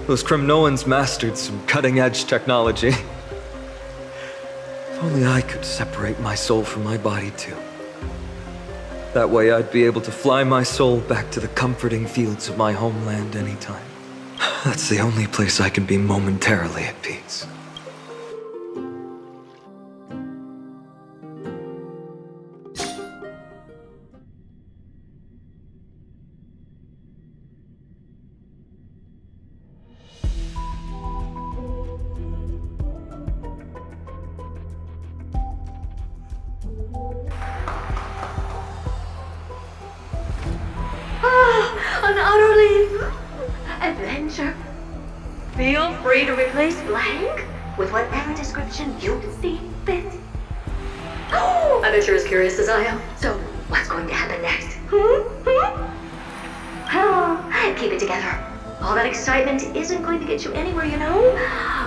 Those Kremnoans mastered some cutting-edge technology. If only I could separate my soul from my body too. That way I'd be able to fly my soul back to the comforting fields of my homeland anytime. That's the only place I can be momentarily at peace. An utterly adventure. Feel free to replace blank with whatever description you see fit. Oh, I bet you're as curious as I am. So, what's going to happen next? Keep it together. All that excitement isn't going to get you anywhere, you know?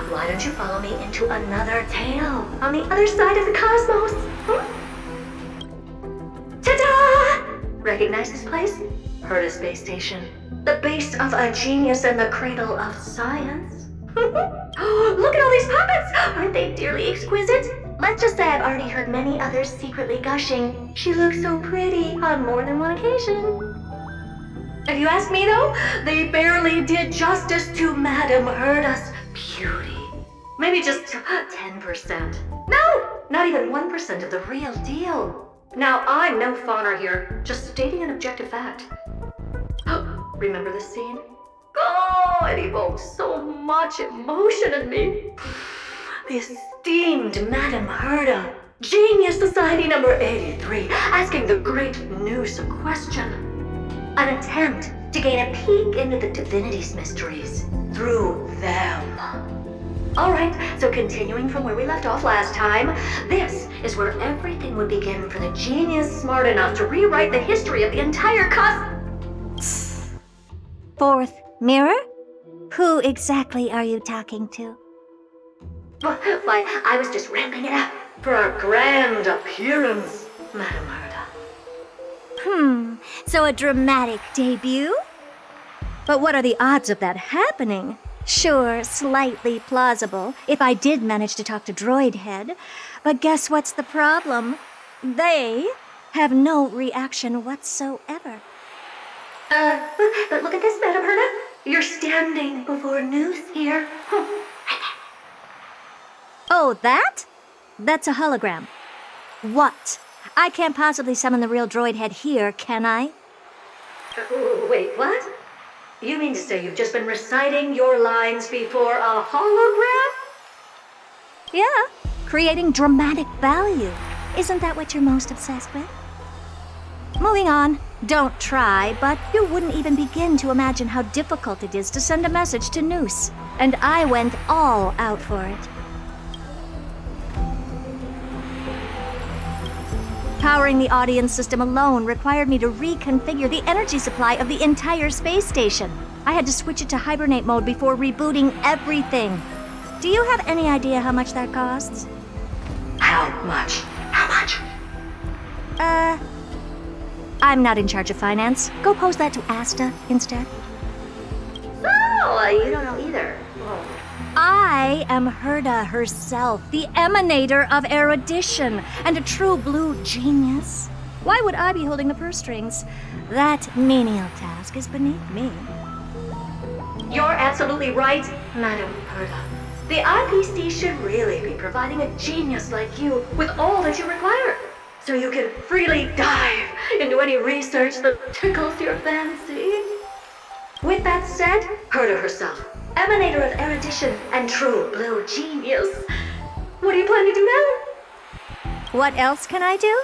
Why don't you follow me into another tale on the other side of the cosmos? Ta-da! Recognize this place? Heard of Space Station. The base of a genius and the cradle of science. Look at all these puppets! Aren't they dearly exquisite? Let's just say I've already heard many others secretly gushing. She looks so pretty on more than one occasion. If you ask me though, they barely did justice to Madame Herda's beauty. Maybe just 10%. No, not even 1% of the real deal. Now, I'm no fawner here, just stating an objective fact. Remember this scene? Oh, it evokes so much emotion in me. The esteemed Madame Herda, Genius Society number 83, asking the great Noose a question. An attempt to gain a peek into the divinity's mysteries through them. Alright, so continuing from where we left off last time, this is where everything would begin for the genius smart enough to rewrite the history of the entire Fourth mirror? Who exactly are you talking to? Why, I was just ramping it up for our grand appearance, Madame Herda. So a dramatic debut? But what are the odds of that happening? Sure, slightly plausible, if I did manage to talk to Droid Head. But guess what's the problem? They have no reaction whatsoever. But look at this, Madam Herda. You're standing before Noose here. Oh, that? That's a hologram. What? I can't possibly summon the real droid head here, can I? Wait, what? You mean to say you've just been reciting your lines before a hologram? Yeah, creating dramatic value. Isn't that what you're most obsessed with? Moving on. Don't try, but you wouldn't even begin to imagine how difficult it is to send a message to Noose. And I went all out for it. Powering the audience system alone required me to reconfigure the energy supply of the entire space station. I had to switch it to hibernate mode before rebooting everything. Do you have any idea how much that costs? How much? How much? I'm not in charge of finance. Go pose that to Asta instead. Oh, you don't know either. I am Herda herself, the emanator of erudition, and a true blue genius. Why would I be holding the purse strings? That menial task is beneath me. You're absolutely right, Madam Herda. The IPC should really be providing a genius like you with all that you require, so you can freely dive into any research that tickles your fancy. With that said, Herda herself, emanator of erudition and true blue genius, what do you plan to do now? What else can I do?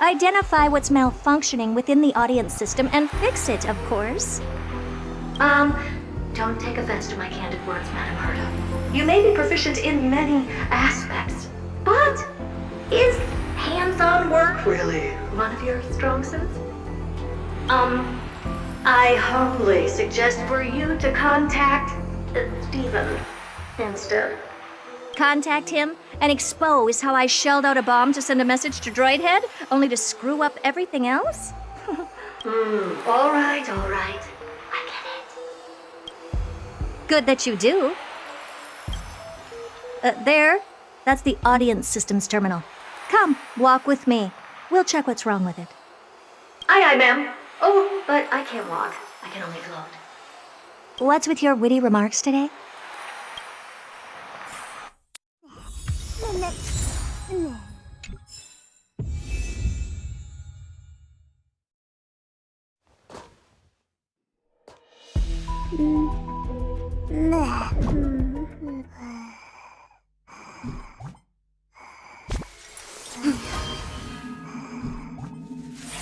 Identify what's malfunctioning within the audience system and fix it, of course. Don't take offense to my candid words, Madam Herda. You may be proficient in many aspects, but is hands-on work really one of your strong suits? I humbly suggest for you to contact Steven instead. Contact him and expose how I shelled out a bomb to send a message to Droidhead, only to screw up everything else? All right. I get it. Good that you do. There. That's the audience systems terminal. Come, walk with me. We'll check what's wrong with it. Aye, ma'am. Oh, but I can't walk. I can only float. What's with your witty remarks today?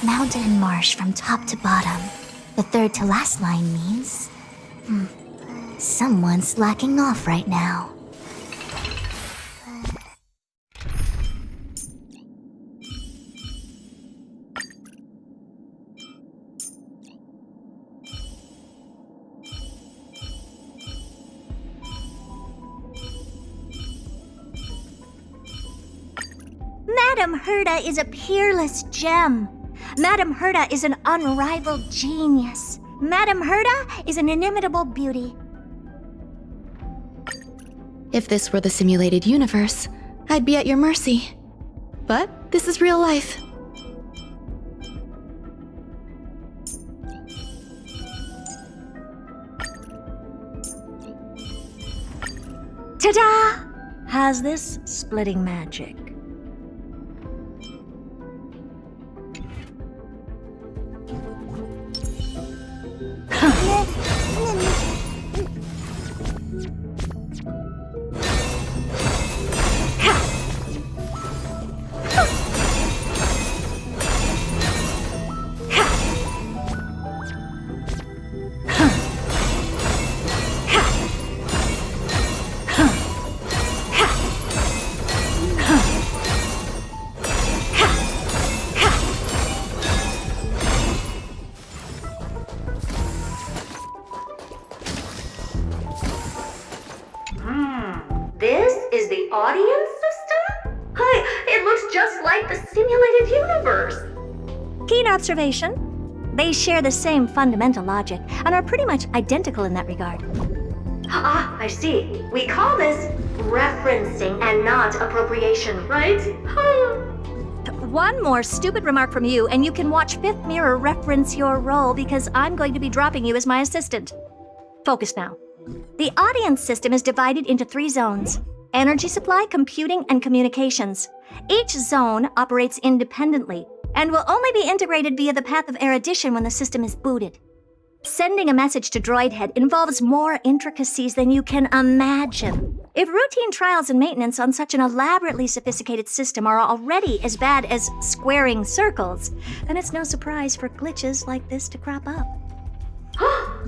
Mountain and marsh from top to bottom. The third to last line means... someone's slacking off right now. Madam Herda is a peerless gem. Madam Herda is an unrivaled genius. Madam Herda is an inimitable beauty. If this were the simulated universe, I'd be at your mercy. But this is real life. Ta-da! Has this splitting magic? This is the audience system? Hi, it looks just like the simulated universe. Keen observation. They share the same fundamental logic and are pretty much identical in that regard. Ah, I see. We call this referencing and not appropriation, right? One more stupid remark from you, and you can watch Fifth Mirror reference your role because I'm going to be dropping you as my assistant. Focus now. The audience system is divided into 3 zones: energy supply, computing, and communications. Each zone operates independently and will only be integrated via the path of erudition when the system is booted. Sending a message to Droidhead involves more intricacies than you can imagine. If routine trials and maintenance on such an elaborately sophisticated system are already as bad as squaring circles, then it's no surprise for glitches like this to crop up.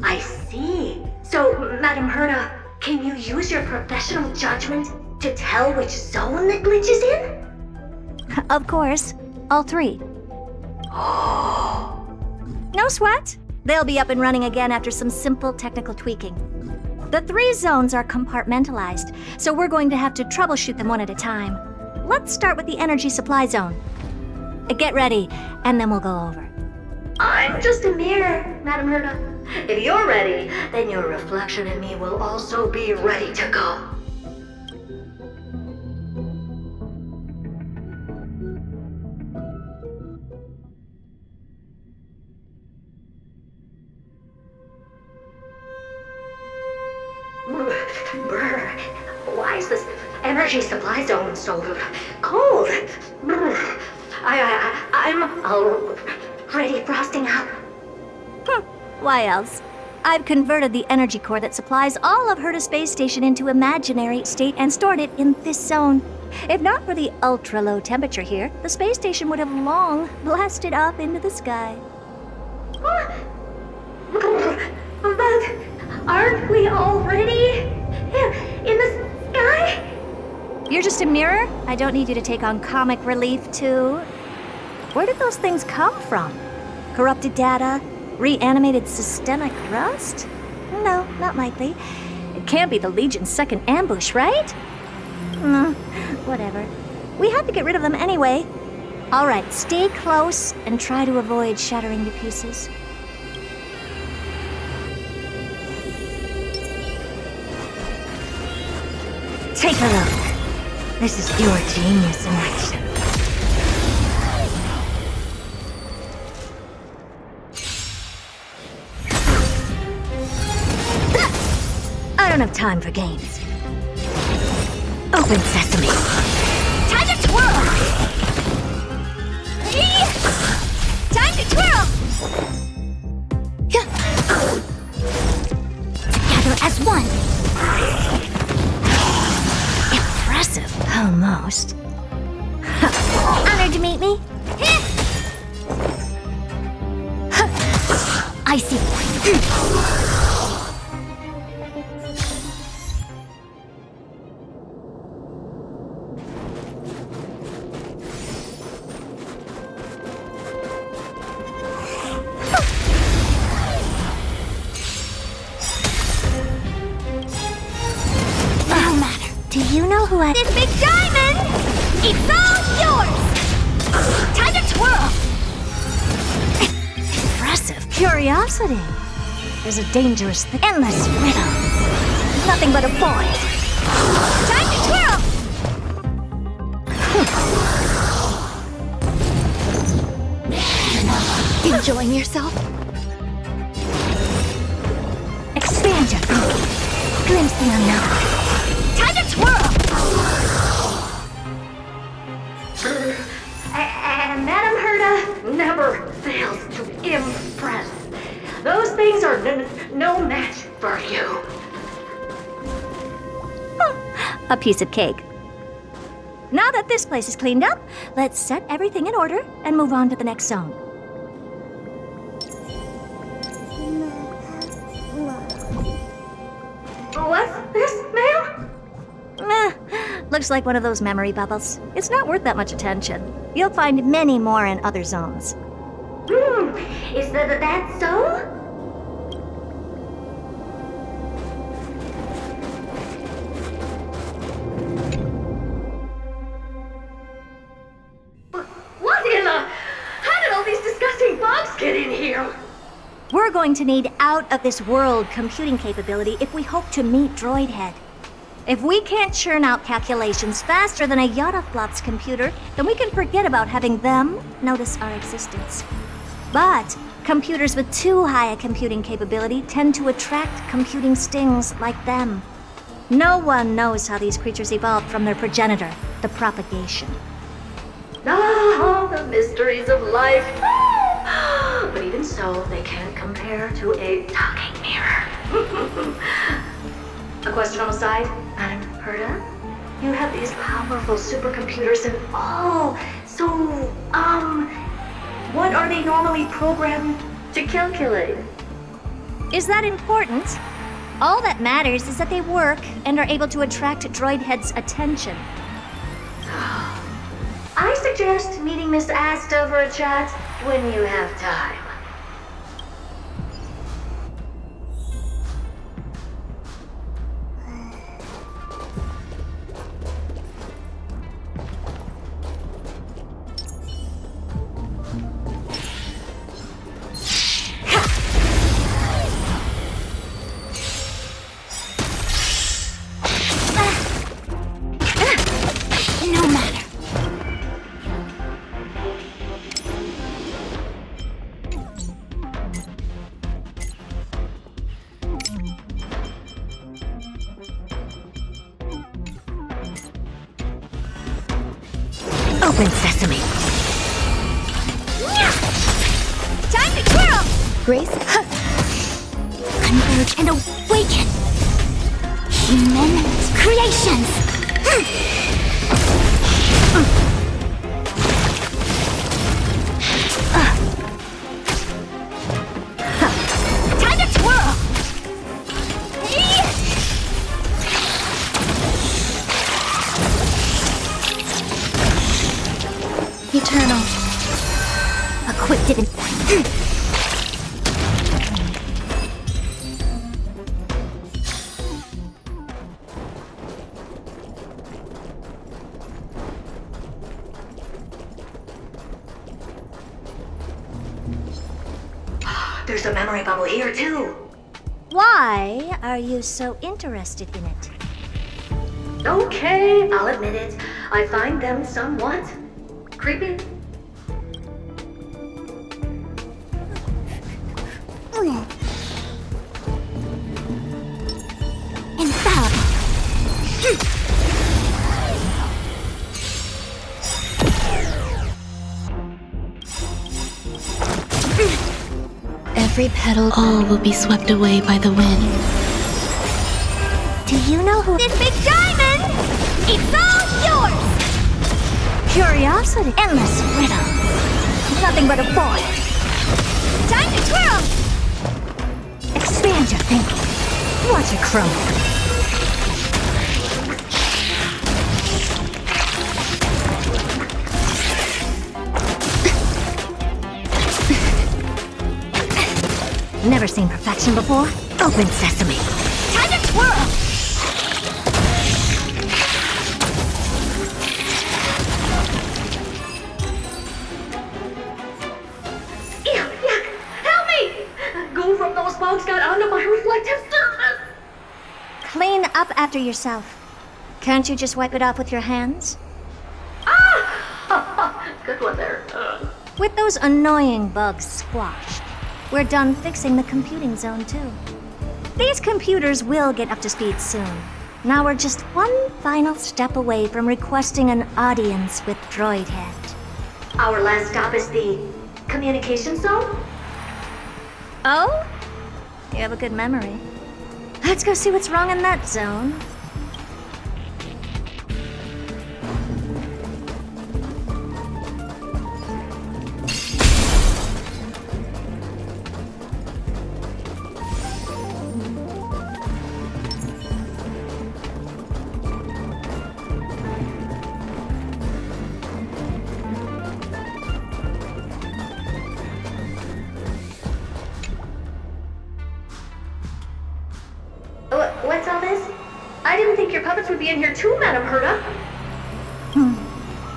I see. So, Madam Herta, can you use your professional judgment to tell which zone the glitch is in? Of course, all 3. No sweat. They'll be up and running again after some simple technical tweaking. The 3 zones are compartmentalized, so we're going to have to troubleshoot them one at a time. Let's start with the energy supply zone. Get ready, and then we'll go over. I'm just a mirror, Madam Herta. If you're ready, then your reflection in me will also be ready to go. Brr, why is this energy supply zone so cold? Brr, I'm already frosting up. Why else? I've converted the energy core that supplies all of Herta Space Station into imaginary state and stored it in this zone. If not for the ultra-low temperature here, the space station would have long blasted up into the sky. But aren't we already in the sky? You're just a mirror? I don't need you to take on comic relief, too. Where did those things come from? Corrupted data? Reanimated systemic rust? No, not likely. It can't be the Legion's second ambush, right? Whatever. We had to get rid of them anyway. All right, stay close and try to avoid shattering to pieces. Take a look. This is pure genius in action. I don't have time for games. Open sesame. Time to twirl! Time to twirl! Together as one. Impressive. Almost. Honored to meet me. I see. This big diamond! It's all yours! Time to twirl! Impressive curiosity. There's a dangerous thing. Endless riddle. Nothing but a void. Time to twirl! Enjoying yourself? Expand your thinking. Glimpse the unknown. Time to twirl! And Madam Herta never fails to impress. Those things are no match for you. A piece of cake. Now that this place is cleaned up, let's set everything in order and move on to the next zone. What's this, ma'am? Looks like one of those memory bubbles. It's not worth that much attention. You'll find many more in other zones. Is that so? What in the... How did all these disgusting bugs get in here? We're going to need out-of-this-world computing capability if we hope to meet Droidhead. If we can't churn out calculations faster than a Yottaflop's computer, then we can forget about having them notice our existence. But computers with too high a computing capability tend to attract computing stings like them. No one knows how these creatures evolved from their progenitor, the propagation. Ah, the mysteries of life. But even so, they can't compare to a talking mirror. A question on the side, Madam Herta? You have these powerful supercomputers and all. So, what are they normally programmed to calculate? Is that important? All that matters is that they work and are able to attract droid heads' attention. I suggest meeting Miss Asta for a chat when you have time. Open sesame. Time to twirl! Grace? Converge and awaken! Human creations! Time to twirl! Eternal. A quick dip in. There's a memory bubble here, too. Why are you so interested in it? Okay, I'll admit it. I find them somewhat creepy. Every petal, all will be swept away by the wind. Do you know who did Big Diamond? It's all yours! Curiosity. Endless riddle. Nothing but a boy. Time to twirl! Expand your thinking. Watch it crumble. Never seen perfection before? Open sesame. Time to twirl! Ew, yuck! Help me! Go from those bugs got onto my reflective surface! Clean up after yourself. Can't you just wipe it off with your hands? Ah! Good one there. With those annoying bugs squashed, we're done fixing the computing zone too. These computers will get up to speed soon. Now we're just one final step away from requesting an audience with Droidhead. Our last stop is the communication zone? Oh? You have a good memory. Let's go see what's wrong in that zone. What's all this? I didn't think your puppets would be in here too, Madam Herta.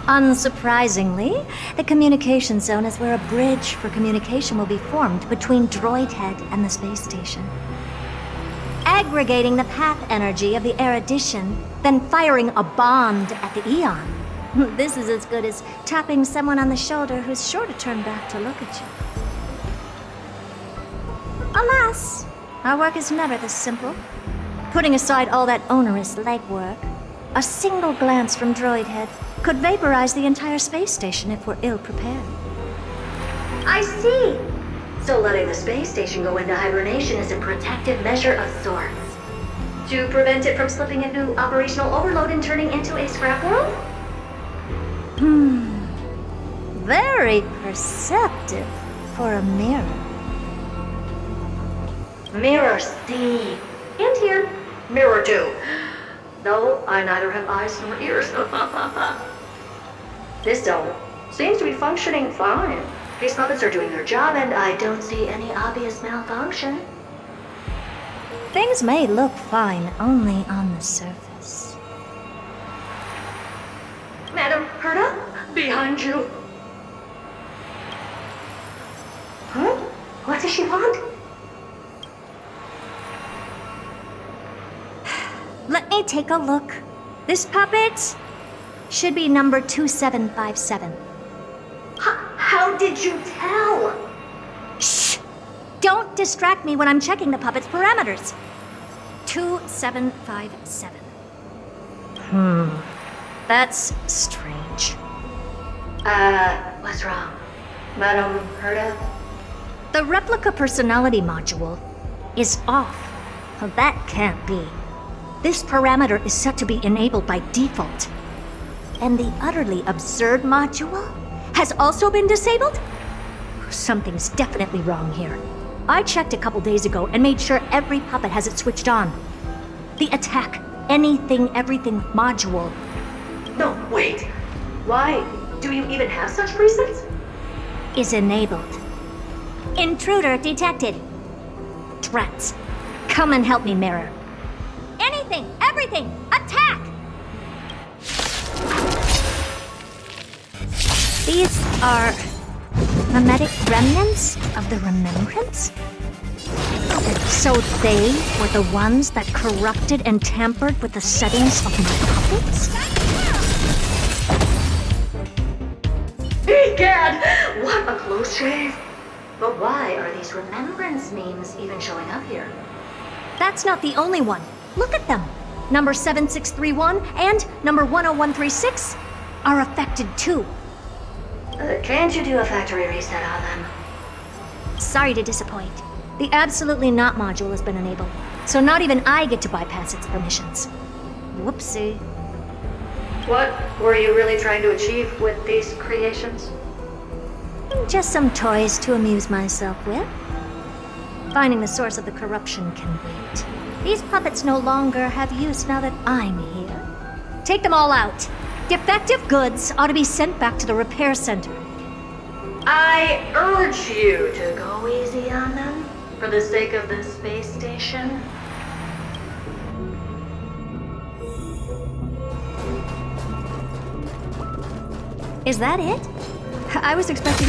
Unsurprisingly, the communication zone is where a bridge for communication will be formed between Droidhead and the space station. aggregating the path energy of the erudition, then firing a bond at the Eon. This is as good as tapping someone on the shoulder who's sure to turn back to look at you. Alas, our work is never this simple. Putting aside all that onerous legwork, a single glance from Droid Head could vaporize the entire space station if we're ill-prepared. I see! So letting the space station go into hibernation is a protective measure of sorts. To prevent it from slipping into operational overload and turning into a scrap world? Very perceptive for a mirror. Mirror C. And here, mirror 2. No, I neither have eyes nor ears. This dome seems to be functioning fine. These puppets are doing their job, and I don't see any obvious malfunction. Things may look fine only on the surface. Madam Herta, behind you. Huh? What does she want? Let me take a look. This puppet should be number 2757. How did you tell? Shh! Don't distract me when I'm checking the puppet's parameters. 2757. That's strange. What's wrong? Madam Herta? The replica personality module is off. Well, that can't be. This parameter is set to be enabled by default. And the utterly absurd module has also been disabled? Something's definitely wrong here. I checked a couple days ago and made sure every puppet has it switched on. The attack, anything, everything module. No, wait. Why do you even have such presets? Is enabled. Intruder detected. Threats. Come and help me, Mirror. Anything, everything, attack! These are mimetic remnants of the remembrance? So they were the ones that corrupted and tampered with the settings of my puppets? Egad! What a close shave! But why are these remembrance memes even showing up here? That's not the only one. Look at them. Number 7631 and number 10136 are affected too. Can't you do a factory reset on them? Sorry to disappoint. The Absolutely Not module has been enabled, so not even I get to bypass its permissions. Whoopsie. What were you really trying to achieve with these creations? Just some toys to amuse myself with. Finding the source of the corruption can wait. These puppets no longer have use now that I'm here. Take them all out. Defective goods ought to be sent back to the repair center. I urge you to go easy on them, for the sake of the space station. Is that it? I was expecting...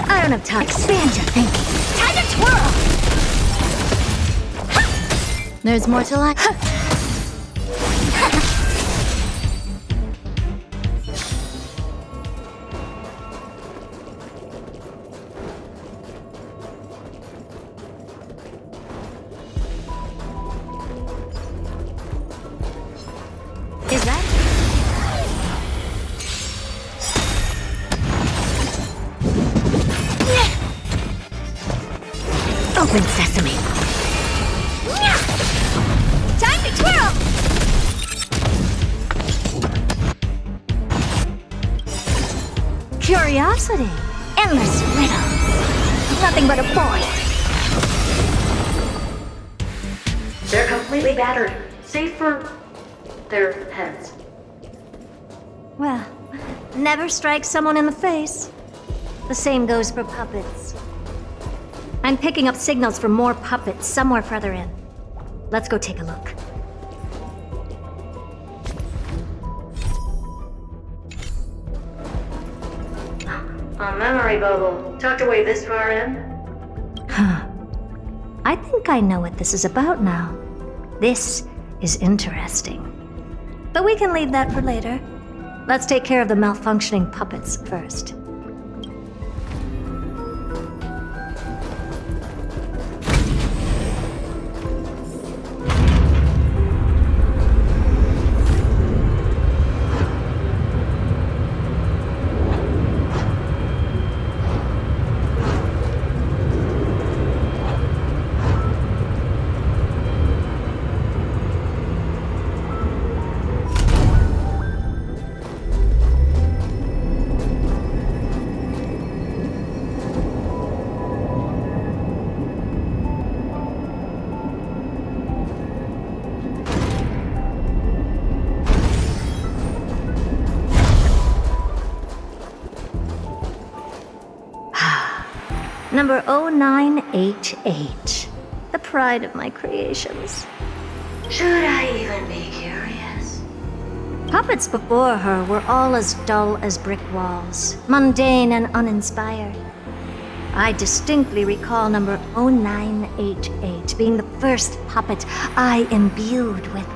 I don't have time. Expand your thinking. Time to twirl! There's more to life. Is that? Open sesame. Time to twirl! Curiosity. Endless riddles. Nothing but a boy. They're completely battered, save for their heads. Well, never strike someone in the face. The same goes for puppets. I'm picking up signals from more puppets somewhere further in. Let's go take a look. A memory bubble, tucked away this far in? Huh. I think I know what this is about now. This is interesting. But we can leave that for later. Let's take care of the malfunctioning puppets first. Number 0988. The pride of my creations. Should I even be curious? Puppets before her were all as dull as brick walls, mundane and uninspired. I distinctly recall number 0988 being the first puppet I imbued with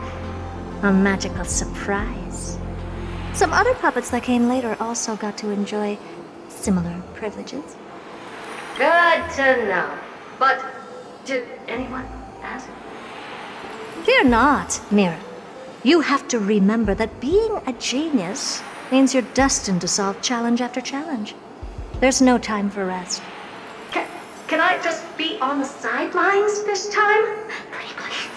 a magical surprise. Some other puppets that came later also got to enjoy similar privileges. Good to know. But did anyone ask? Fear not, Mira. You have to remember that being a genius means you're destined to solve challenge after challenge. There's no time for rest. Can I just be on the sidelines this time? Pretty please.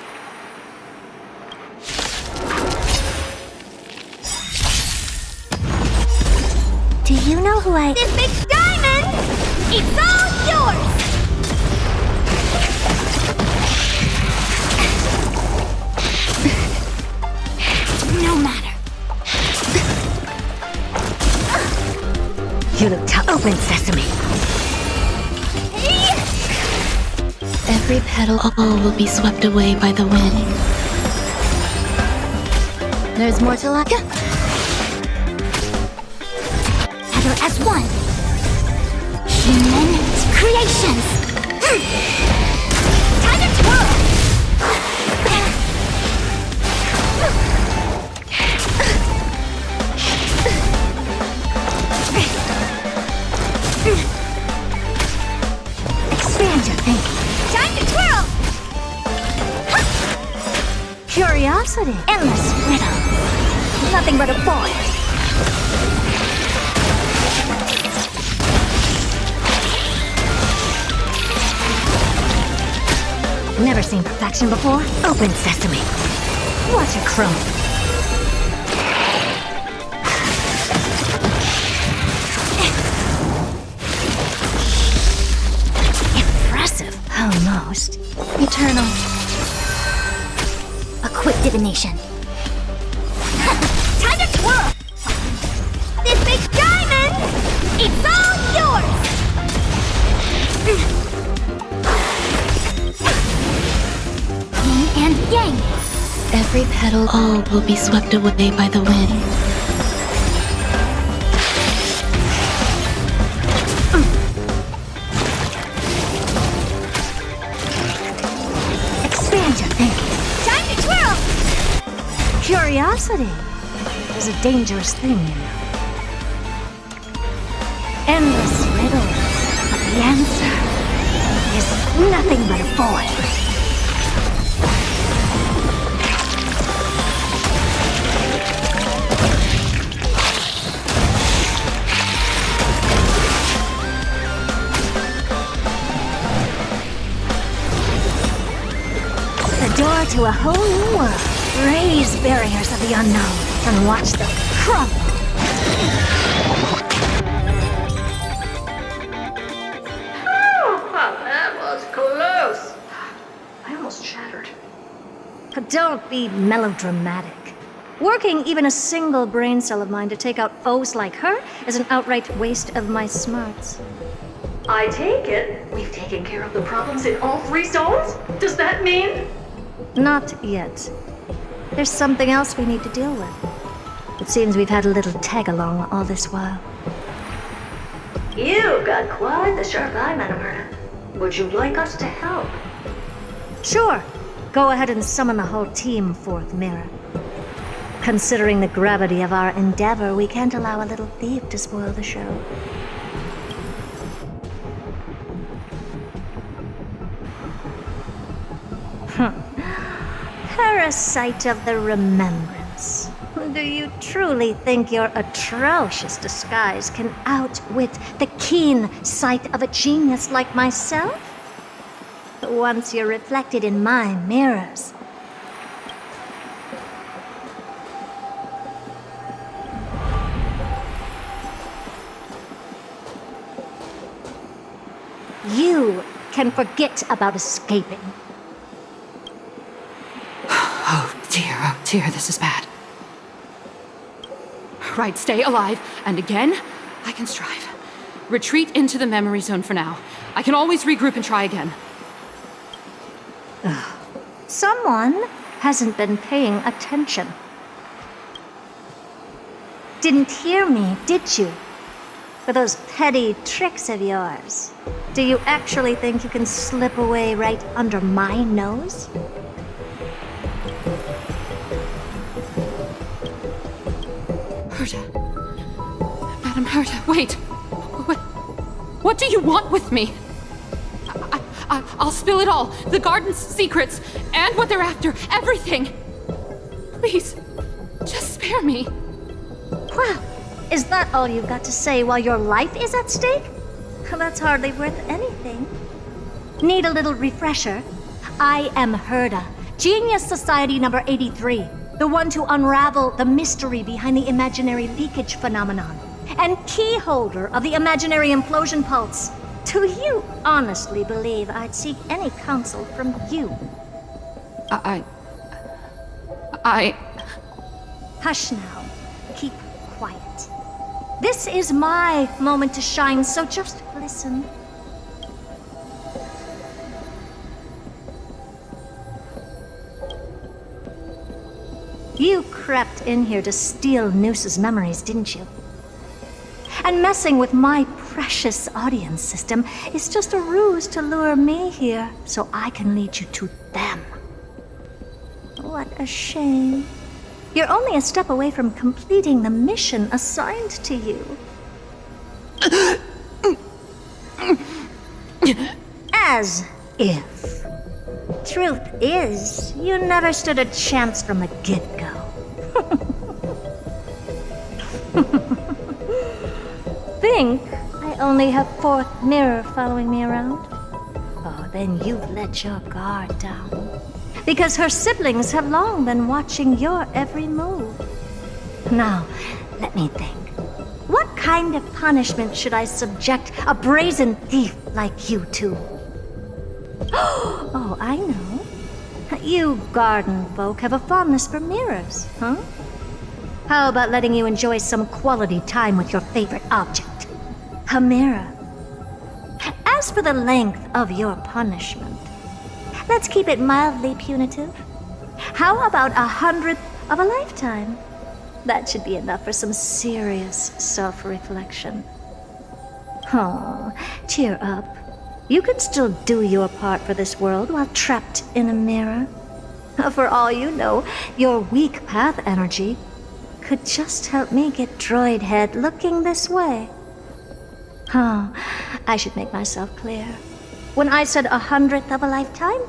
Do you know who I... This big diamond! It's all yours! No matter. You look tough. Open sesame. Every petal will be swept away by the wind. There's more to like. Gather as one. Human creations. Time to twirl. Expand your thinking. Time to twirl. Curiosity. Endless riddle. Nothing but a boy. Never seen perfection before? Open sesame. What a crone. Impressive. Almost. Eternal. A quick divination. Time to twirl! This big diamond! It's all yours! Yin and yang. Every petal will be swept away by the wind. Expand your thinking. Time to twirl! Curiosity is a dangerous thing, you know. Endless riddles, but the answer is nothing but a void. The door to a whole new world. Raise barriers of the unknown and watch them crumble. Oh, that was close. I almost shattered. But don't be melodramatic. Working even a single brain cell of mine to take out foes like her is an outright waste of my smarts. I take it we've taken care of the problems in all 3 zones? Does that mean? Not yet. There's something else we need to deal with. It seems we've had a little tag-along all this while. You've got quite the sharp eye, Madam Herta. Would you like us to help? Sure. Go ahead and summon the whole team forth, Mirror. Considering the gravity of our endeavor, we can't allow a little thief to spoil the show. Parasite of the Remembrance. Do you truly think your atrocious disguise can outwit the keen sight of a genius like myself? Once you're reflected in my mirrors. You can forget about escaping. Oh dear, this is bad. Right, stay alive, and again, I can strive. Retreat into the memory zone for now. I can always regroup and try again. Someone hasn't been paying attention. Didn't hear me, did you? For those petty tricks of yours. Do you actually think you can slip away right under my nose? Herta. Madam Herta, wait. What do you want with me? I'll spill it all. The garden's secrets, and what they're after. Everything. Please, just spare me. Wow. Is that all you've got to say while your life is at stake? That's hardly worth anything. Need a little refresher? I am Herta, Genius Society number 83, the one to unravel the mystery behind the imaginary leakage phenomenon, and key holder of the imaginary implosion pulse. Do you honestly believe I'd seek any counsel from you? Hush now. Keep quiet. This is my moment to shine, so just listen. You crept in here to steal Noose's memories, didn't you? And messing with my precious audience system is just a ruse to lure me here so I can lead you to them. What a shame. You're only a step away from completing the mission assigned to you. As if. Truth is, you never stood a chance from the get-go. Think I only have fourth mirror following me around? Oh, then you've let your guard down. Because her siblings have long been watching your every move. Now, let me think. What kind of punishment should I subject a brazen thief like you to? Oh, I know. You garden folk have a fondness for mirrors, huh? How about letting you enjoy some quality time with your favorite object? A mirror. As for the length of your punishment, let's keep it mildly punitive. How about 100th of a lifetime? That should be enough for some serious self-reflection. Oh, cheer up. You can still do your part for this world while trapped in a mirror. For all you know, your weak path energy could just help me get droid head looking this way. Oh, I should make myself clear. When I said 100th of a lifetime,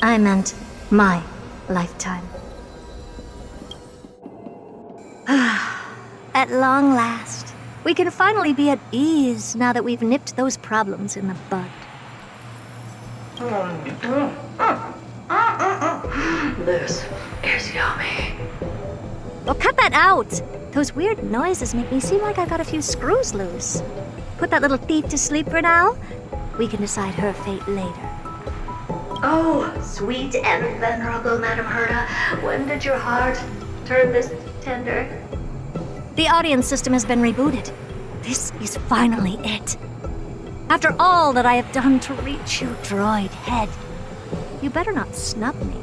I meant my lifetime. At long last, we can finally be at ease now that we've nipped those problems in the bud. This is yummy. Well, cut that out! Those weird noises make me seem like I've got a few screws loose. Put that little thief to sleep for now. We can decide her fate later. Oh, sweet and venerable Madam Herta, when did your heart turn this tender? The audience system has been rebooted. This is finally it. After all that I have done to reach you, droid head, you better not snub me.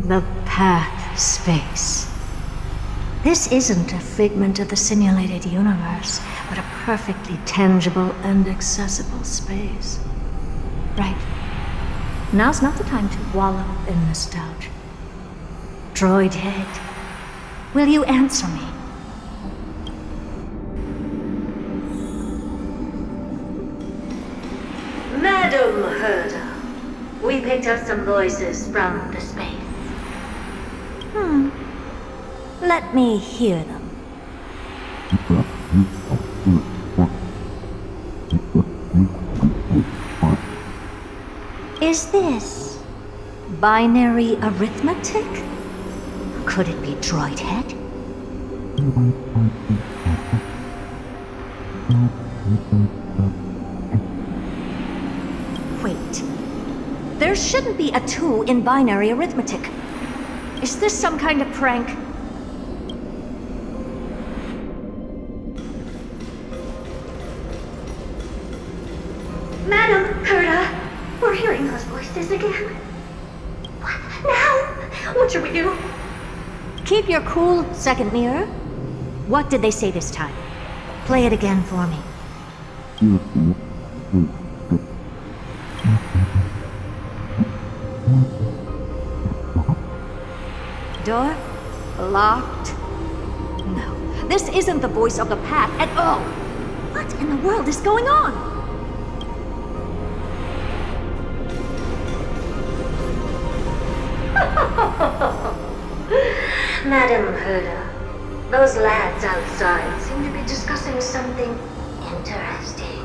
The path space. This isn't a figment of the simulated universe, but a perfectly tangible and accessible space. Right. Now's not the time to wallow in nostalgia. Droid head, will you answer me? Madam Herda, we picked up some voices from the space. Let me hear them. Is this binary arithmetic? Could it be droid head? Wait. There shouldn't be a 2 in binary arithmetic. Is this some kind of prank? Madam Herda, we're hearing those voices again. What now? What should we do? Keep your cool, second mirror. What did they say this time? Play it again for me. Door? Locked? No, this isn't the voice of the path at all. What in the world is going on? Madam Herda, those lads outside seem to be discussing something interesting.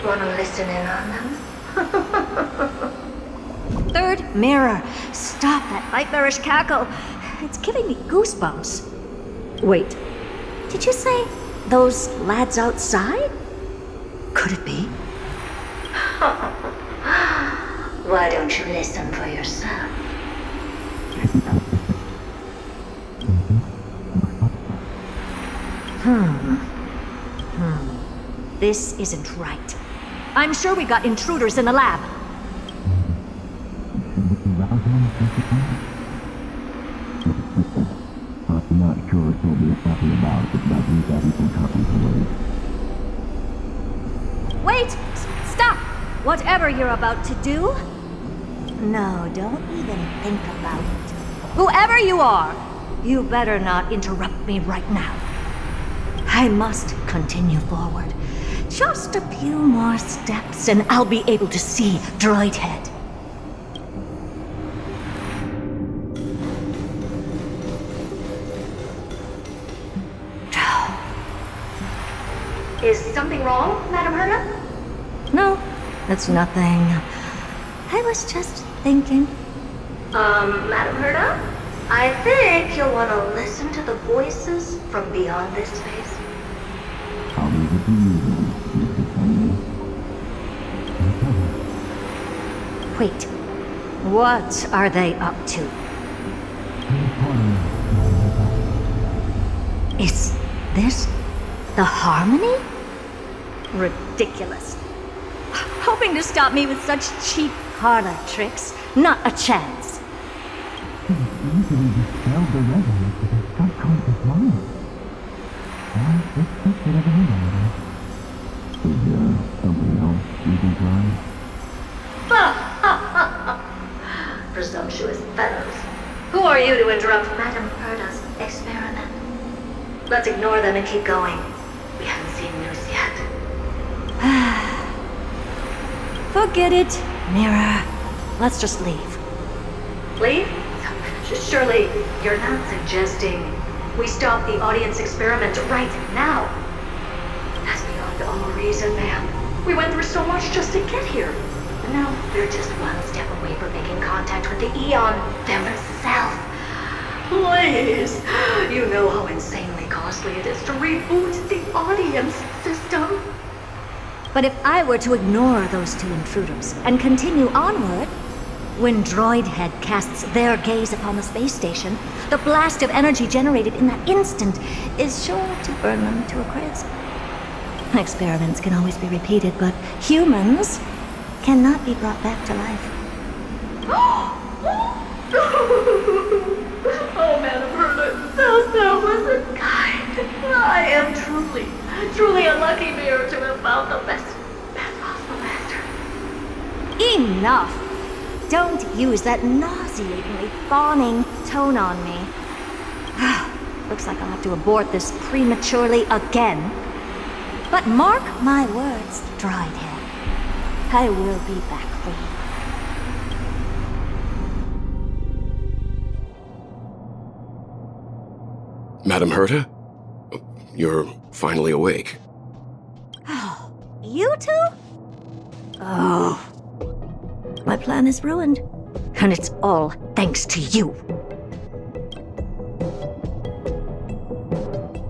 Want to listen in on them? Third mirror, stop that nightmarish cackle. It's giving me goosebumps. Wait, did you say those lads outside? Could it be? Why don't you listen for yourself? This isn't right. I'm sure we got intruders in the lab. Wait! Stop! Whatever you're about to do, no, don't even think about it. Whoever you are, you better not interrupt me right now. I must continue forward. Just a few more steps and I'll be able to see Droid Head. Is something wrong, Madam Herda? No, it's nothing. I was just thinking. Madam Herda? I think you'll want to listen to the voices from beyond this space. Wait, what are they up to? Is this the Harmony? Ridiculous. Hoping to stop me with such cheap parlor tricks? Not a chance. Presumptuous fellows. Who are you to interrupt Madam Herda's experiment? Let's ignore them and keep going. We haven't seen news yet. Forget it, Mirror. Let's just leave. Leave? Surely you're not suggesting we stop the audience experiment right now? That's beyond all reason, ma'am. We went through so much just to get here. And now we're just one step away from making contact with the Eon themselves. Please! You know how insanely costly it is to reboot the audience system. But if I were to ignore those two intruders and continue onward, when Droid Head casts their gaze upon the space station, the blast of energy generated in that instant is sure to burn them to a crisp. Experiments can always be repeated, but humans cannot be brought back to life. Oh, Madam Herta, so listen, I am truly a lucky bear to have found the best possible master. Enough! Don't use that nauseatingly fawning tone on me. Looks like I'll have to abort this prematurely again. But mark my words, Droidhead. I will be back for you. Madam Herta? You're finally awake. You two? Oh. My plan is ruined. And it's all thanks to you.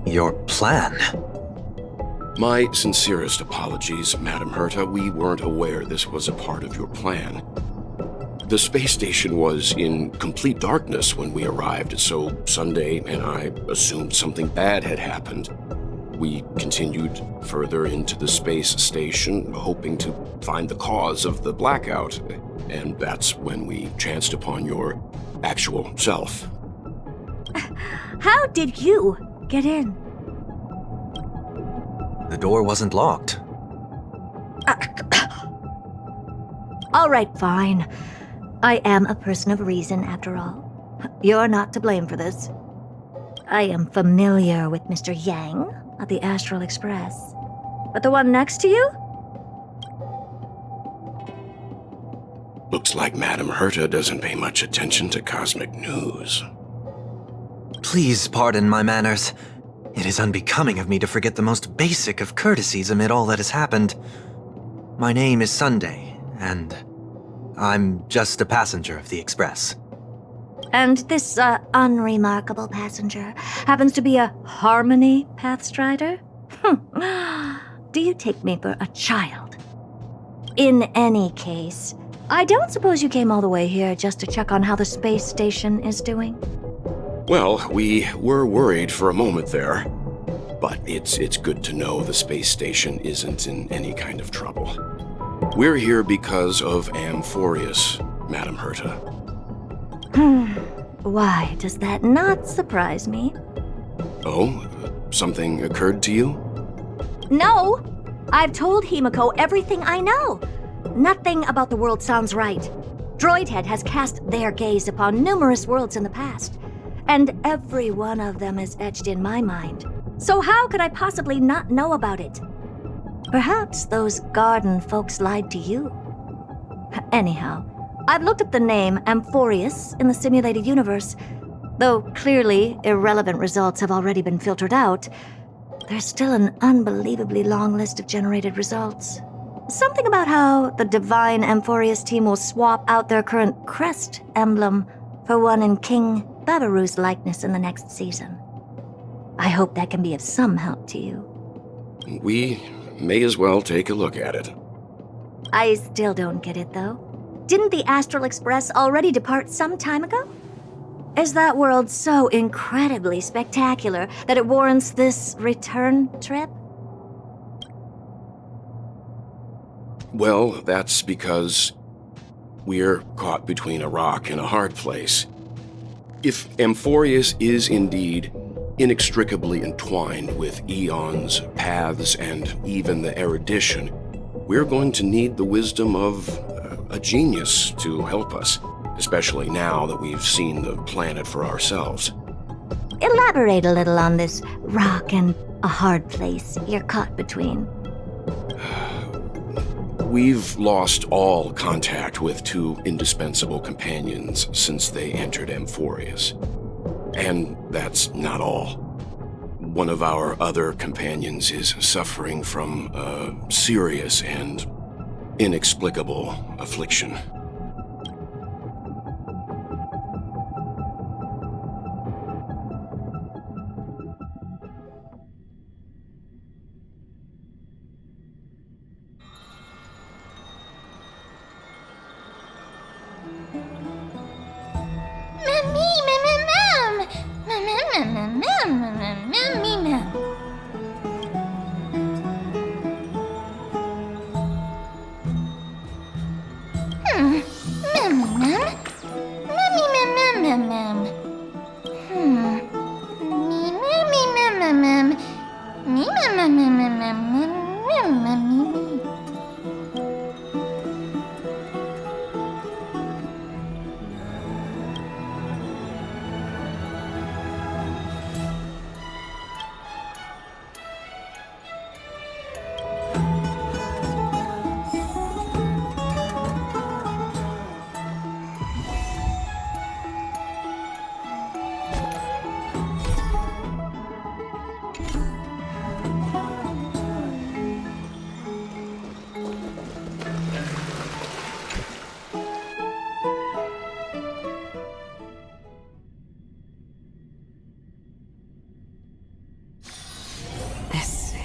Your plan? My sincerest apologies, Madam Herta. We weren't aware this was a part of your plan. The space station was in complete darkness when we arrived, so Sunday and I assumed something bad had happened. We continued further into the space station, hoping to find the cause of the blackout, and that's when we chanced upon your actual self. How did you get in? The door wasn't locked. All right, fine. I am a person of reason, after all. You're not to blame for this. I am familiar with Mr. Yang of the Astral Express. But the one next to you? Looks like Madam Herta doesn't pay much attention to cosmic news. Please pardon my manners. It is unbecoming of me to forget the most basic of courtesies amid all that has happened. My name is Sunday, and I'm just a passenger of the Express. And this, unremarkable passenger happens to be a Harmony Pathstrider? Do you take me for a child? In any case, I don't suppose you came all the way here just to check on how the space station is doing? Well, we were worried for a moment there, but it's good to know the space station isn't in any kind of trouble. We're here because of Amphoreus, Madam Herta. Why does that not surprise me? Oh, something occurred to you? No! I've told Himeko everything I know. Nothing about the world sounds right. Droidhead has cast their gaze upon numerous worlds in the past, and every one of them is etched in my mind. So how could I possibly not know about it? Perhaps those garden folks lied to you. Anyhow, I've looked up the name Amphoreus in the simulated universe. Though clearly irrelevant results have already been filtered out, there's still an unbelievably long list of generated results. Something about how the divine Amphoreus team will swap out their current crest emblem for one in King Babaru's likeness in the next season. I hope that can be of some help to you. We may as well take a look at it. I still don't get it, though. Didn't the Astral Express already depart some time ago? Is that world so incredibly spectacular that it warrants this return trip? Well, that's because we're caught between a rock and a hard place. If Amphoreus is indeed inextricably entwined with eons, paths, and even the erudition, we're going to need the wisdom of a genius to help us, especially now that we've seen the planet for ourselves. Elaborate a little on this rock and a hard place you're caught between. We've lost all contact with two indispensable companions since they entered Amphoreus. And that's not all. One of our other companions is suffering from a serious and inexplicable affliction.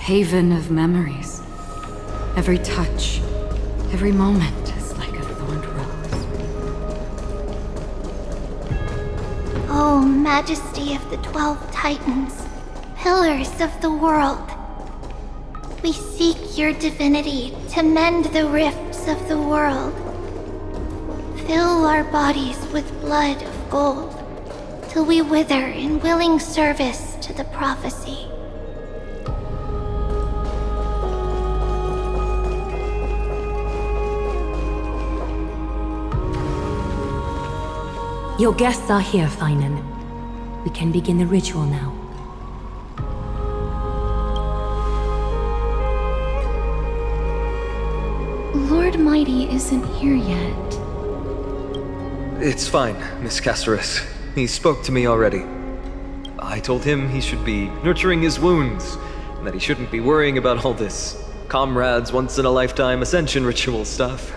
haven of memories. Every touch, every moment is like a thorned rose. O Majesty of the 12 Titans, pillars of the world, we seek your divinity to mend the rifts of the world. Fill our bodies with blood of gold, till we wither in willing service to the prophecy. Your guests are here, Phainon. We can begin the ritual now. Lord Mydei isn't here yet. It's fine, Miss Castorice. He spoke to me already. I told him he should be nurturing his wounds, and that he shouldn't be worrying about all this comrades once-in-a-lifetime Ascension ritual stuff.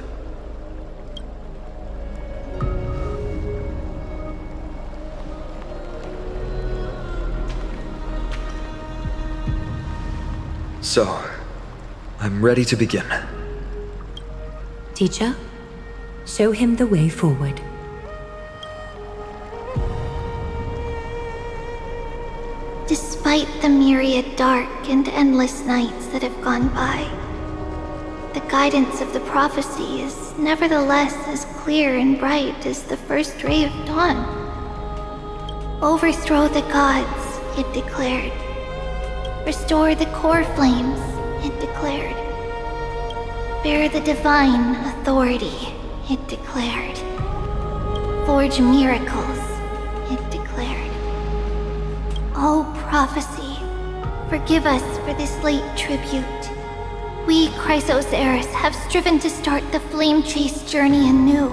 So, I'm ready to begin. Teacher, show him the way forward. Despite the myriad dark and endless nights that have gone by, the guidance of the prophecy is nevertheless as clear and bright as the first ray of dawn. Overthrow the gods, it declared. Restore the core flames, it declared. Bear the divine authority, it declared. Forge miracles, it declared. O prophecy, forgive us for this late tribute. We, Chrysos heirs, have striven to start the flame chase journey anew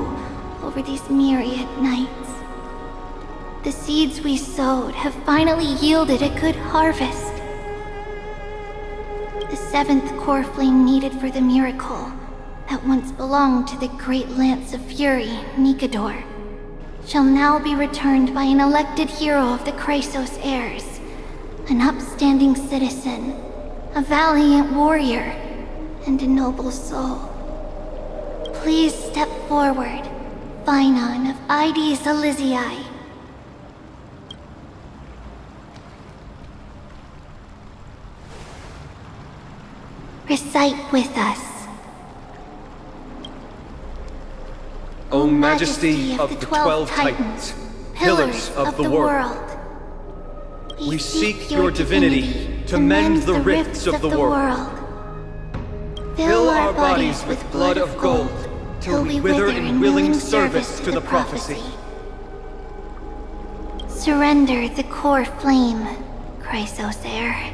over these myriad nights. The seeds we sowed have finally yielded a good harvest. The 7th core flame needed for the miracle that once belonged to the great Lance of Fury, Nikedor, shall now be returned by an elected hero of the Chrysos heirs, an upstanding citizen, a valiant warrior, and a noble soul. Please step forward, Phainon of Ides Elysiae. Recite with us. O Majesty of the 12 Titans, pillars of the world, we seek your divinity to mend the rifts of the world. Fill our bodies with blood of gold, till we wither in willing service to the prophecy. Surrender the core flame, Chrysos heir.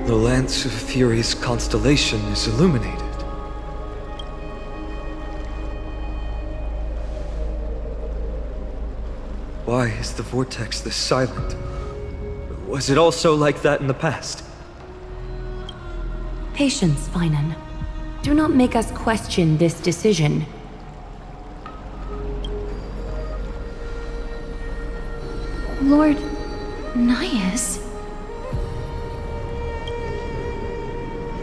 The Lance of Fury's constellation is illuminated. Why is the vortex this silent? Was it also like that in the past? Patience, Phainon. Do not make us question this decision. Lord Nias?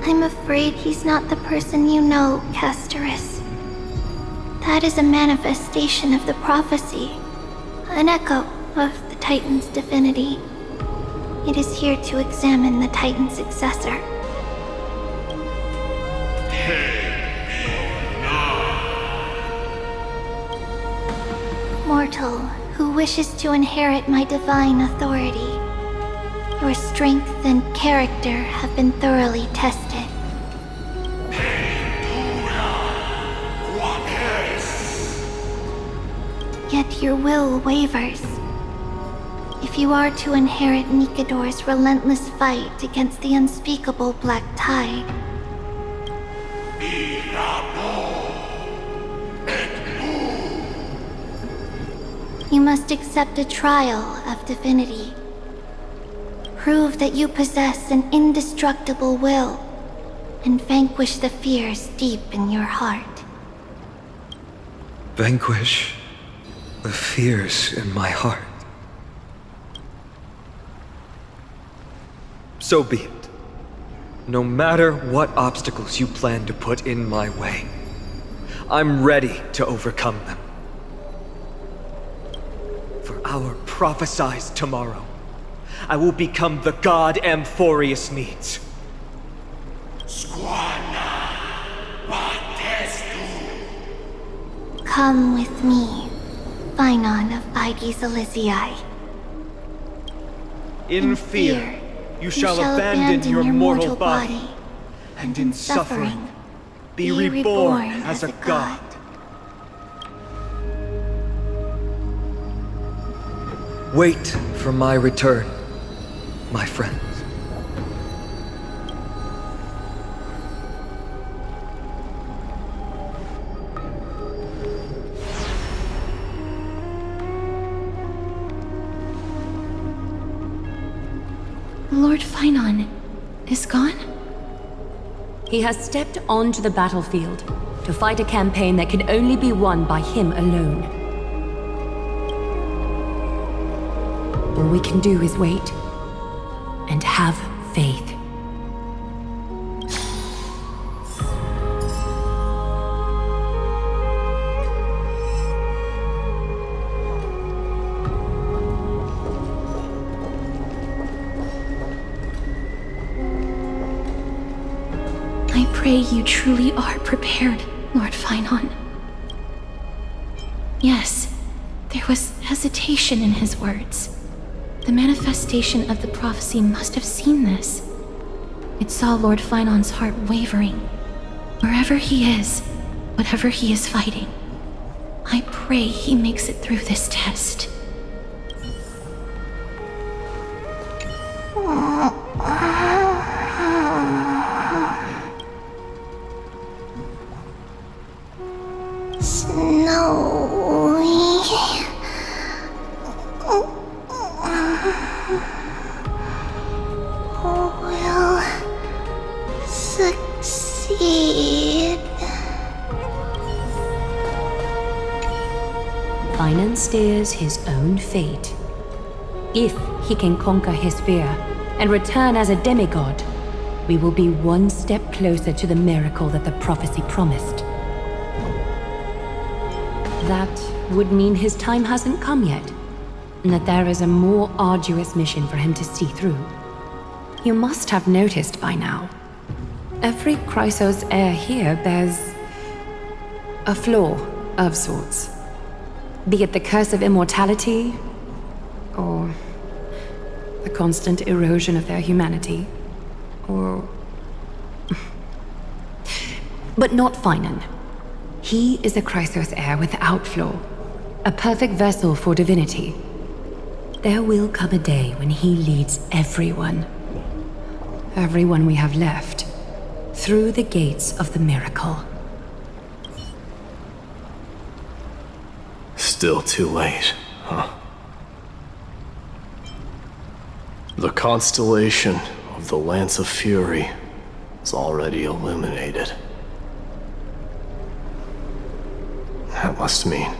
I'm afraid he's not the person you know, Castorice. That is a manifestation of the prophecy, an echo of the Titan's divinity. It is here to examine the Titan's successor. Mortal, who wishes to inherit my divine authority. Your strength and character have been thoroughly tested. Yet your will wavers. If you are to inherit Nikador's relentless fight against the unspeakable Black Tide, you must accept a trial of divinity. Prove that you possess an indestructible will, and vanquish the fears deep in your heart. Vanquish the fears in my heart. So be it. No matter what obstacles you plan to put in my way, I'm ready to overcome them. For our prophesied tomorrow, I will become the god Amphoreus needs. Come with me, Phainon of Aegis Elysiae. In fear, you shall abandon your mortal body, and in suffering, be reborn as a god. Wait for my return, my friends. Lord Phainon is gone? He has stepped onto the battlefield to fight a campaign that can only be won by him alone. All we can do is wait and have faith. I pray you truly are prepared, Lord Phainon. Yes, there was hesitation in his words. The manifestation of the prophecy must have seen this. It saw Lord Phainon's heart wavering. Wherever he is, whatever he is fighting, I pray he makes it through this test. Phainon steers his own fate. If he can conquer his fear and return as a demigod, we will be one step closer to the miracle that the prophecy promised. That would mean his time hasn't come yet, and that there is a more arduous mission for him to see through. You must have noticed by now. Every Chrysos heir here bears a flaw of sorts. Be it the curse of immortality, or the constant erosion of their humanity, or... But not Phainon. He is a Chrysos heir without flaw, a perfect vessel for divinity. There will come a day when he leads everyone we have left, through the gates of the miracle. Still too late, huh? The constellation of the Lance of Fury is already illuminated. That must mean...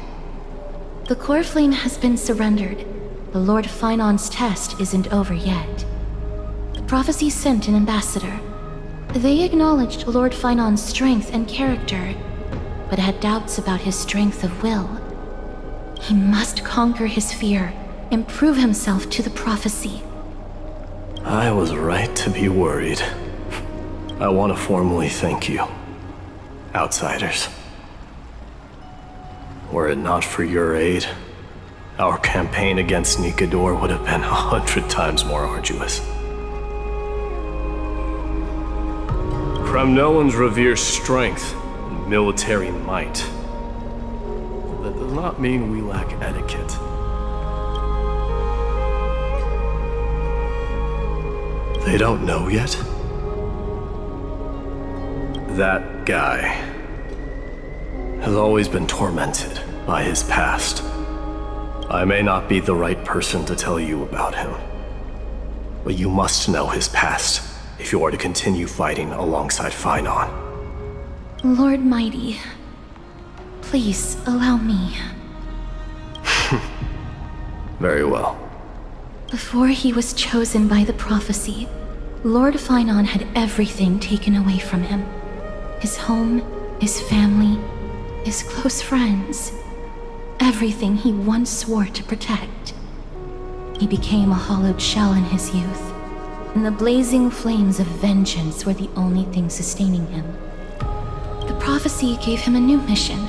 The core flame has been surrendered. The Lord Phainon's test isn't over yet. The prophecy sent an ambassador. They acknowledged Lord Phainon's strength and character, but had doubts about his strength of will. He must conquer his fear and prove himself to the prophecy. I was right to be worried. I want to formally thank you, outsiders. Were it not for your aid, our campaign against Nikador would have been 100 times more arduous. Kremnoans revere strength and military might. does not mean we lack etiquette. They don't know yet? That guy has always been tormented by his past. I may not be the right person to tell you about him, but you must know his past if you are to continue fighting alongside Phainon. Lord Mydei, please allow me. Very well. Before he was chosen by the prophecy, Lord Phainon had everything taken away from him. His home, his family, his close friends. Everything he once swore to protect. He became a hollowed shell in his youth, and the blazing flames of vengeance were the only thing sustaining him. The prophecy gave him a new mission,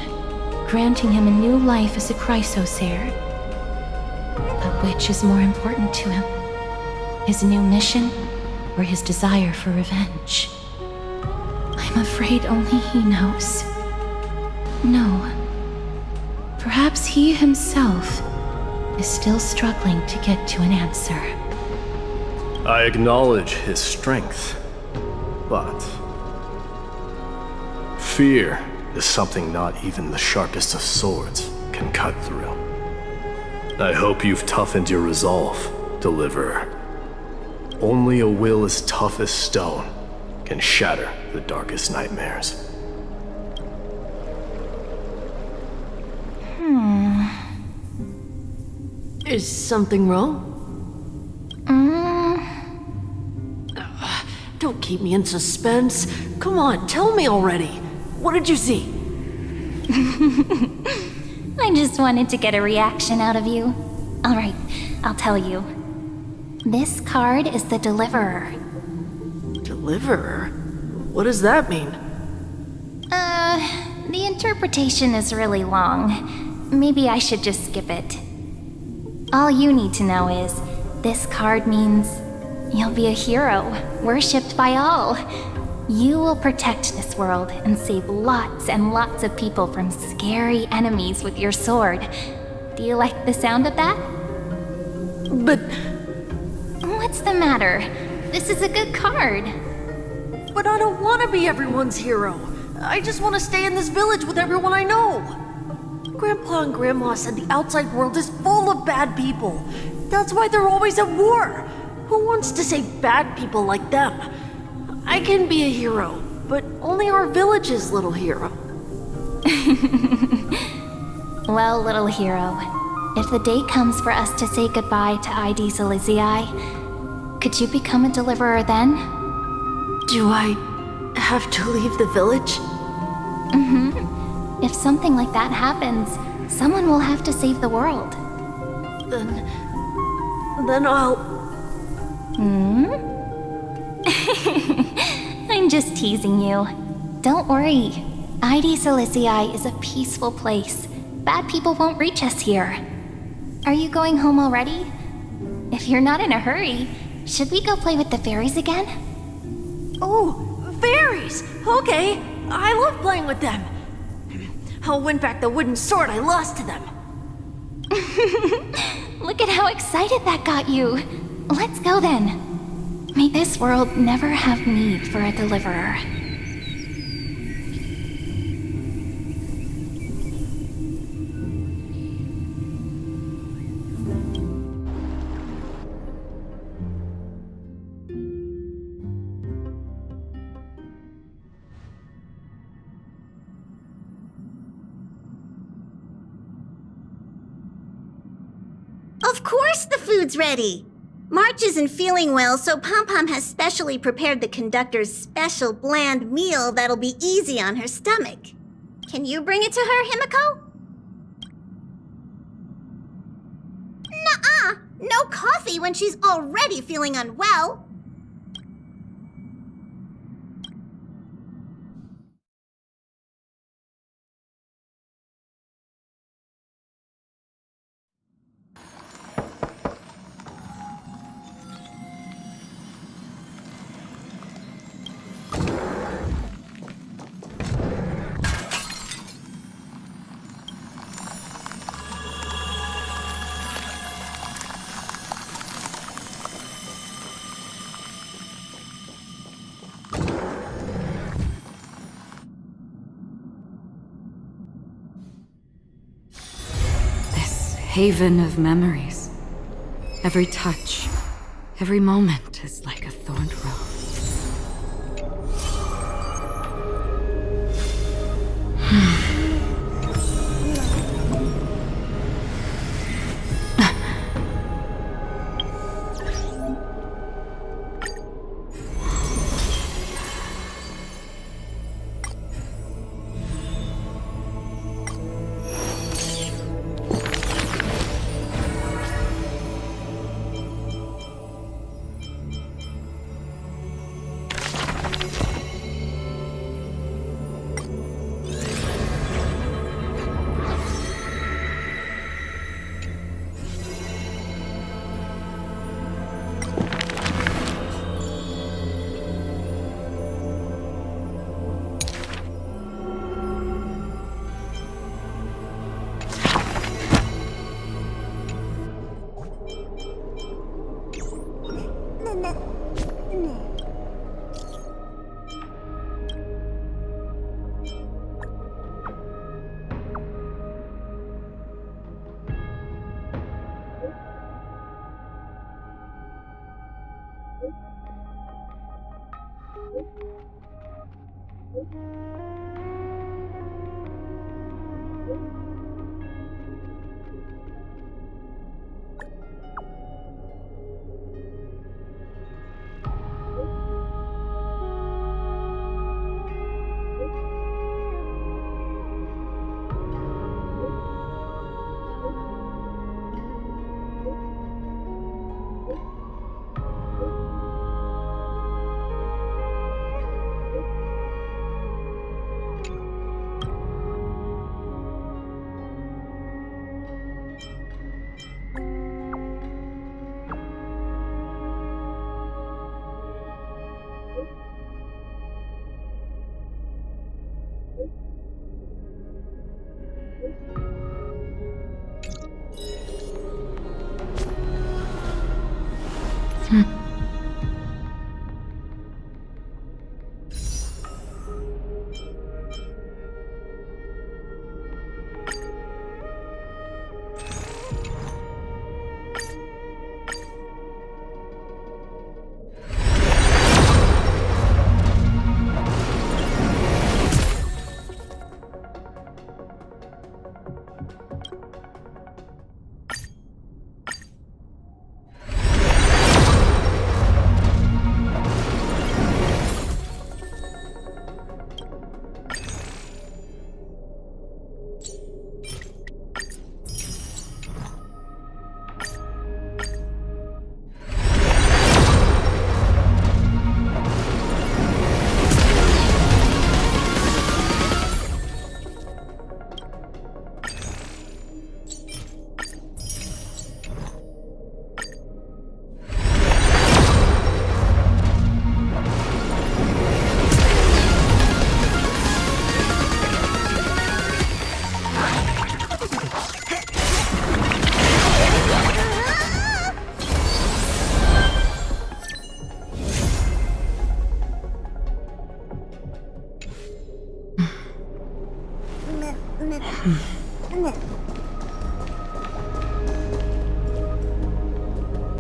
granting him a new life as a Chrysosaur. But which is more important to him? His new mission, or his desire for revenge? I'm afraid only he knows. No. Perhaps he himself is still struggling to get to an answer. I acknowledge his strength, but fear is something not even the sharpest of swords can cut through. I hope you've toughened your resolve, Deliverer. Only a will as tough as stone can shatter the darkest nightmares. Is something wrong? Don't keep me in suspense. Come on, tell me already. What did you see? I just wanted to get a reaction out of you. Alright, I'll tell you. This card is the Deliverer. Deliverer? What does that mean? The interpretation is really long. Maybe I should just skip it. All you need to know is, this card means you'll be a hero, worshipped by all. You will protect this world and save lots and lots of people from scary enemies with your sword. Do you like the sound of that? But... What's the matter? This is a good card. But I don't want to be everyone's hero. I just want to stay in this village with everyone I know. Grandpa and Grandma said the outside world is full of bad people. That's why they're always at war. Who wants to save bad people like them? I can be a hero, but only our village's little hero. Well, little hero, if the day comes for us to say goodbye to ID Silizii, could you become a deliverer then? Do I have to leave the village? If something like that happens, someone will have to save the world. Then I'll... I'm just teasing you. Don't worry. ID Silizii is a peaceful place. Bad people won't reach us here. Are you going home already? If you're not in a hurry, should we go play with the fairies again? Oh, fairies! Okay, I love playing with them. I'll win back the wooden sword I lost to them. Look at how excited that got you. Let's go then. May this world never have need for a deliverer. Of course the food's ready! March isn't feeling well, so Pom-Pom has specially prepared the conductor's special bland meal that'll be easy on her stomach. Can you bring it to her, Himeko? Nuh-uh! No coffee when she's already feeling unwell! haven of memories. Every touch, every moment is like a thorned rose.